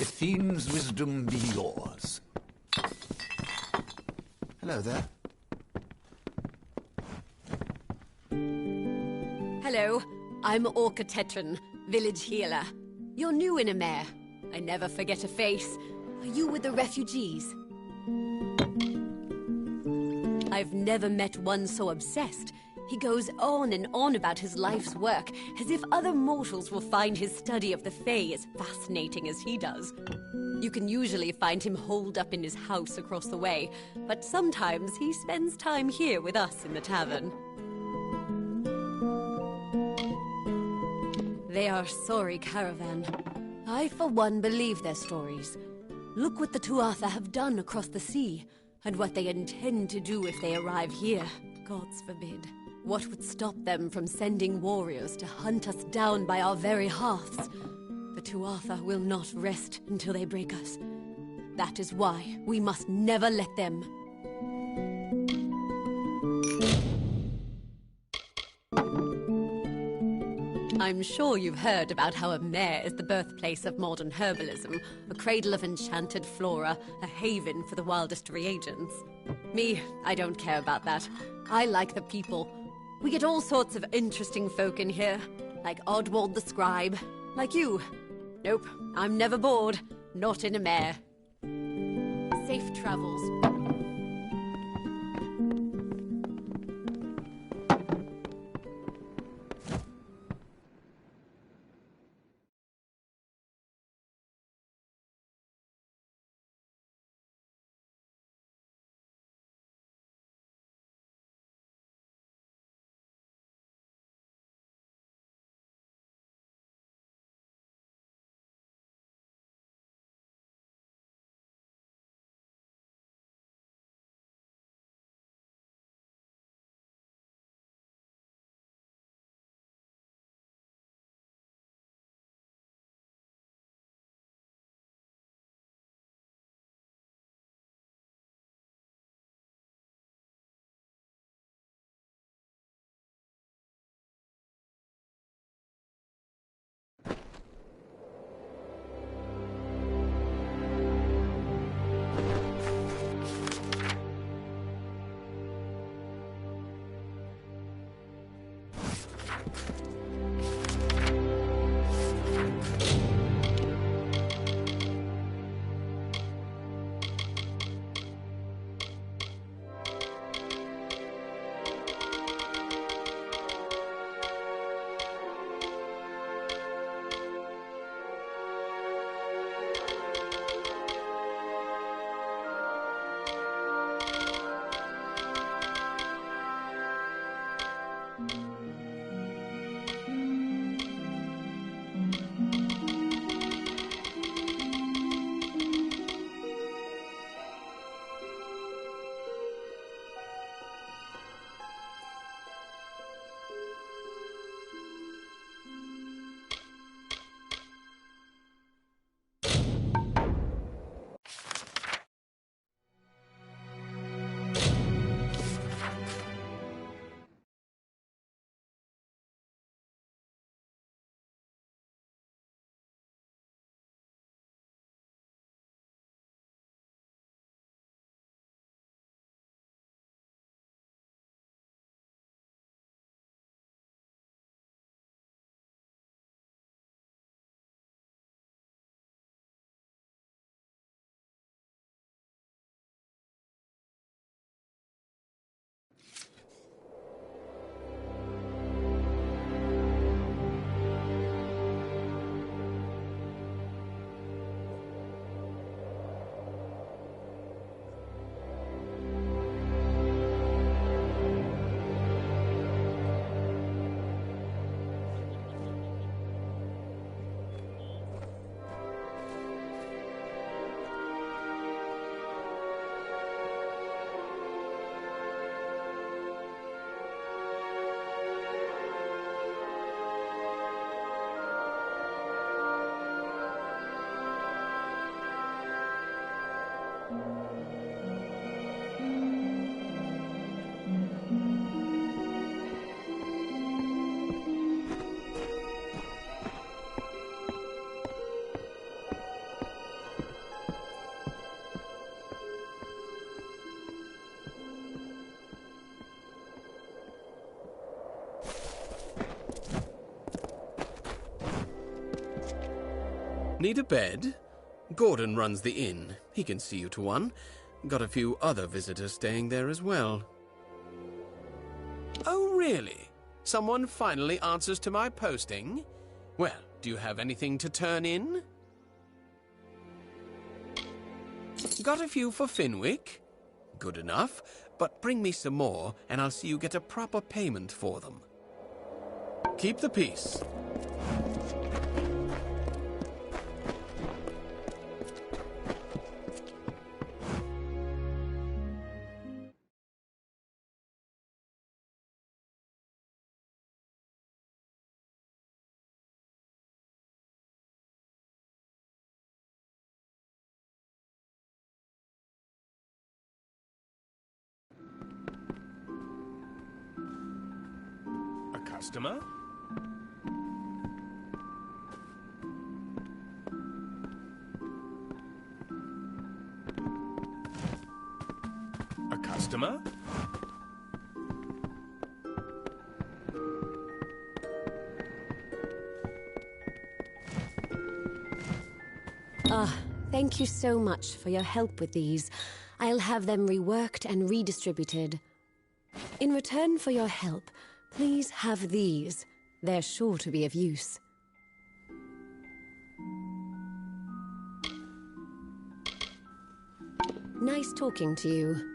Athene's wisdom be yours. Hello there. Hello, I'm Orca Tetran, village healer. You're new in Amer. I never forget a face. Are you with the refugees? I've never met one so obsessed. He goes on and on about his life's work, as if other mortals will find his study of the Fae as fascinating as he does. You can usually find him holed up in his house across the way, but sometimes he spends time here with us in the tavern. They are sorry caravan. I, for one, believe their stories. Look what the Tuatha have done across the sea, and what they intend to do if they arrive here. Gods forbid. What would stop them from sending warriors to hunt us down by our very hearths? The Tuatha will not rest until they break us. That is why we must never let them. I'm sure you've heard about how Amer is the birthplace of modern herbalism, a cradle of enchanted flora, a haven for the wildest reagents. Me, I don't care about that. I like the people. We get all sorts of interesting folk in here, like Oddwald the Scribe, like you. Nope, I'm never bored, not in Amer. Safe travels. Need a bed? Gordon runs the inn. He can see you to one. Got a few other visitors staying there as well. Oh, really? Someone finally answers to my posting? Well, do you have anything to turn in? Got a few for Finwick? Good enough, but bring me some more and I'll see you get a proper payment for them. Keep the peace. A customer? A customer? Thank you so much for your help with these. I'll have them reworked and redistributed. In return for your help, please have these. They're sure to be of use. Nice talking to you.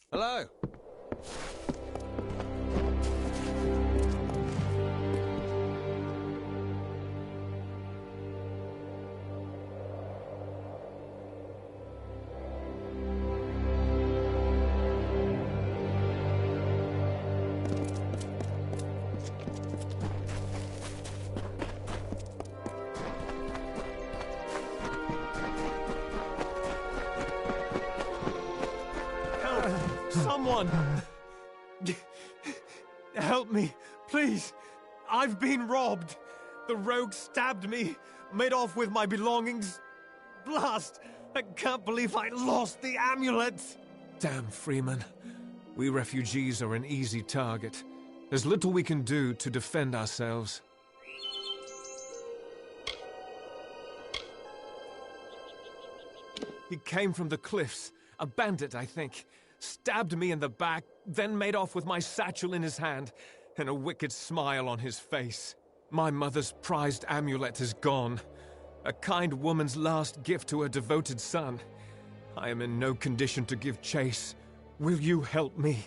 Hello. Someone! Help me, please! I've been robbed! The rogue stabbed me, made off with my belongings. Blast! I can't believe I lost the amulet! Damn, Freeman. We refugees are an easy target. There's little we can do to defend ourselves. He came from the cliffs. A bandit, I think. Stabbed me in the back, then made off with my satchel in his hand, and a wicked smile on his face. My mother's prized amulet is gone. A kind woman's last gift to her devoted son. I am in no condition to give chase. Will you help me?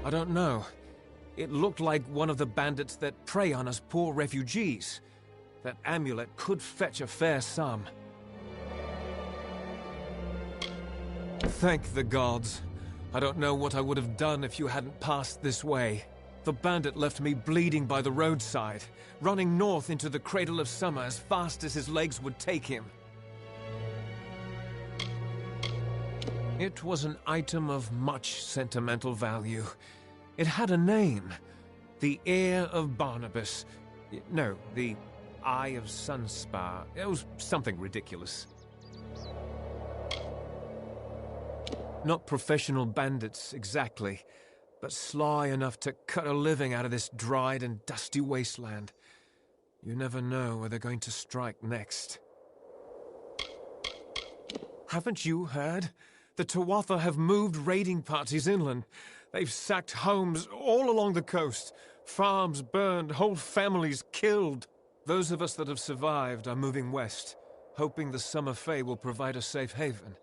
I don't know. It looked like one of the bandits that prey on us poor refugees. That amulet could fetch a fair sum. Thank the gods. I don't know what I would have done if you hadn't passed this way. The bandit left me bleeding by the roadside, running north into the Cradle of Summer as fast as his legs would take him. It was an item of much sentimental value. It had a name. The Ear of Barnabas. No, the Eye of Sunspar. It was something ridiculous. Not professional bandits, exactly, but sly enough to cut a living out of this dried and dusty wasteland. You never know where they're going to strike next. Haven't you heard? The Tuatha have moved raiding parties inland. They've sacked homes all along the coast. Farms burned, whole families killed. Those of us that have survived are moving west, hoping the Summer Fae will provide a safe haven.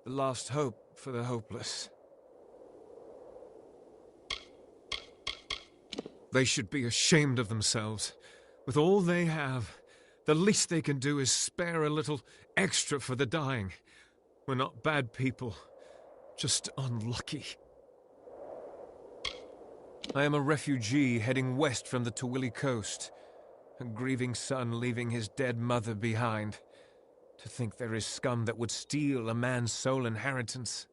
The last hope for the hopeless. They should be ashamed of themselves. With all they have, the least they can do is spare a little extra for the dying. We're not bad people, just unlucky. I am a refugee heading west from the Tawili coast. A grieving son leaving his dead mother behind. To think there is scum that would steal a man's sole inheritance.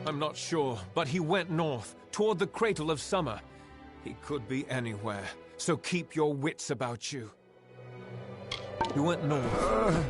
I'm not sure, but he went north, toward the Cradle of Summer. He could be anywhere, so keep your wits about you. He went north.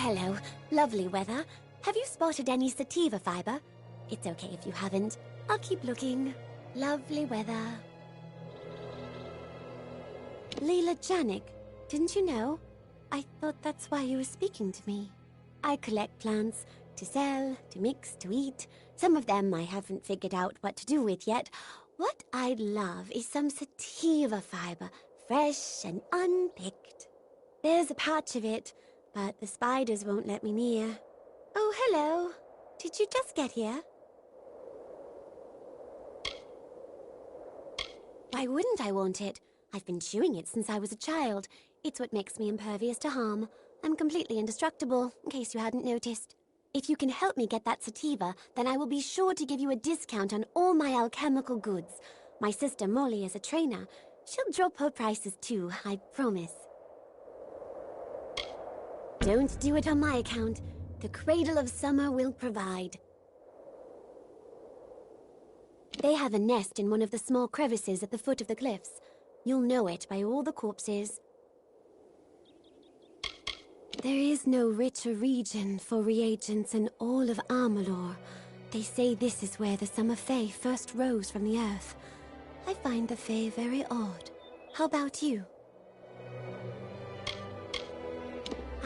hello. Lovely weather. Have you spotted any sativa fiber? It's okay if you haven't. I'll keep looking. Lovely weather. Leela Janik, didn't you know? I thought that's why you were speaking to me. I collect plants to sell, to mix, to eat. Some of them I haven't figured out what to do with yet. What I'd love is some sativa fiber, fresh and unpicked. There's a patch of it, but the spiders won't let me near. Oh, hello. Did you just get here? Why wouldn't I want it? I've been chewing it since I was a child. It's what makes me impervious to harm. I'm completely indestructible, in case you hadn't noticed. If you can help me get that sativa, then I will be sure to give you a discount on all my alchemical goods. My sister Molly is a trainer. She'll drop her prices too, I promise. Don't do it on my account. The Cradle of Summer will provide. They have a nest in one of the small crevices at the foot of the cliffs. You'll know it by all the corpses. There is no richer region for reagents in all of Amalur. They say this is where the Summer Fae first rose from the earth. I find the Fae very odd. How about you?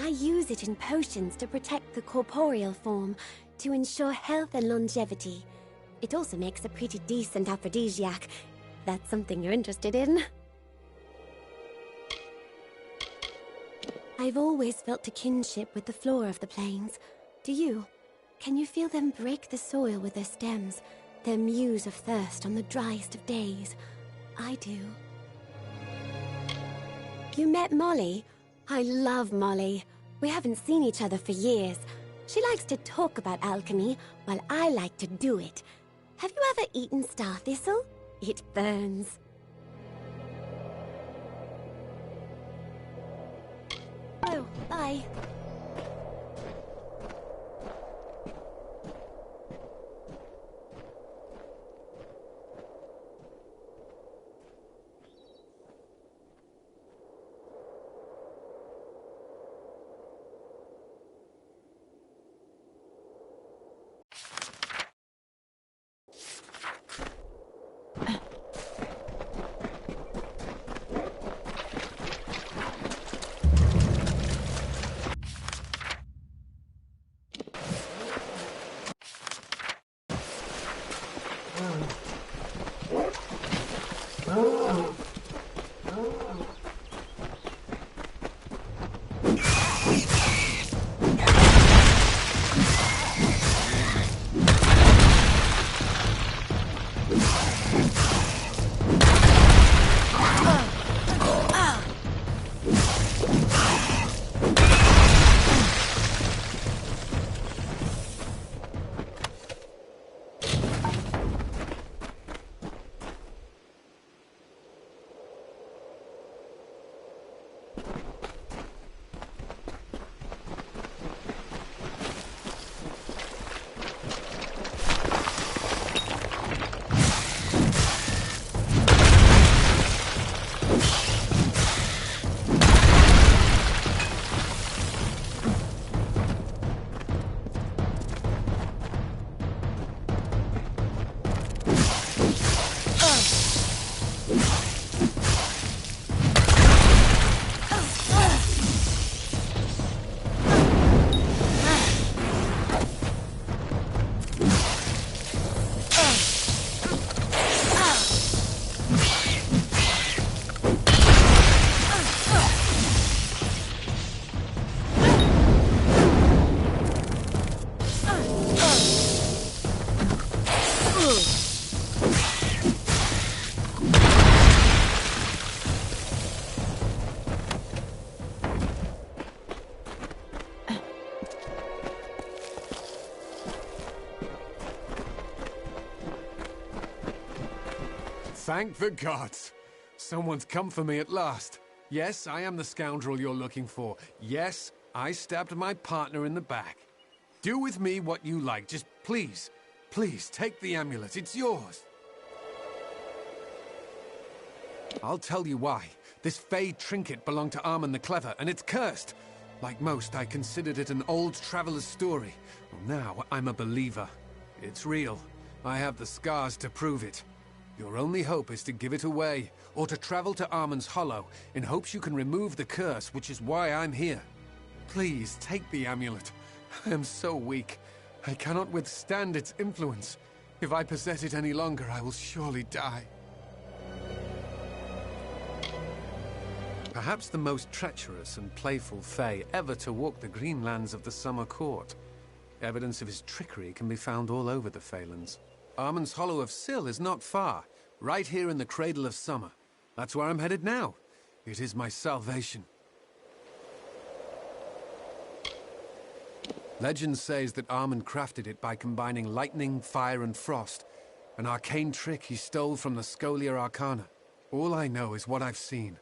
I use it in potions to protect the corporeal form, to ensure health and longevity. It also makes a pretty decent aphrodisiac. If that's something you're interested in. I've always felt a kinship with the flora of the plains. Do you? Can you feel them break the soil with their stems, their muse of thirst on the driest of days? I do. You met Molly? I love Molly. We haven't seen each other for years. She likes to talk about alchemy, while I like to do it. Have you ever eaten star thistle? It burns. Oh, bye. Thank the gods! Someone's come for me at last. Yes, I am the scoundrel you're looking for. Yes, I stabbed my partner in the back. Do with me what you like. Just please, please take the amulet. It's yours. I'll tell you why. This Fey trinket belonged to Armand the Clever, and it's cursed. Like most, I considered it an old traveler's story. Well, now I'm a believer. It's real. I have the scars to prove it. Your only hope is to give it away, or to travel to Armand's Hollow, in hopes you can remove the curse, which is why I'm here. Please, take the amulet. I am so weak. I cannot withstand its influence. If I possess it any longer, I will surely die. Perhaps the most treacherous and playful Fae ever to walk the green lands of the Summer Court. Evidence of his trickery can be found all over the Phalanx. Armand's Hollow of Sill is not far, right here in the Cradle of Summer. That's where I'm headed now. It is my salvation. Legend says that Armand crafted it by combining lightning, fire, and frost, an arcane trick he stole from the Scholia Arcana. All I know is what I've seen.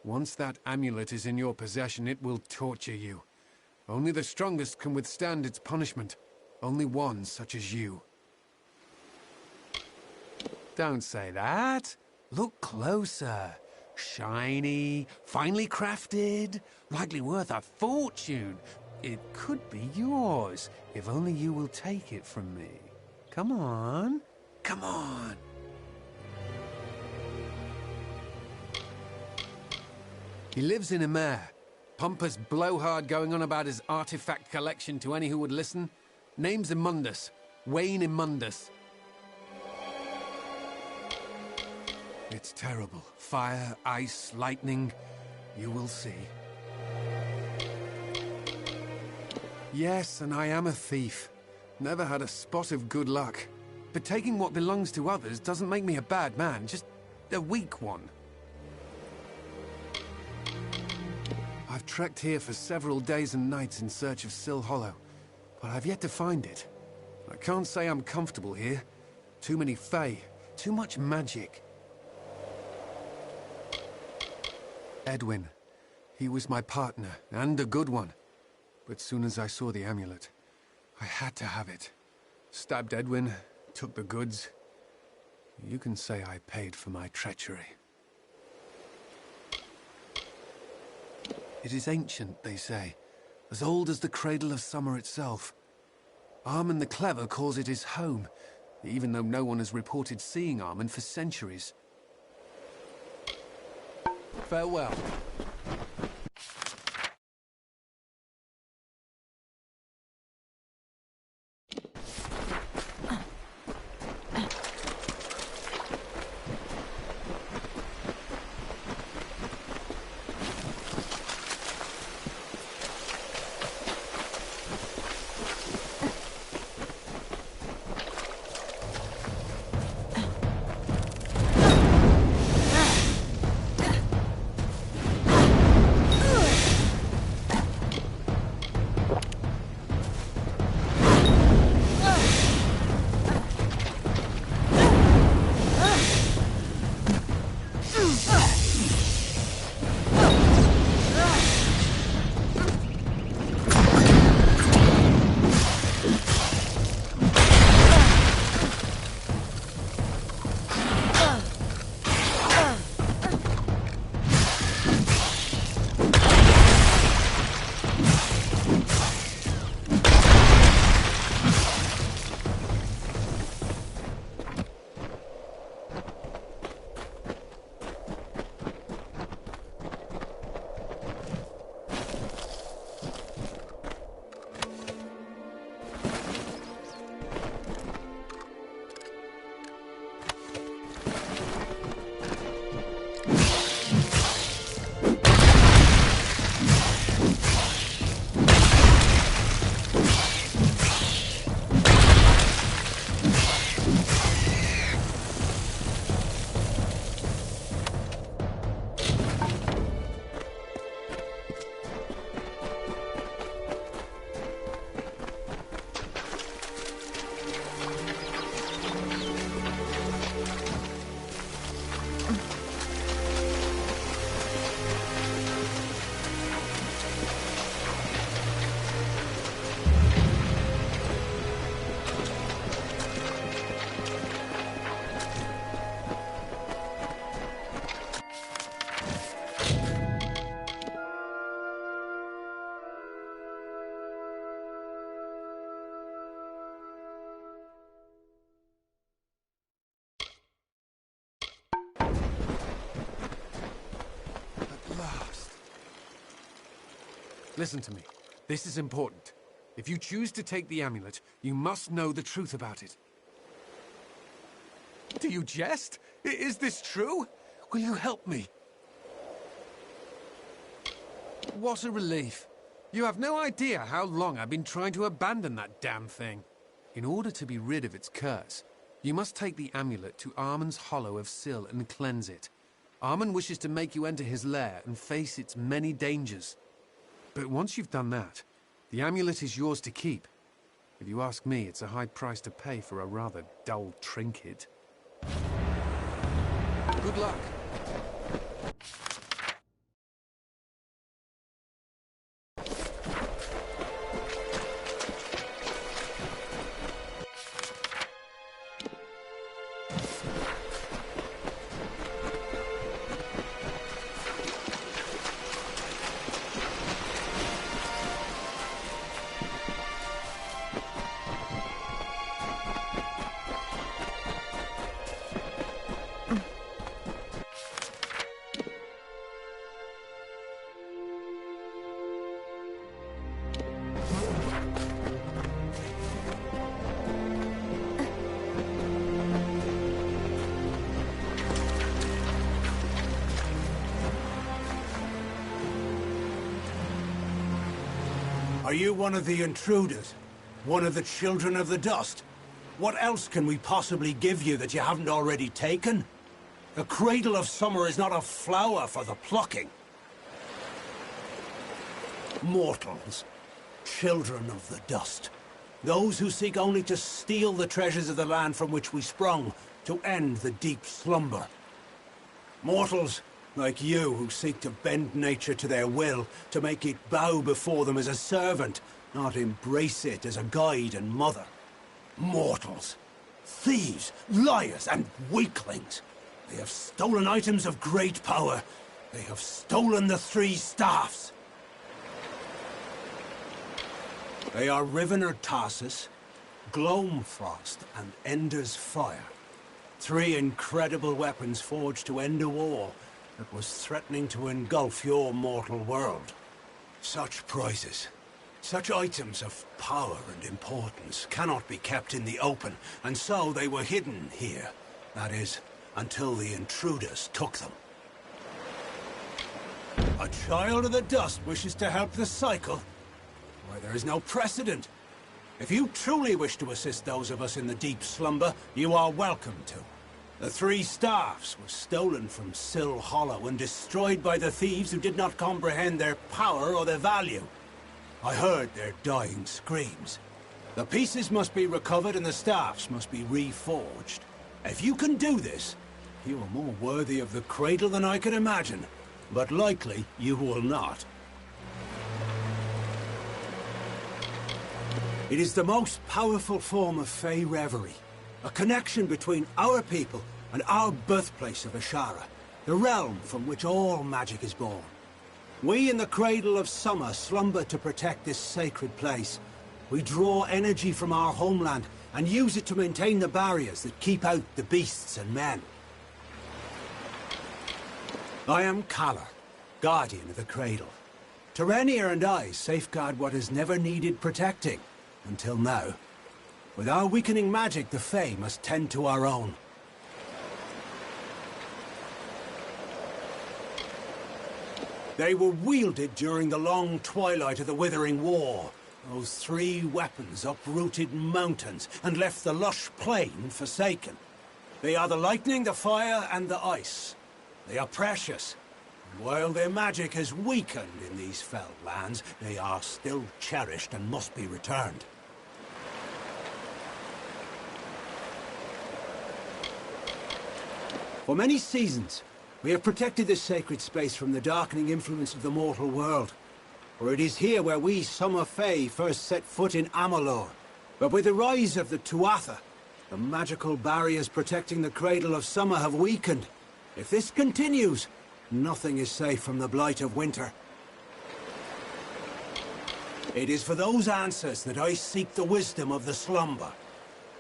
Once that amulet is in your possession, it will torture you. Only the strongest can withstand its punishment. Only one such as you. Don't say that. Look closer. Shiny, finely crafted, likely worth a fortune. It could be yours, if only you will take it from me. Come on. Come on. He lives in Amalur. Pompous blowhard going on about his artifact collection to any who would listen. Name's Immundus. Wayne Immundus. It's terrible. Fire, ice, lightning. You will see. Yes, and I am a thief. Never had a spot of good luck. But taking what belongs to others doesn't make me a bad man, just a weak one. I've trekked here for several days and nights in search of Sill Hollow, but I've yet to find it. I can't say I'm comfortable here. Too many Fae, too much magic. Edwin. He was my partner, and a good one. But soon as I saw the amulet, I had to have it. Stabbed Edwin, took the goods. You can say I paid for my treachery. It is ancient, they say, as old as the Cradle of Summer itself. Armand the Clever calls it his home, even though no one has reported seeing Armand for centuries. Farewell. Listen to me. This is important. If you choose to take the amulet, you must know the truth about it. Do you jest? Is this true? Will you help me? What a relief. You have no idea how long I've been trying to abandon that damn thing. In order to be rid of its curse, you must take the amulet to Armand's Hollow of Sil and cleanse it. Armand wishes to make you enter his lair and face its many dangers. But once you've done that, the amulet is yours to keep. If you ask me, it's a high price to pay for a rather dull trinket. Good luck. Are you one of the intruders? One of the children of the dust? What else can we possibly give you that you haven't already taken? The cradle of summer is not a flower for the plucking. Mortals. Children of the dust. Those who seek only to steal the treasures of the land from which we sprung, to end the deep slumber. Mortals like you who seek to bend nature to their will, to make it bow before them as a servant, not embrace it as a guide and mother. Mortals. Thieves, liars, and weaklings. They have stolen items of great power. They have stolen the three staffs. They are Rivener Tarsus, Gloamfrost, and Ender's Fire. Three incredible weapons forged to end a war that was threatening to engulf your mortal world. Such prizes, such items of power and importance cannot be kept in the open, and so they were hidden here. That is, until the intruders took them. A child of the dust wishes to help the cycle? Why, there is no precedent. If you truly wish to assist those of us in the deep slumber, you are welcome to. The three staffs were stolen from Sil Hollow and destroyed by the thieves who did not comprehend their power or their value. I heard their dying screams. The pieces must be recovered and the staffs must be reforged. If you can do this, you are more worthy of the cradle than I can imagine. But likely, you will not. It is the most powerful form of Fey reverie. A connection between our people and our birthplace of Ashara, the realm from which all magic is born. We in the Cradle of Summer slumber to protect this sacred place. We draw energy from our homeland and use it to maintain the barriers that keep out the beasts and men. I am Kalar, Guardian of the Cradle. Terenia and I safeguard what has never needed protecting, until now. With our weakening magic, the Fae must tend to our own. They were wielded during the long twilight of the Withering War. Those three weapons uprooted mountains and left the lush plain forsaken. They are the lightning, the fire, and the ice. They are precious. And while their magic has weakened in these fell lands, they are still cherished and must be returned. For many seasons, we have protected this sacred space from the darkening influence of the mortal world. For it is here where we Summer Fae first set foot in Amalur. But with the rise of the Tuatha, the magical barriers protecting the Cradle of Summer have weakened. If this continues, nothing is safe from the blight of winter. It is for those answers that I seek the wisdom of the slumber.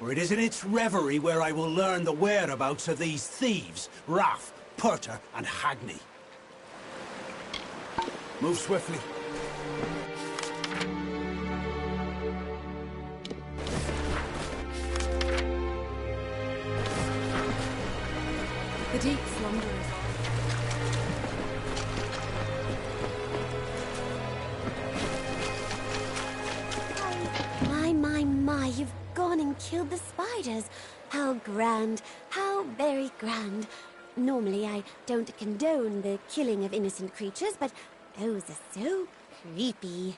For it is in its reverie where I will learn the whereabouts of these thieves, Raff, Purter, and Hagney. Move swiftly. slumberers. My, you've gone and killed the spiders. How grand, how very grand. Normally I don't condone the killing of innocent creatures, but those are so creepy.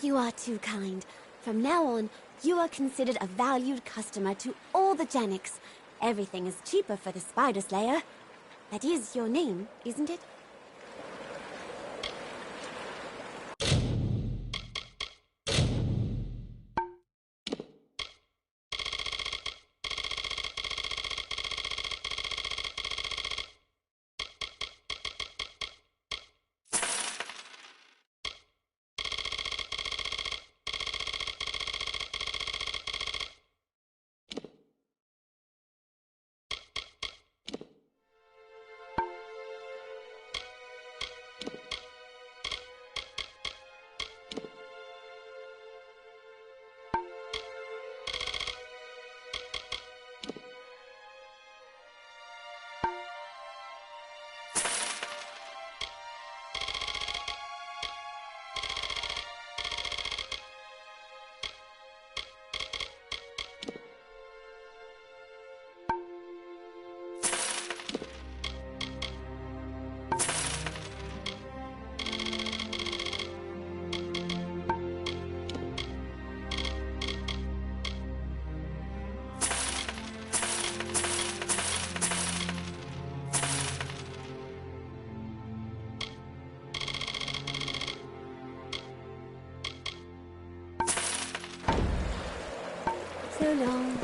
You are too kind. From now on, you are considered a valued customer to all the Janics. Everything is cheaper for the Spider Slayer. That is your name, isn't it? So long.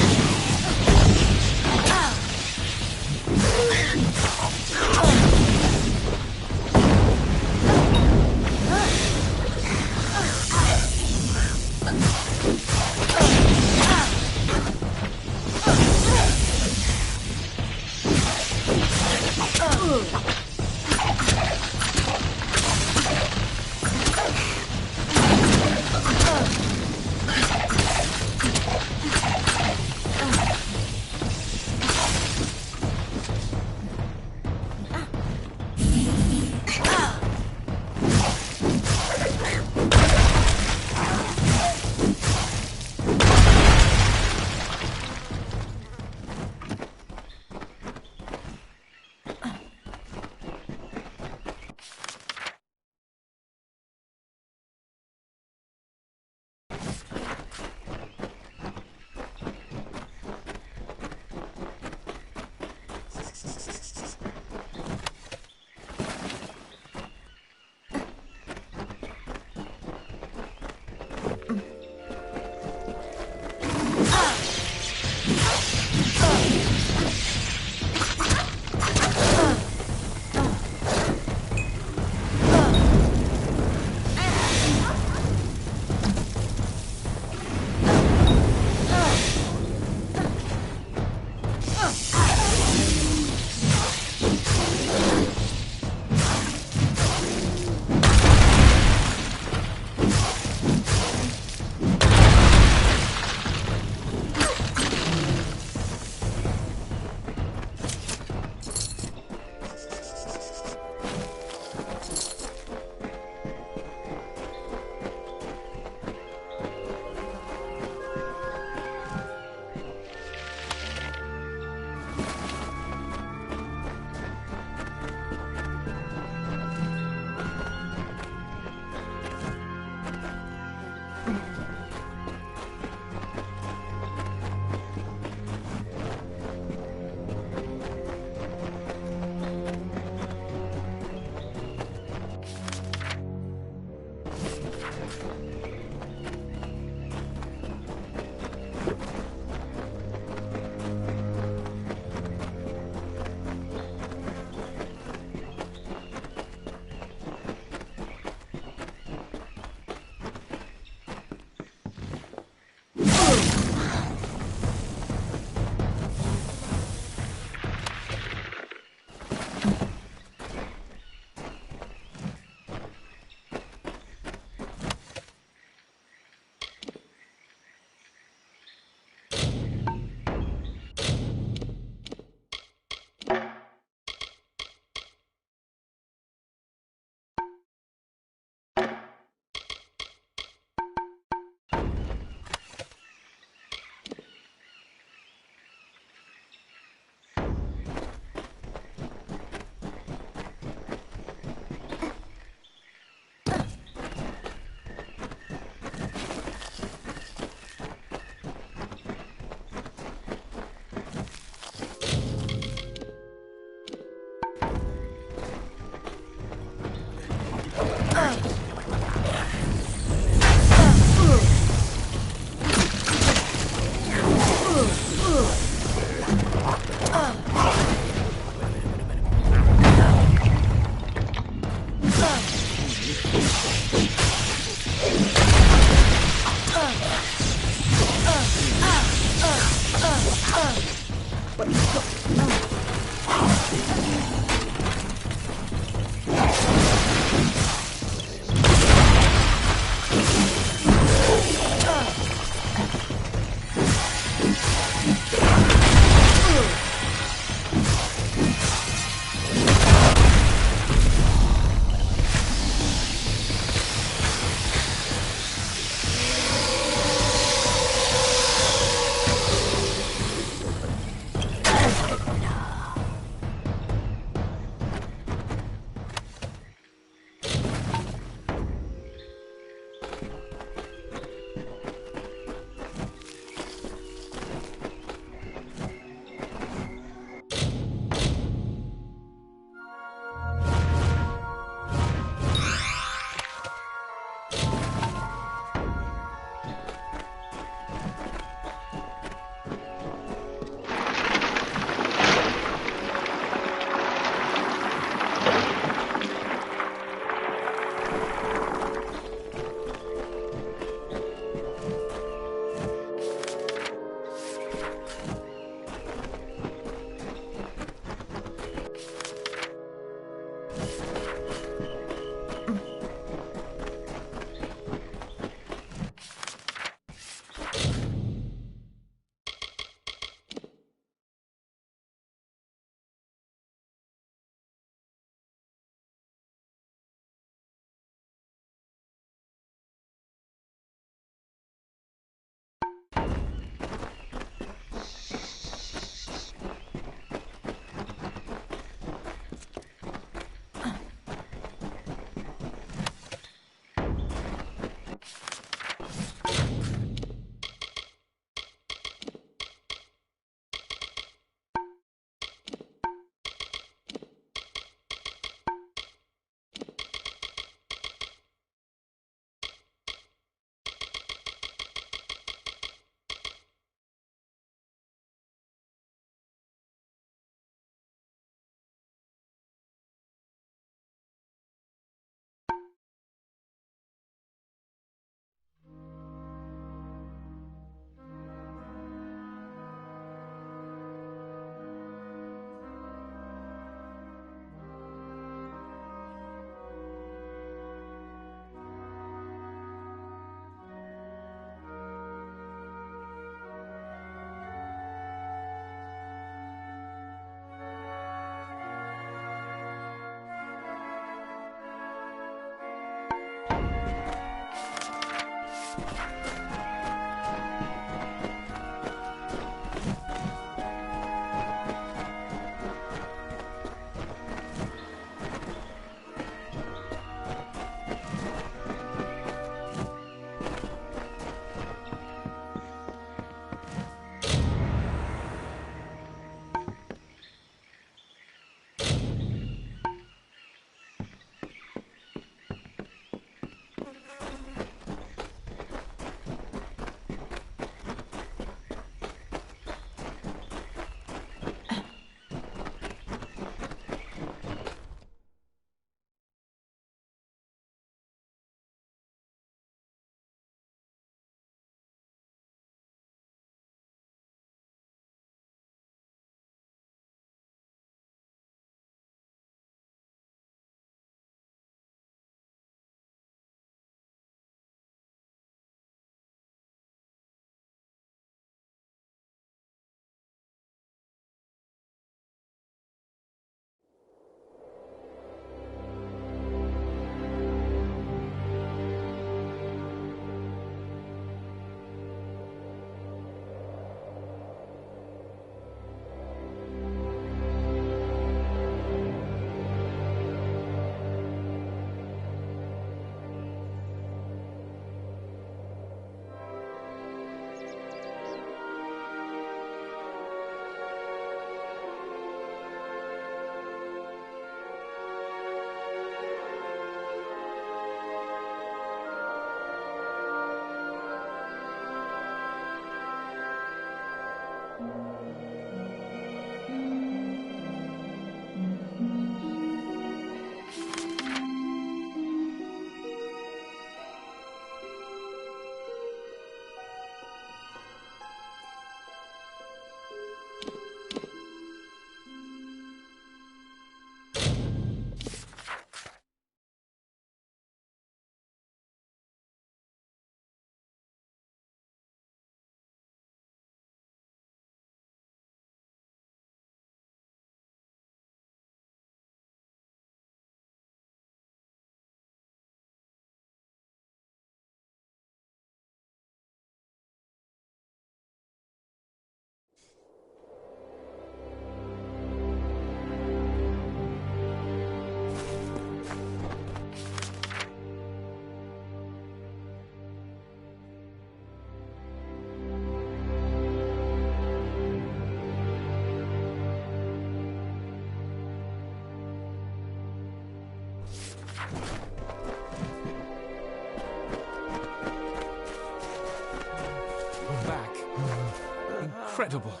incredible.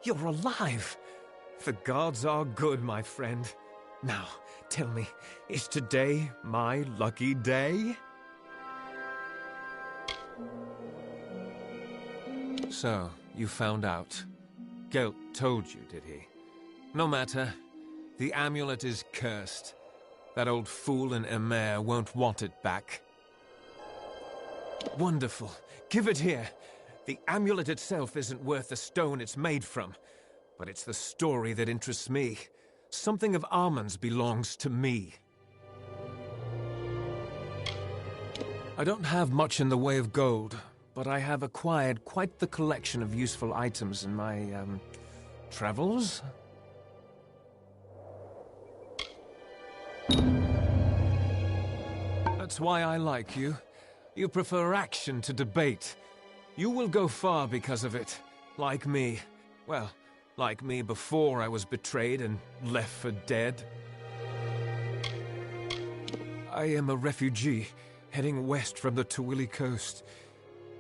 You're alive. The gods are good, my friend. Now, tell me, is today my lucky day? So, you found out. Gelt told you, did he? No matter. The amulet is cursed. That old fool in Emer won't want it back. Wonderful. Give it here. The amulet itself isn't worth the stone it's made from, but it's the story that interests me. Something of Armand's belongs to me. I don't have much in the way of gold, but I have acquired quite the collection of useful items in my, travels? That's why I like you. You prefer action to debate. You will go far because of it. Like me. Well, like me before I was betrayed and left for dead. I am a refugee, heading west from the Tawili coast.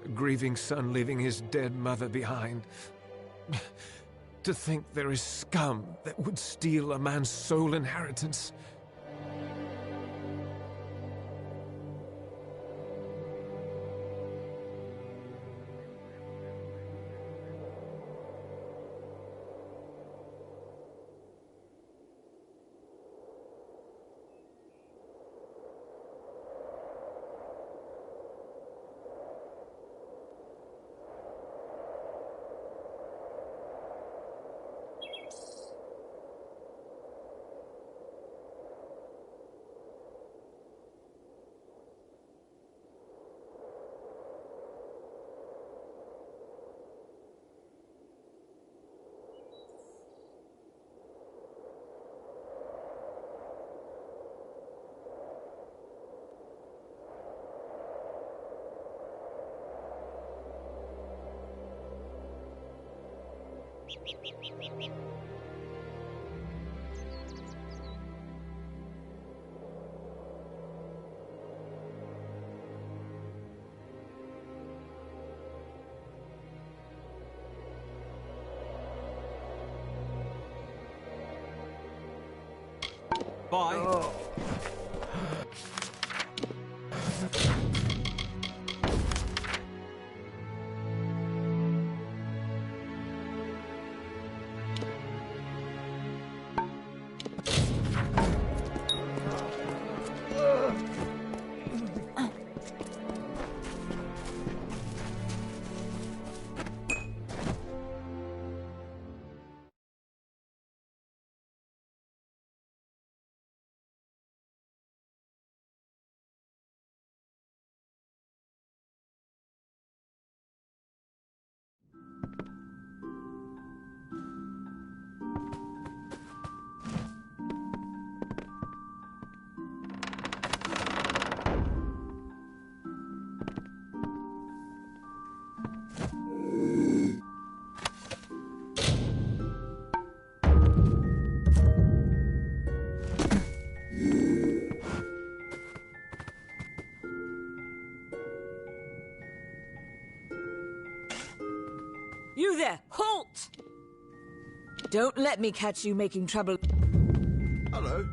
A grieving son leaving his dead mother behind. To think there is scum that would steal a man's sole inheritance. Bye. Oh. You there! Halt! Don't let me catch you making trouble. Hello.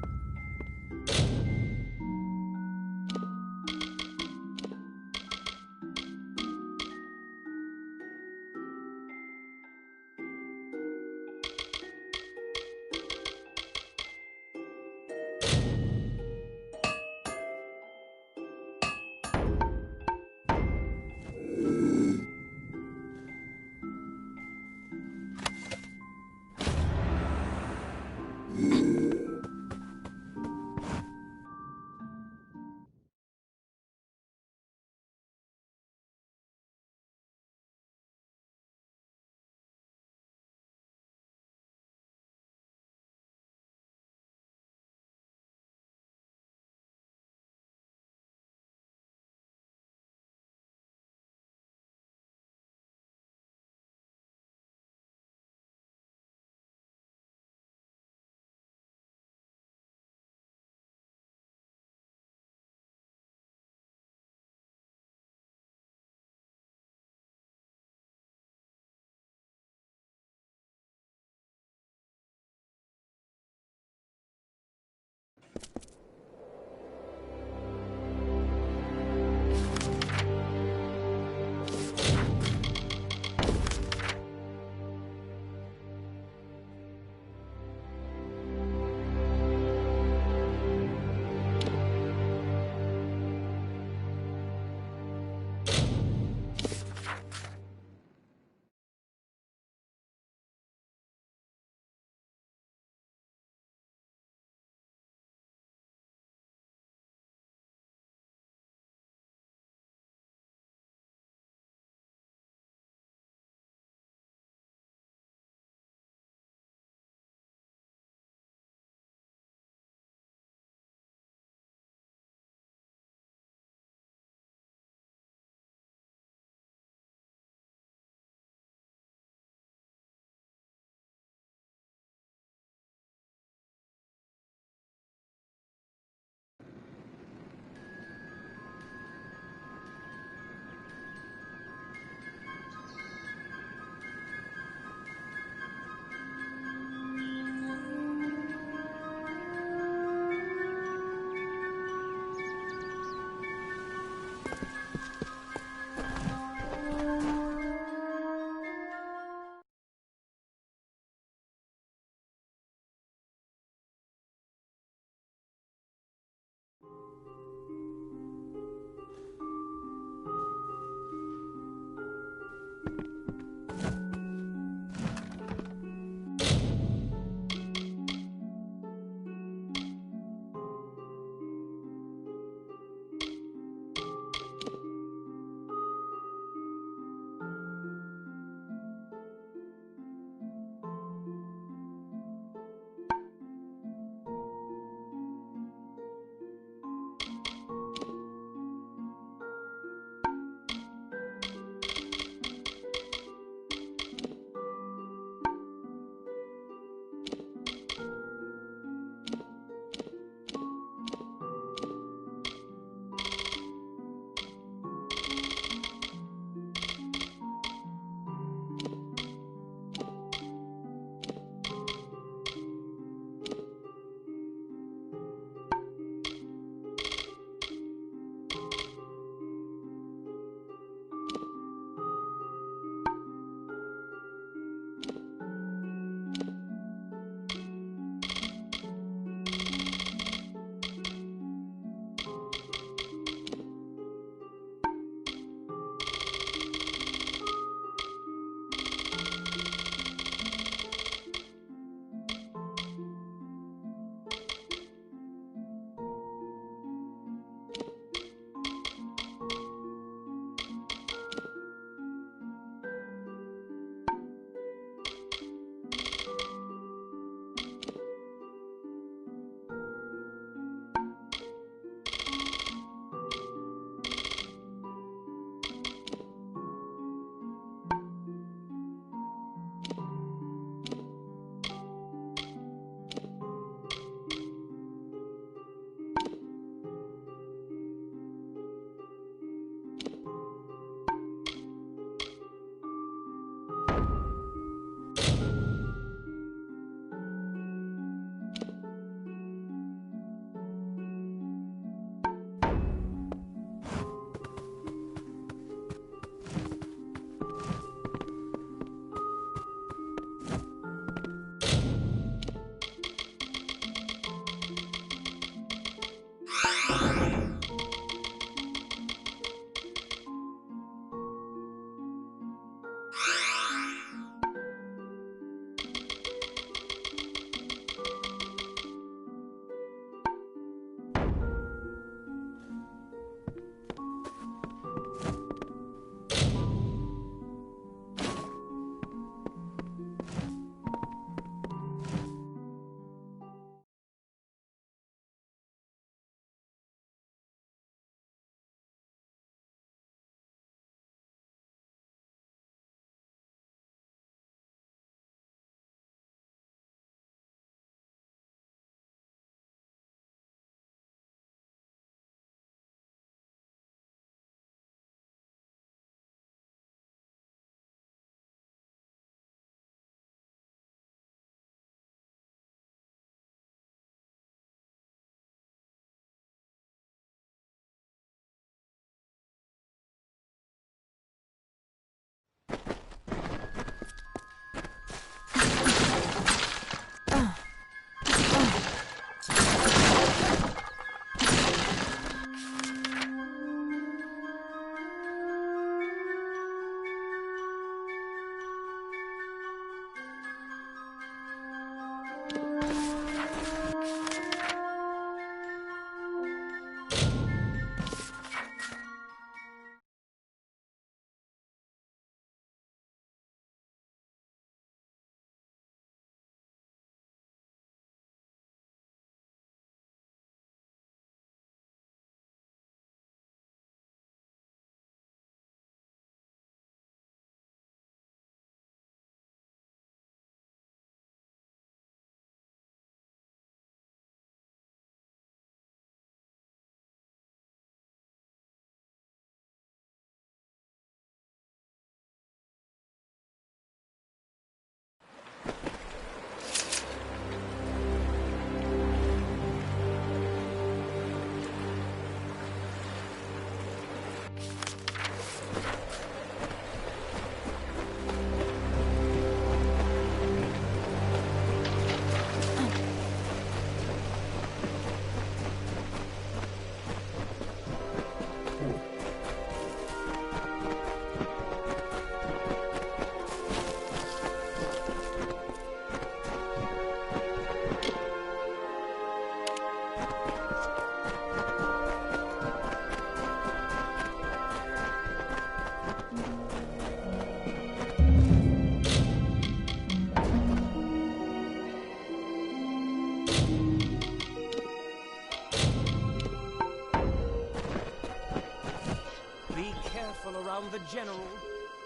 a general.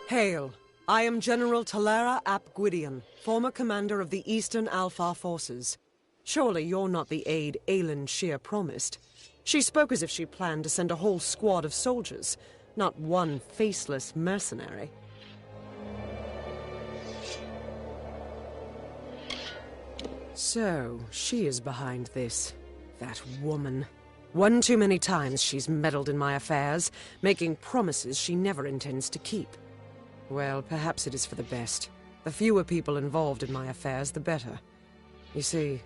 Hail. I am General Talera ap Gwydion, former commander of the Eastern Alpha forces. Surely you're not the aide Aelin Shear promised. She spoke as if she planned to send a whole squad of soldiers, not one faceless mercenary. So, she is behind this. That woman. One too many times she's meddled in my affairs, making promises she never intends to keep. Well, perhaps it is for the best. The fewer people involved in my affairs, the better. You see,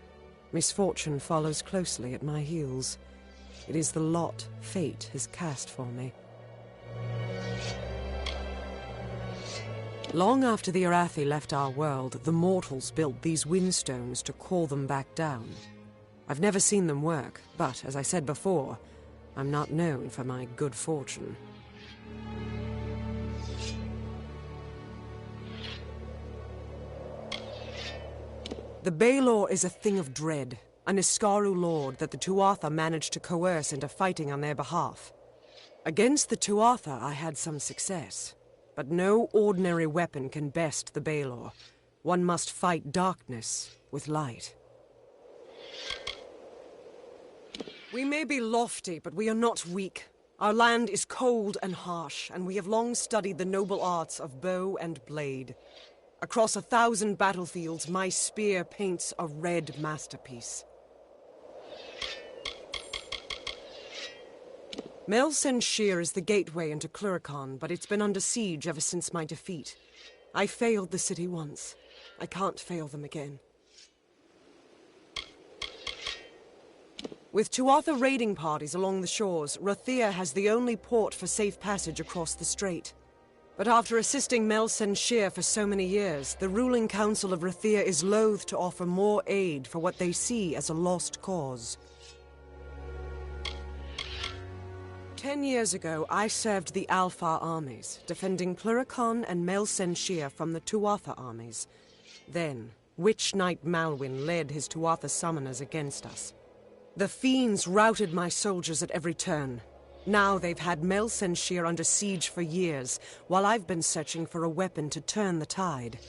misfortune follows closely at my heels. It is the lot fate has cast for me. Long after the Arathi left our world, the mortals built these windstones to call them back down. I've never seen them work, but, as I said before, I'm not known for my good fortune. The Baelor is a thing of dread, a Niskaru lord that the Tuatha managed to coerce into fighting on their behalf. Against the Tuatha I had some success, but no ordinary weapon can best the Baelor. One must fight darkness with light. We may be lofty, but we are not weak. Our land is cold and harsh, and we have long studied the noble arts of bow and blade. Across 1,000 battlefields, my spear paints a red masterpiece. Melsen Shear is the gateway into Cluricon, but it's been under siege ever since my defeat. I failed the city once. I can't fail them again. With Tuatha raiding parties along the shores, Rathir has the only port for safe passage across the strait. But after assisting Melsen Shear for so many years, the ruling council of Rathir is loath to offer more aid for what they see as a lost cause. 10 years ago, I served the Alpha armies, defending Cluricon and Melsen Shear from the Tuatha armies. Then, Witch Knight Malwyn led his Tuatha summoners against us. The fiends routed my soldiers at every turn. Now they've had Melsen Shear under siege for years, while I've been searching for a weapon to turn the tide.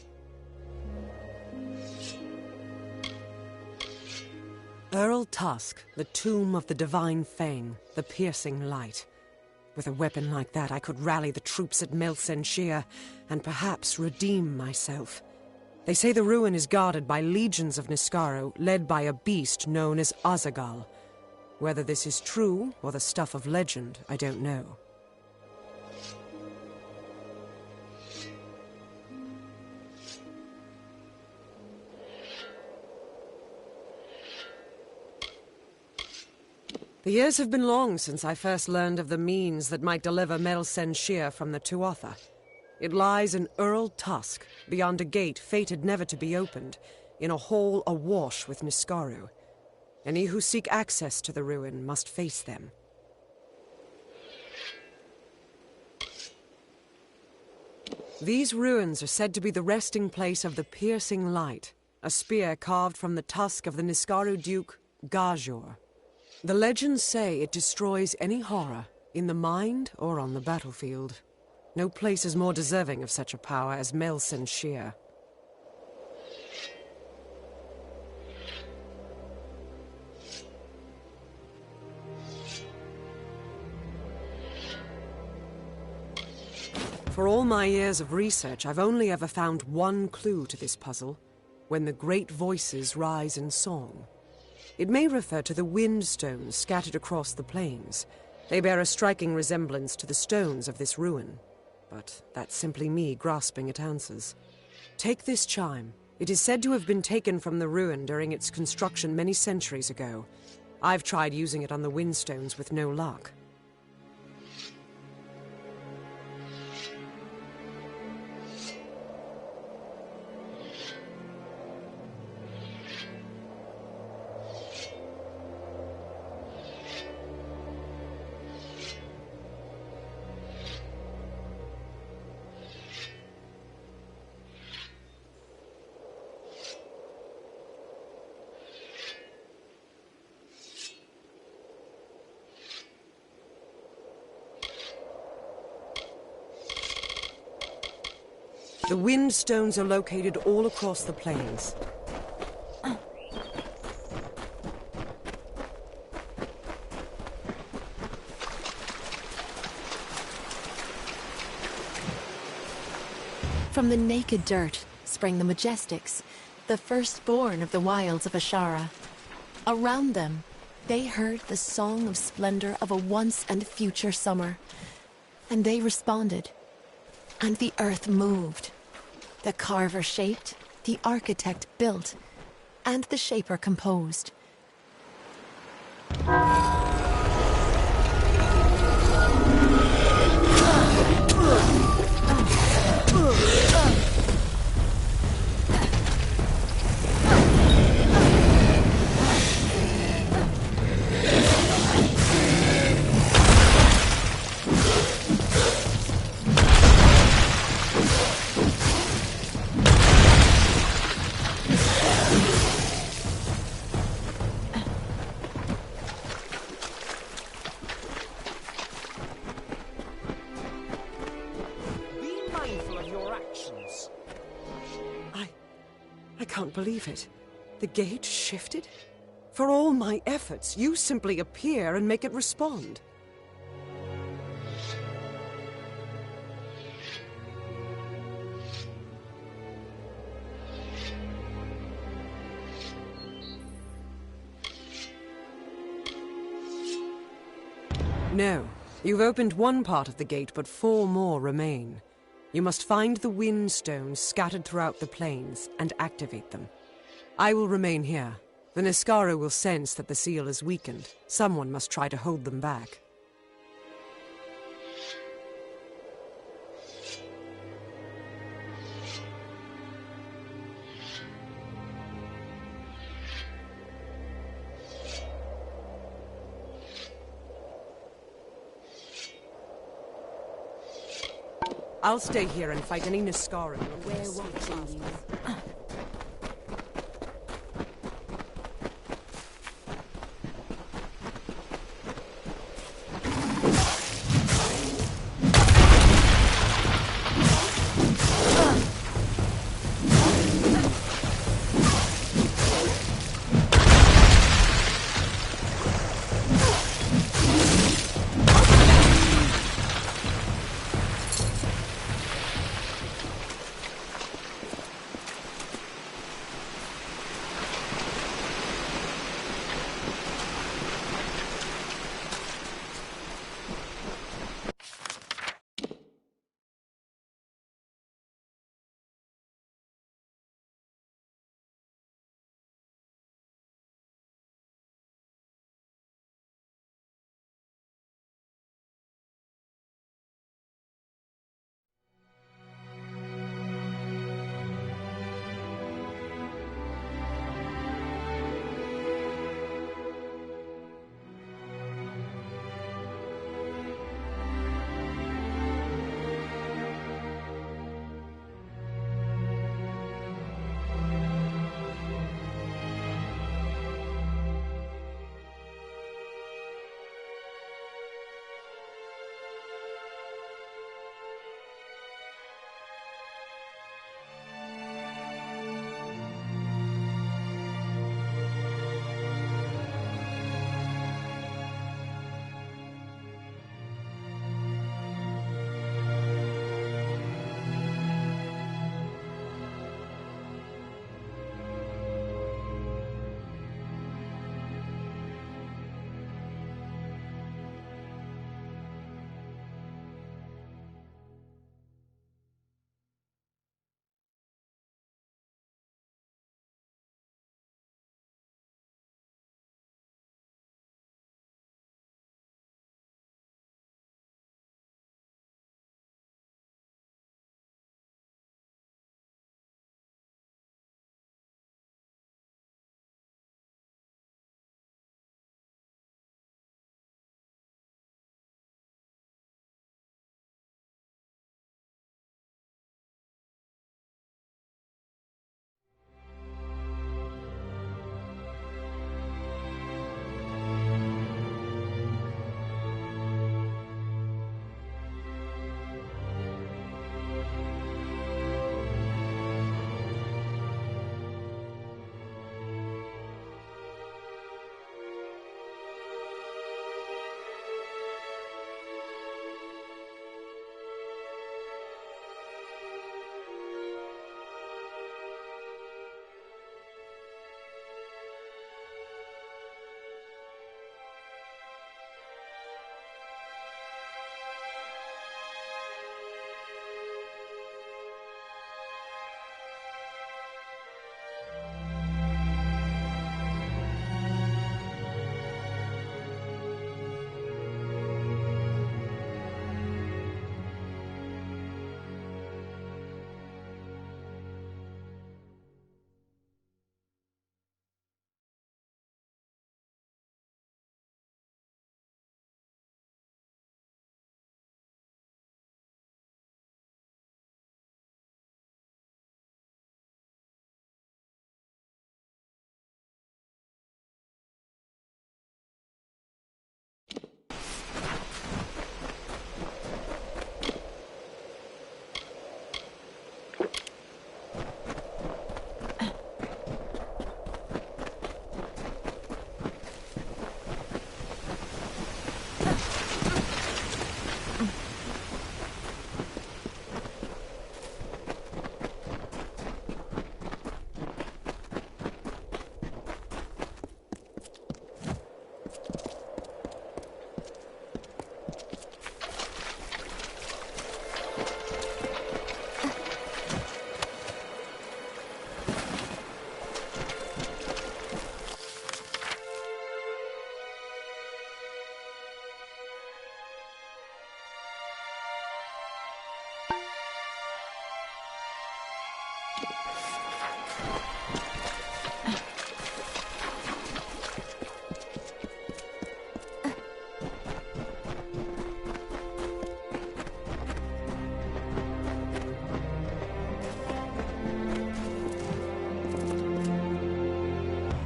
Earl Tusk, the tomb of the Divine Fang, the piercing light. With a weapon like that, I could rally the troops at Melsen Shear, and perhaps redeem myself. They say the ruin is guarded by legions of Niskaru, led by a beast known as Azagal. Whether this is true, or the stuff of legend, I don't know. The years have been long since I first learned of the means that might deliver Melsen Shear from the Tuatha. It lies in Earl Tusk, beyond a gate fated never to be opened, in a hall awash with Niskaru. Any who seek access to the ruin must face them. These ruins are said to be the resting place of the Piercing Light, a spear carved from the tusk of the Niskaru Duke, Gajor. The legends say it destroys any horror, in the mind or on the battlefield. No place is more deserving of such a power as Melsen Shear. For all my years of research, I've only ever found one clue to this puzzle: when the great voices rise in song. It may refer to the wind stones scattered across the plains. They bear a striking resemblance to the stones of this ruin. But that's simply me grasping at answers. Take this chime. It is said to have been taken from the ruin during its construction many centuries ago. I've tried using it on the windstones with no luck. The wind stones are located all across the plains. From the naked dirt sprang the Majestics, the firstborn of the wilds of Ashara. Around them, they heard the song of splendor of a once and future summer. And they responded. And the earth moved. The carver shaped, the architect built, and the shaper composed. I can't believe it. The gate shifted? For all my efforts, you simply appear and make it respond. No. You've opened one part of the gate, but 4 more remain. You must find the wind stones scattered throughout the plains and activate them. I will remain here. The Niskara will sense that the seal is weakened. Someone must try to hold them back. I'll stay here and fight any Niskara. We're watching you.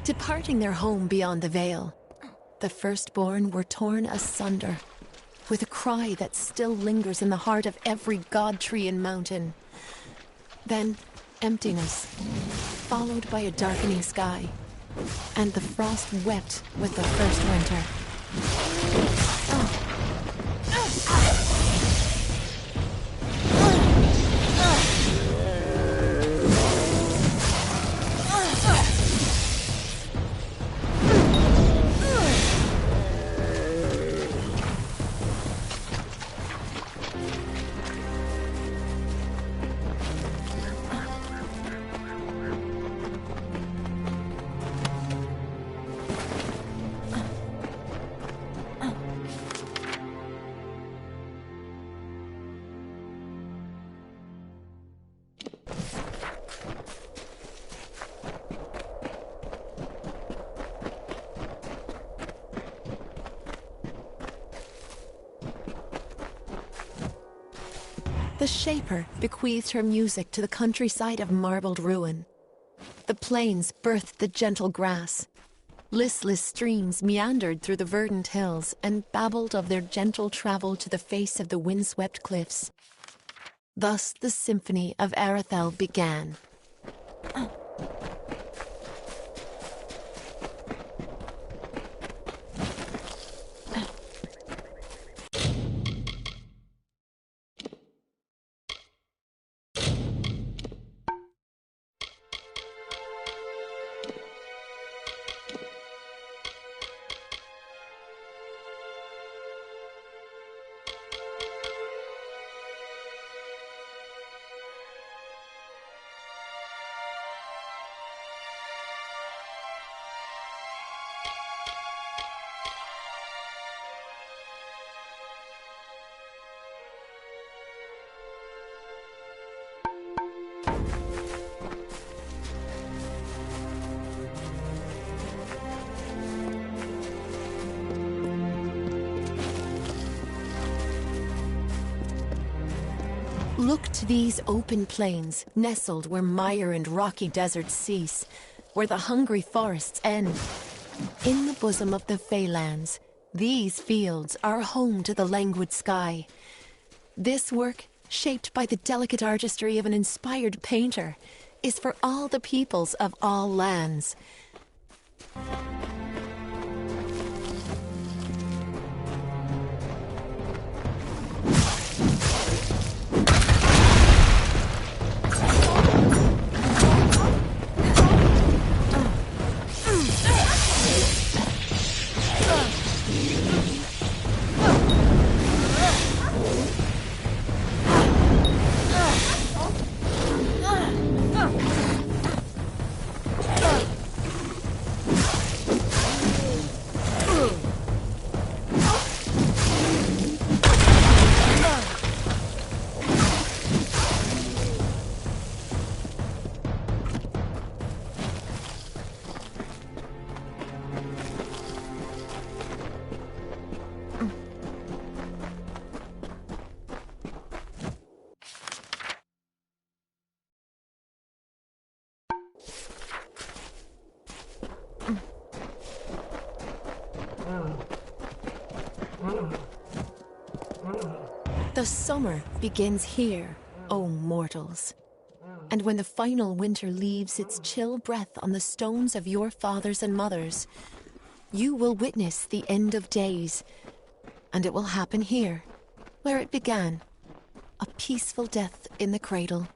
Departing their home beyond the Vale, the firstborn were torn asunder, with a cry that still lingers in the heart of every god tree and mountain. Then, emptiness, followed by a darkening sky, and the frost wept with the first winter. The Shaper bequeathed her music to the countryside of marbled ruin. The plains birthed the gentle grass. Listless streams meandered through the verdant hills and babbled of their gentle travel to the face of the windswept cliffs. Thus the symphony of Arethel began. Look to these open plains, nestled where mire and rocky deserts cease, where the hungry forests end. In the bosom of the Feylands, these fields are home to the languid sky. This work, shaped by the delicate artistry of an inspired painter, is for all the peoples of all lands. The summer begins here, O mortals. And when the final winter leaves its chill breath on the stones of your fathers and mothers, you will witness the end of days. And it will happen here, where it began, a peaceful death in the cradle.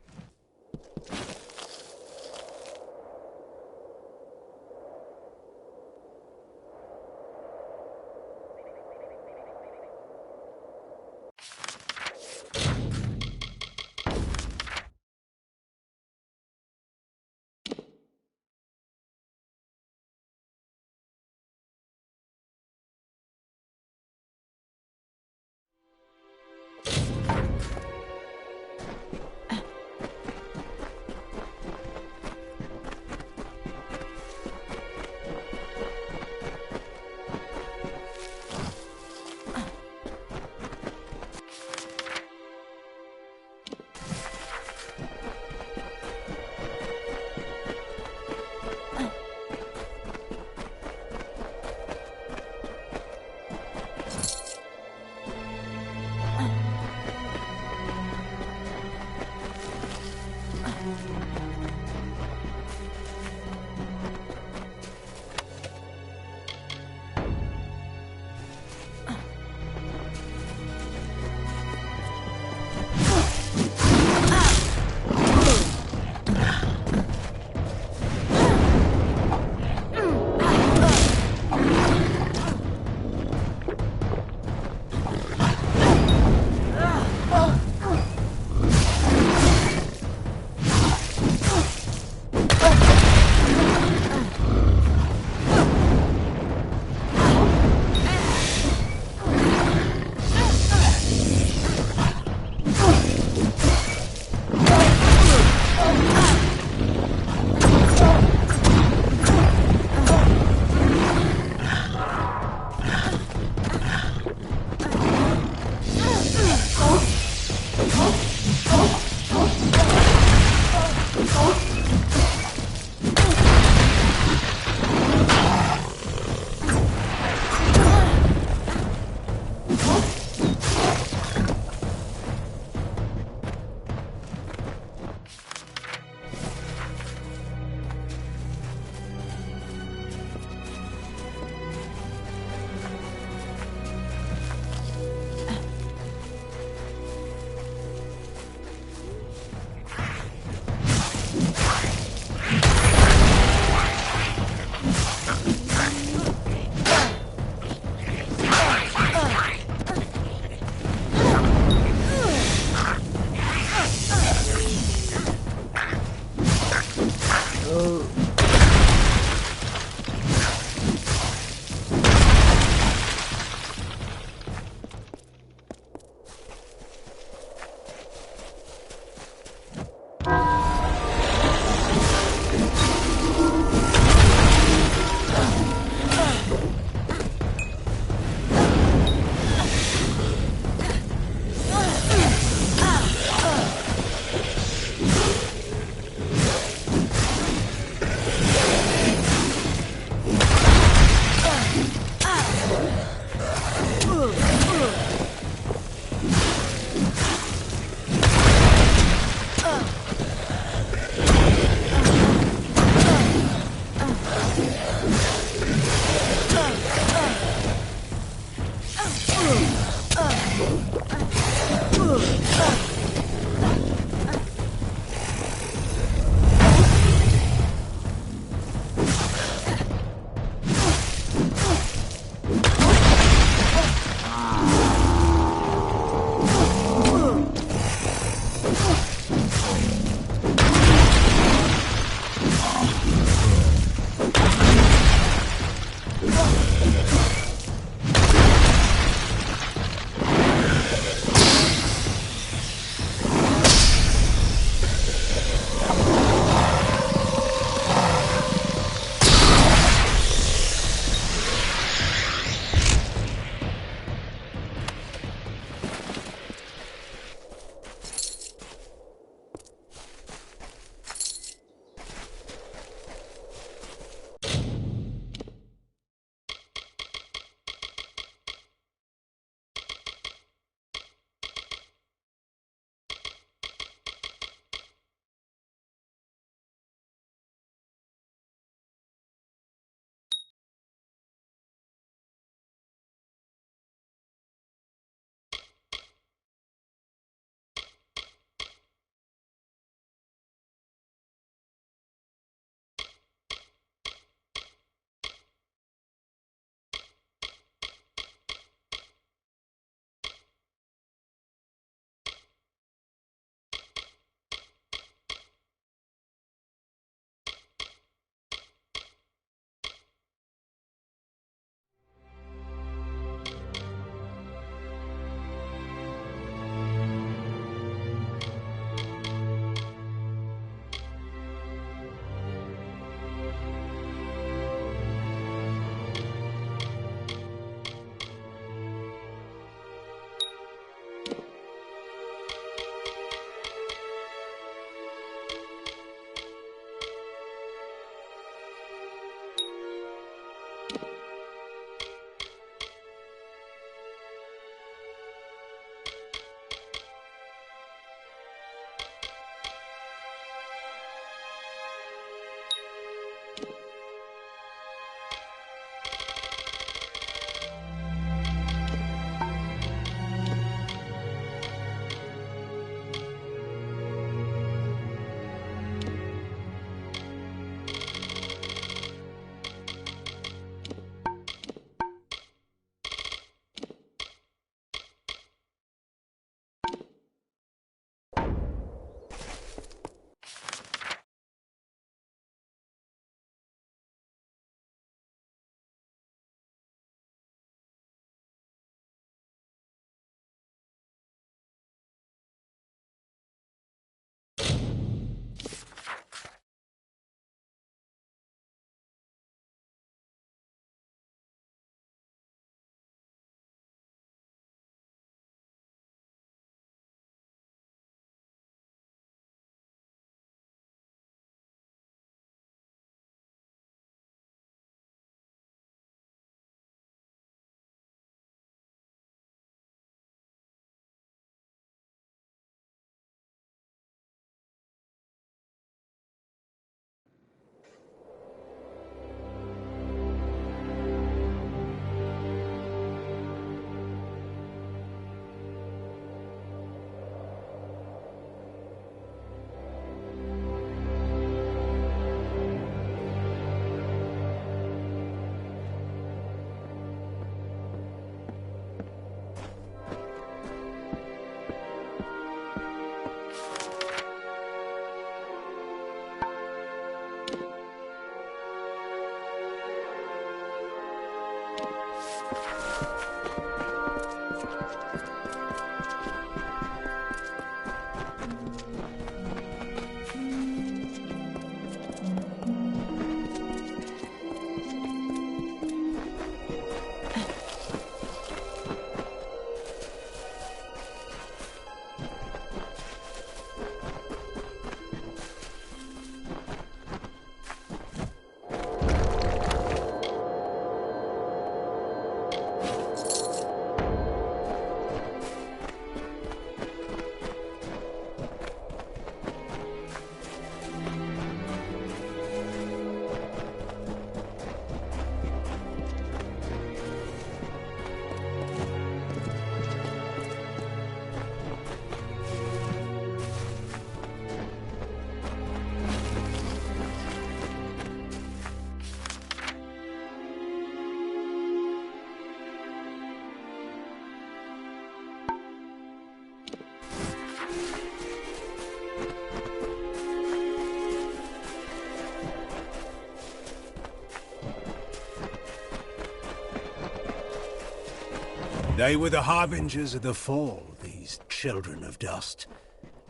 They were the harbingers of the fall, these children of dust.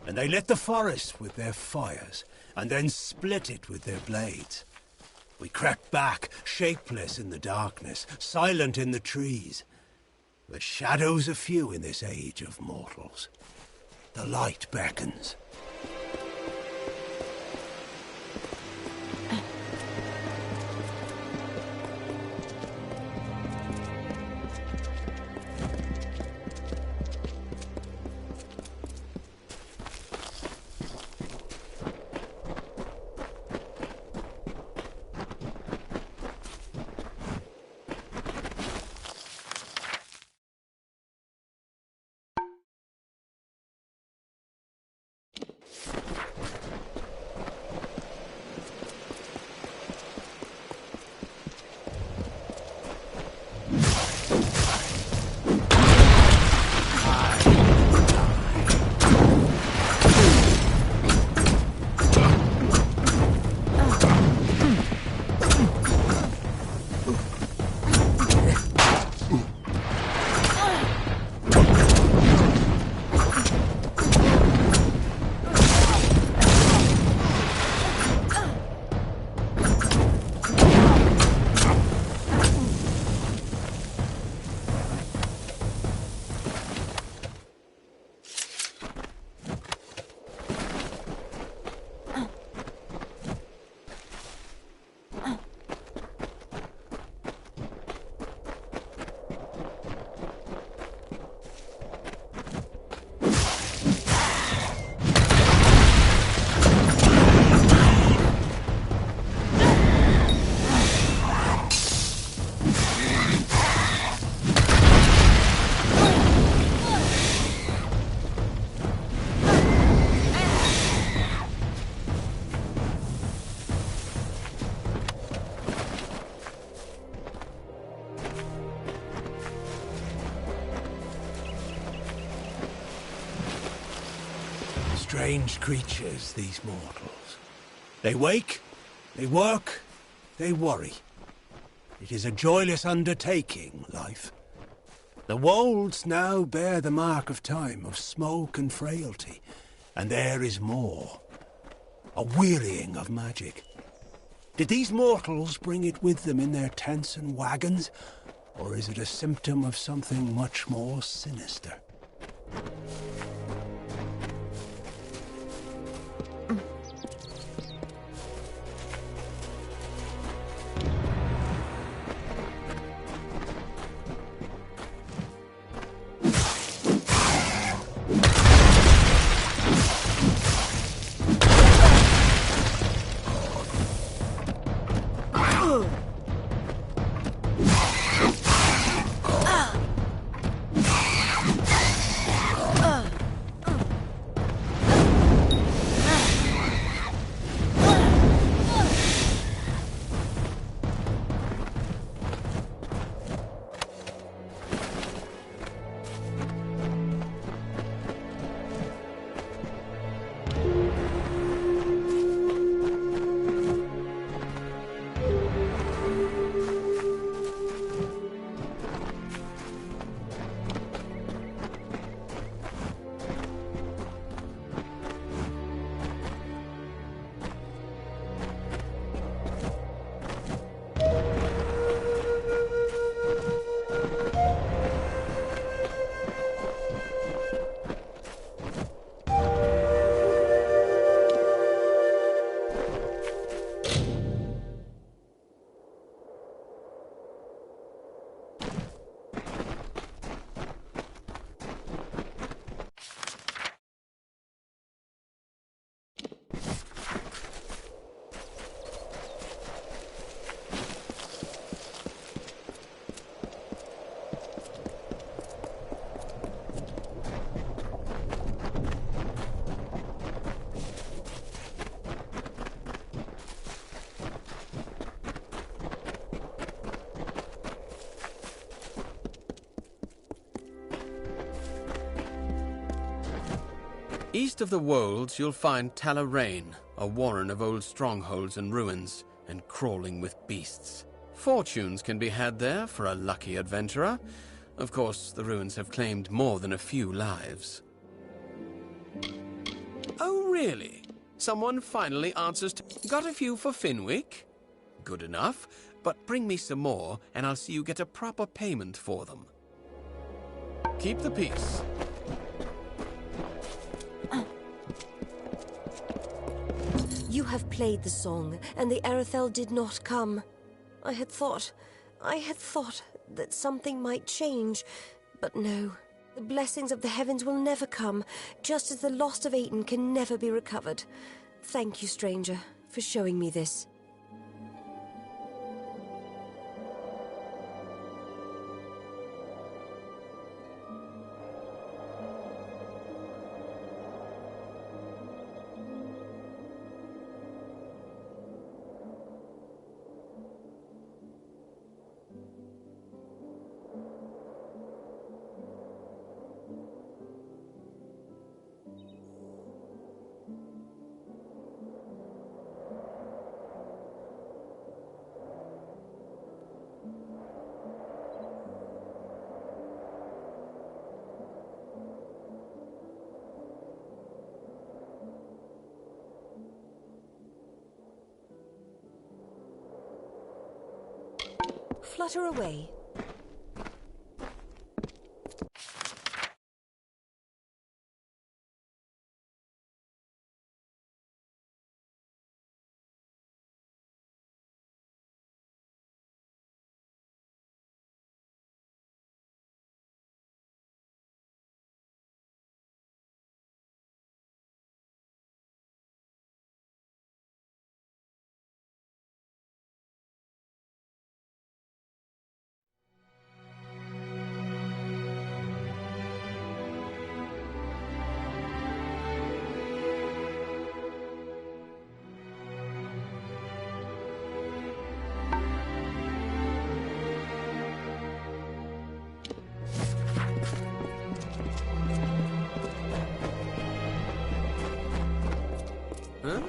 And they lit the forest with their fires, and then split it with their blades. We crept back, shapeless in the darkness, silent in the trees. But shadows are few in this age of mortals. The light beckons. Strange creatures, these mortals. They wake, they work, they worry. It is a joyless undertaking, life. The wolds now bear the mark of time, of smoke and frailty, and there is more. A wearying of magic. Did these mortals bring it with them in their tents and wagons, or is it a symptom of something much more sinister? East of the Wolds, you'll find Talarain, a warren of old strongholds and ruins, and crawling with beasts. Fortunes can be had there for a lucky adventurer, Of course, the ruins have claimed more than a few lives. Oh, really? Someone finally answers to... Got a few for Finwick? Good enough, but bring me some more, and I'll see you get a proper payment for them. Keep the peace. You have played the song, and the Erethel did not come. I had thought that something might change, but no. The blessings of the heavens will never come, just as the lost of Aten can never be recovered. Thank you, stranger, for showing me this. Flutter away. Huh?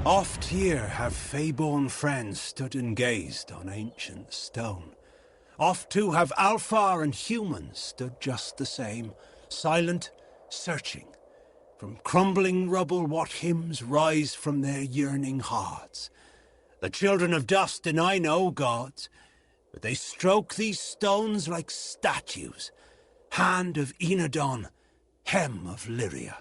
Oft here have fey-born friends stood and gazed on ancient stone. Oft too have Alfar and humans stood just the same, silent, searching. From crumbling rubble what hymns rise from their yearning hearts. The children of dust deny no gods, but they stroke these stones like statues. Hand of Enodon, hem of Lyria.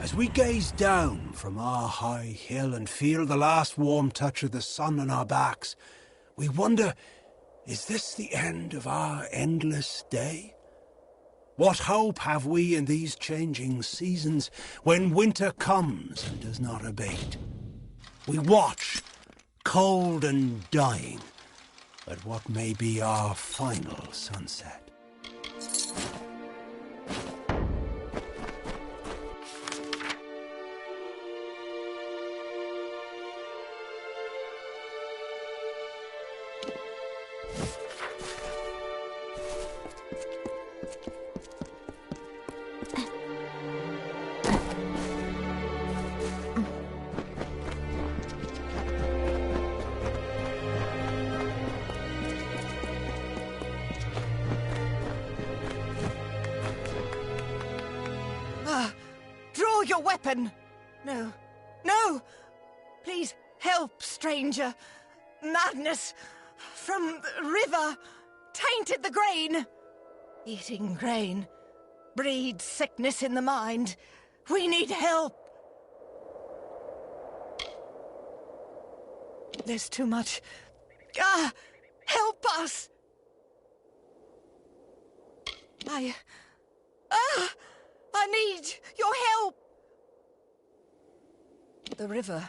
As we gaze down from our high hill and feel the last warm touch of the sun on our backs, we wonder, is this the end of our endless day? What hope have we in these changing seasons when winter comes and does not abate? We watch, cold and dying, at what may be our final sunset. Draw your weapon! No. No! Please help, stranger. Madness from the river tainted the grain. Eating grain breeds sickness in the mind. We need help. There's too much. Help us! I need your help! The river,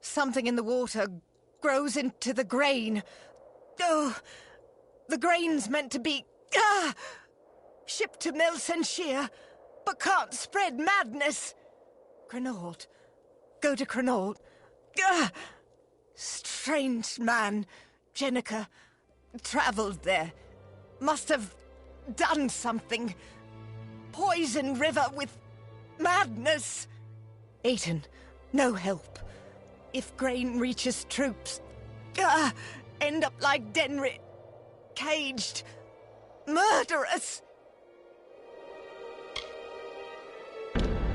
something in the water, grows into the grain. Oh, the grain's meant to be, shipped to Melsenshire, but can't spread madness. Cranault. Go to Cranault. Strange man, Jenica, travelled there. Must have done something. Poison river with madness. Aiton, no help. If grain reaches troops, end up like Denry, caged, murderous.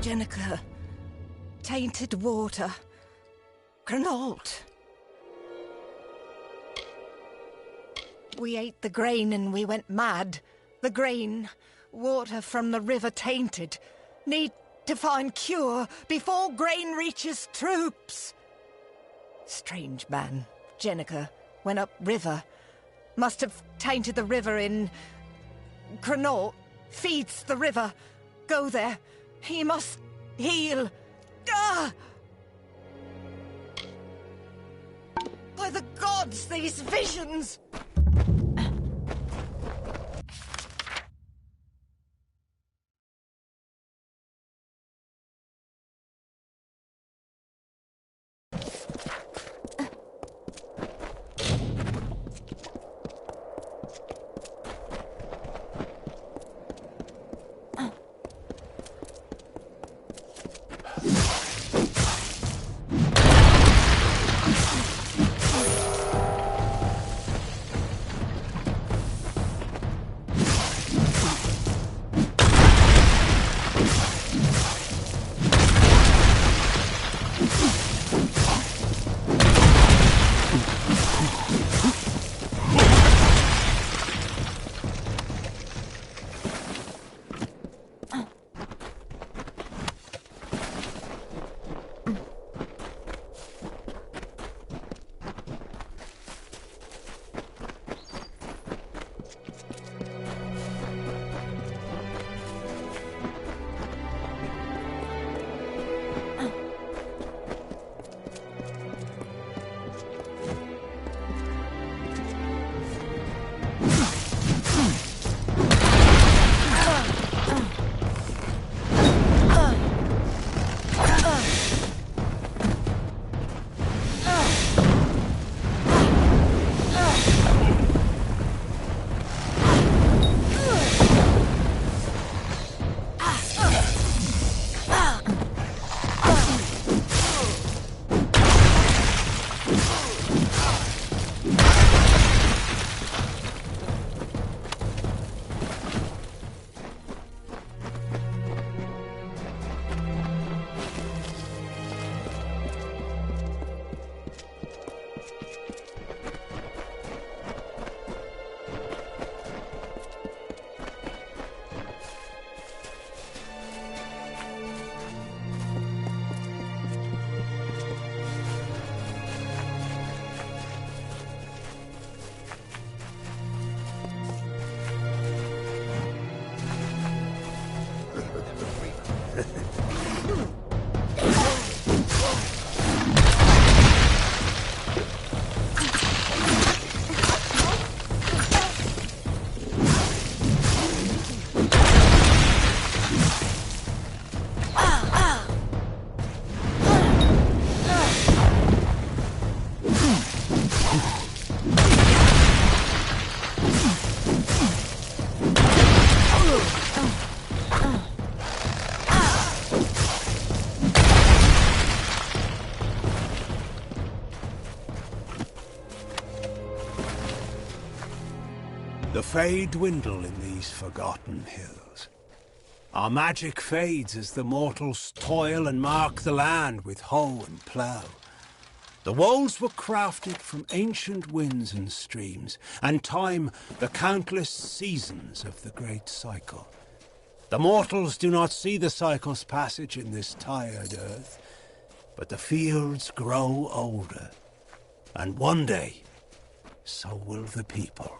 Jenica, tainted water, Cranault. We ate the grain and we went mad. The grain, water from the river tainted. Need to find cure before grain reaches troops. Strange man, Jenica, went up river. Must have tainted the river in... Cranault feeds the river. Go there. He must heal. By the gods, these visions! Fae dwindle in these forgotten hills. Our magic fades as the mortals toil and mark the land with hoe and plough. The walls were crafted from ancient winds and streams, and time the countless seasons of the great cycle. The mortals do not see the cycle's passage in this tired earth, but the fields grow older, and one day, so will the people.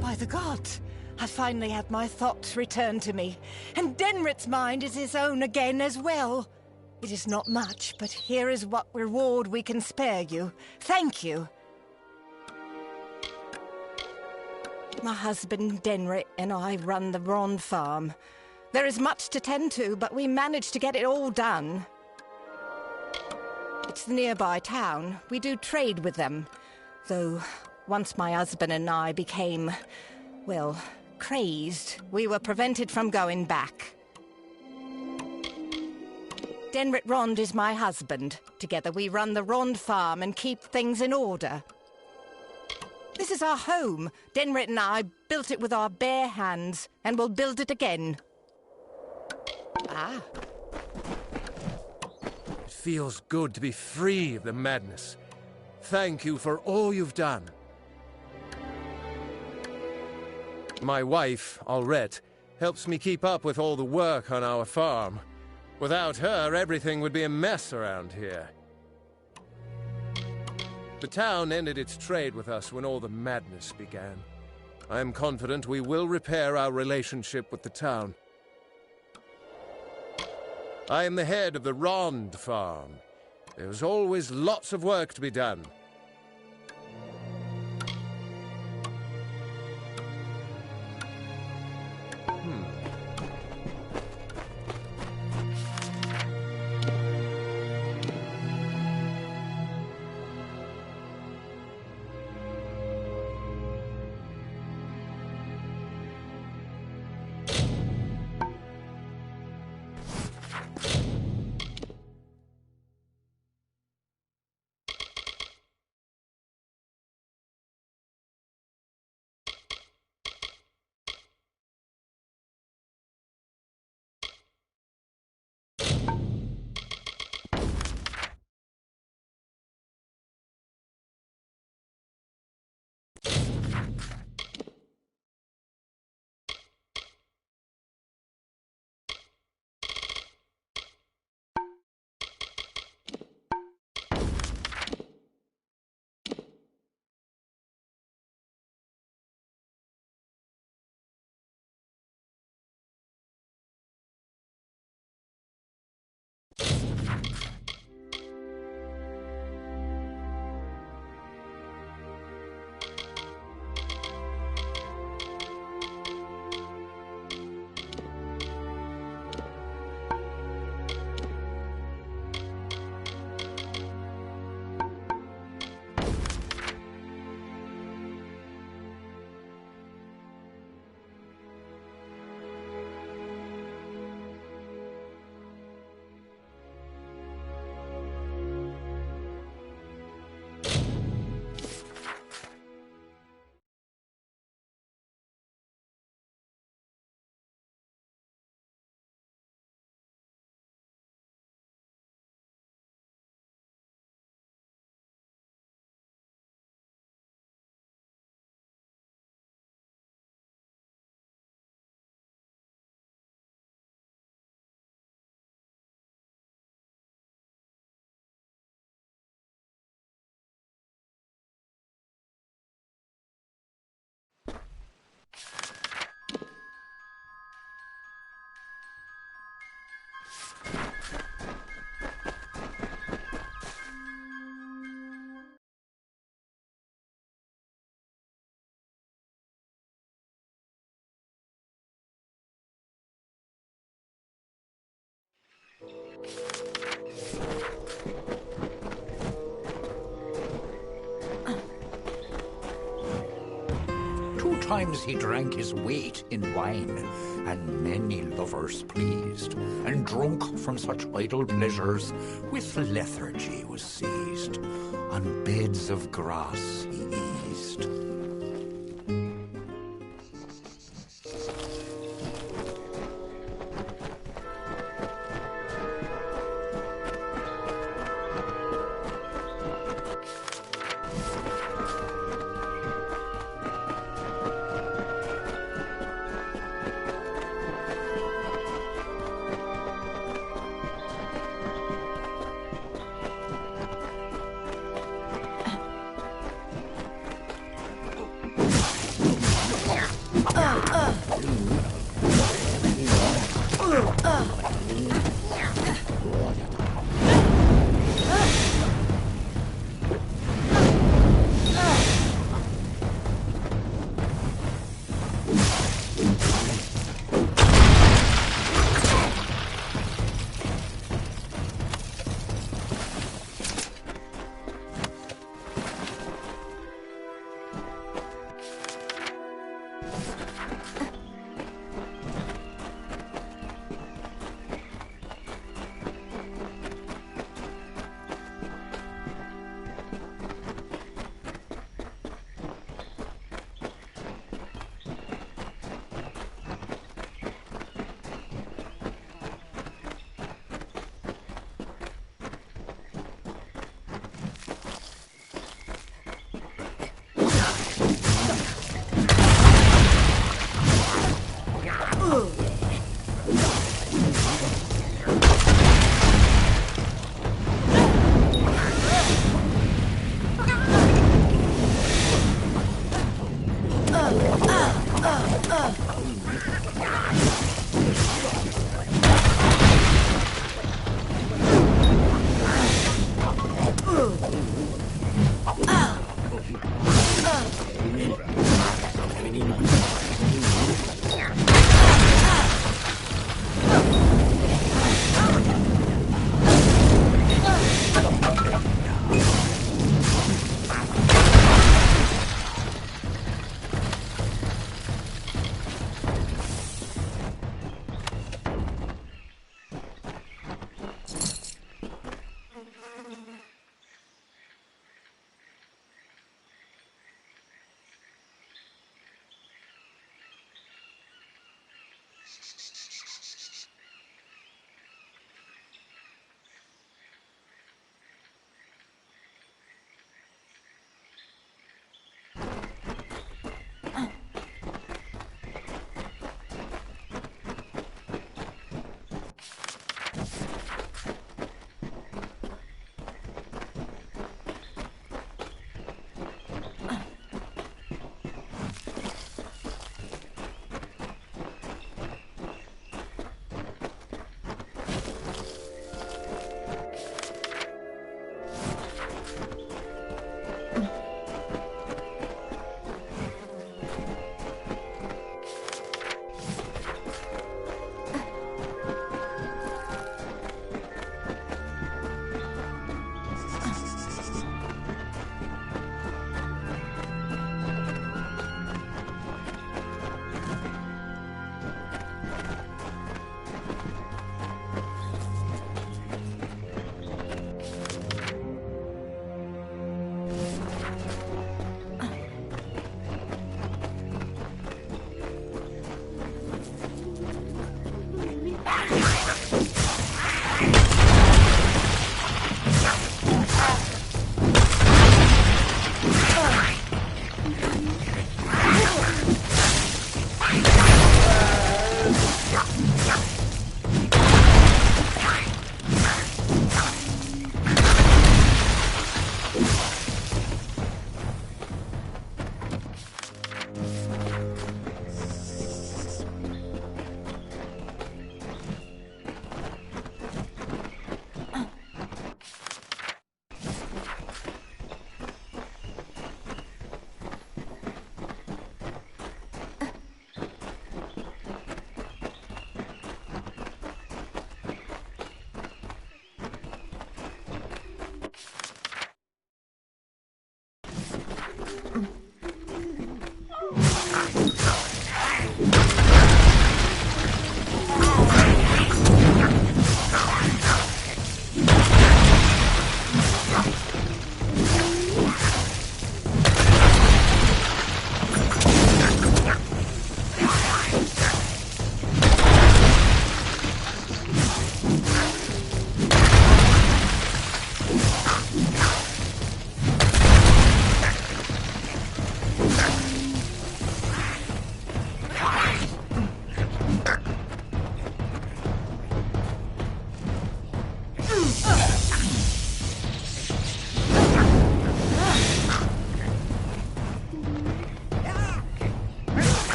By the gods! I finally had my thoughts returned to me, and Denrit's mind is his own again as well. It is not much, but here is what reward we can spare you. Thank you. My husband, Denrit, and I run the Rond farm. There is much to tend to, but we managed to get it all done. It's the nearby town. We do trade with them. Though, once my husband and I became, well, crazed, we were prevented from going back. Denrit Rond is my husband. Together we run the Rond farm and keep things in order. This is our home. Denrit and I built it with our bare hands, and will build it again. Ah. It feels good to be free of the madness. Thank you for all you've done. My wife, Aurette, helps me keep up with all the work on our farm. Without her, everything would be a mess around here. The town ended its trade with us when all the madness began. I am confident we will repair our relationship with the town. I am the head of the Rond farm. There's always lots of work to be done. 2 times he drank his weight in wine, and many lovers pleased, and drunk from such idle pleasures, with lethargy was seized. On beds of grass he eased.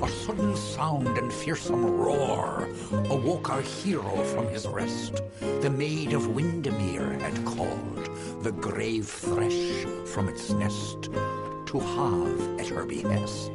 A sudden sound and fearsome roar awoke our hero from his rest. The Maid of Windermere had called the grave thresh from its nest to have at her behest.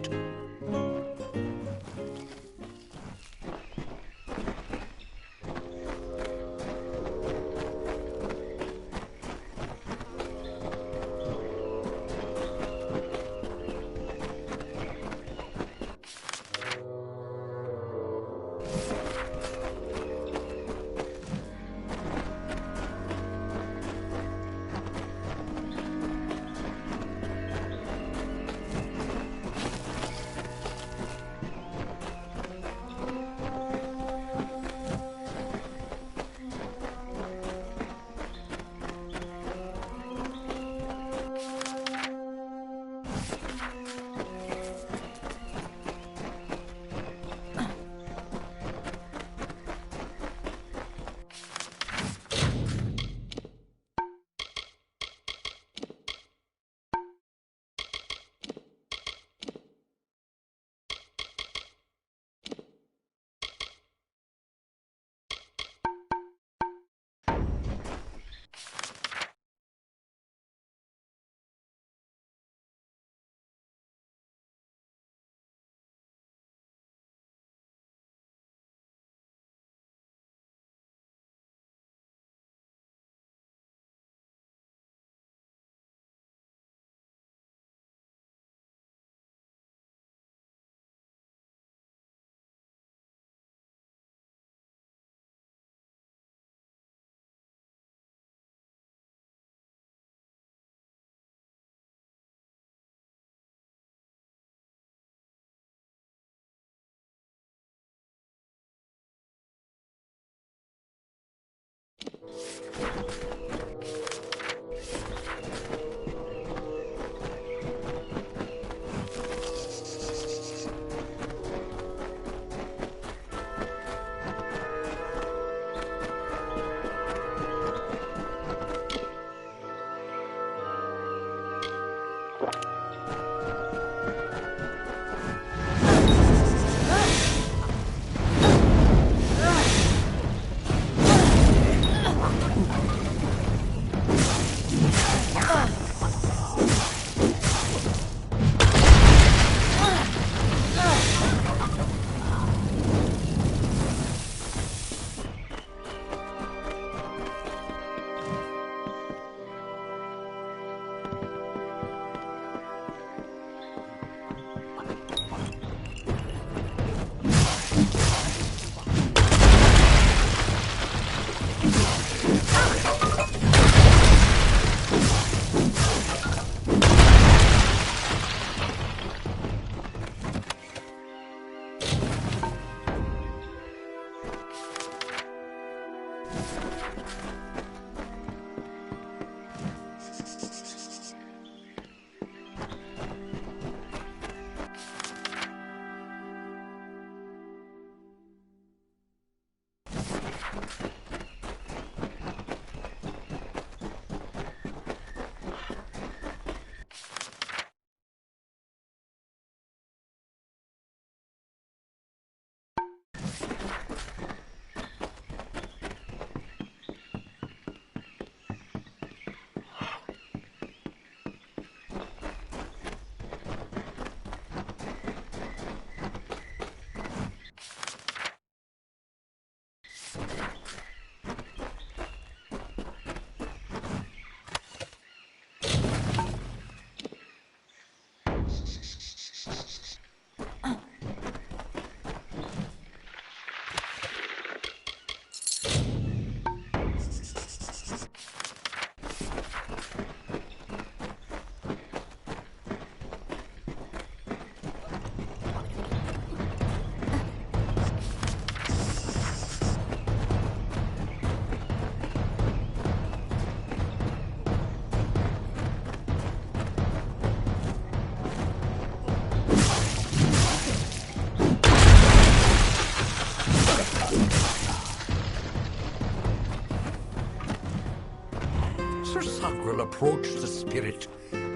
Approached the spirit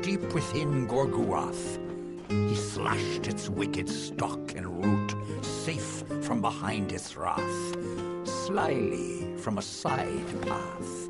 deep within Gorguath. He slashed its wicked stock and root, safe from behind its wrath, slyly from a side path.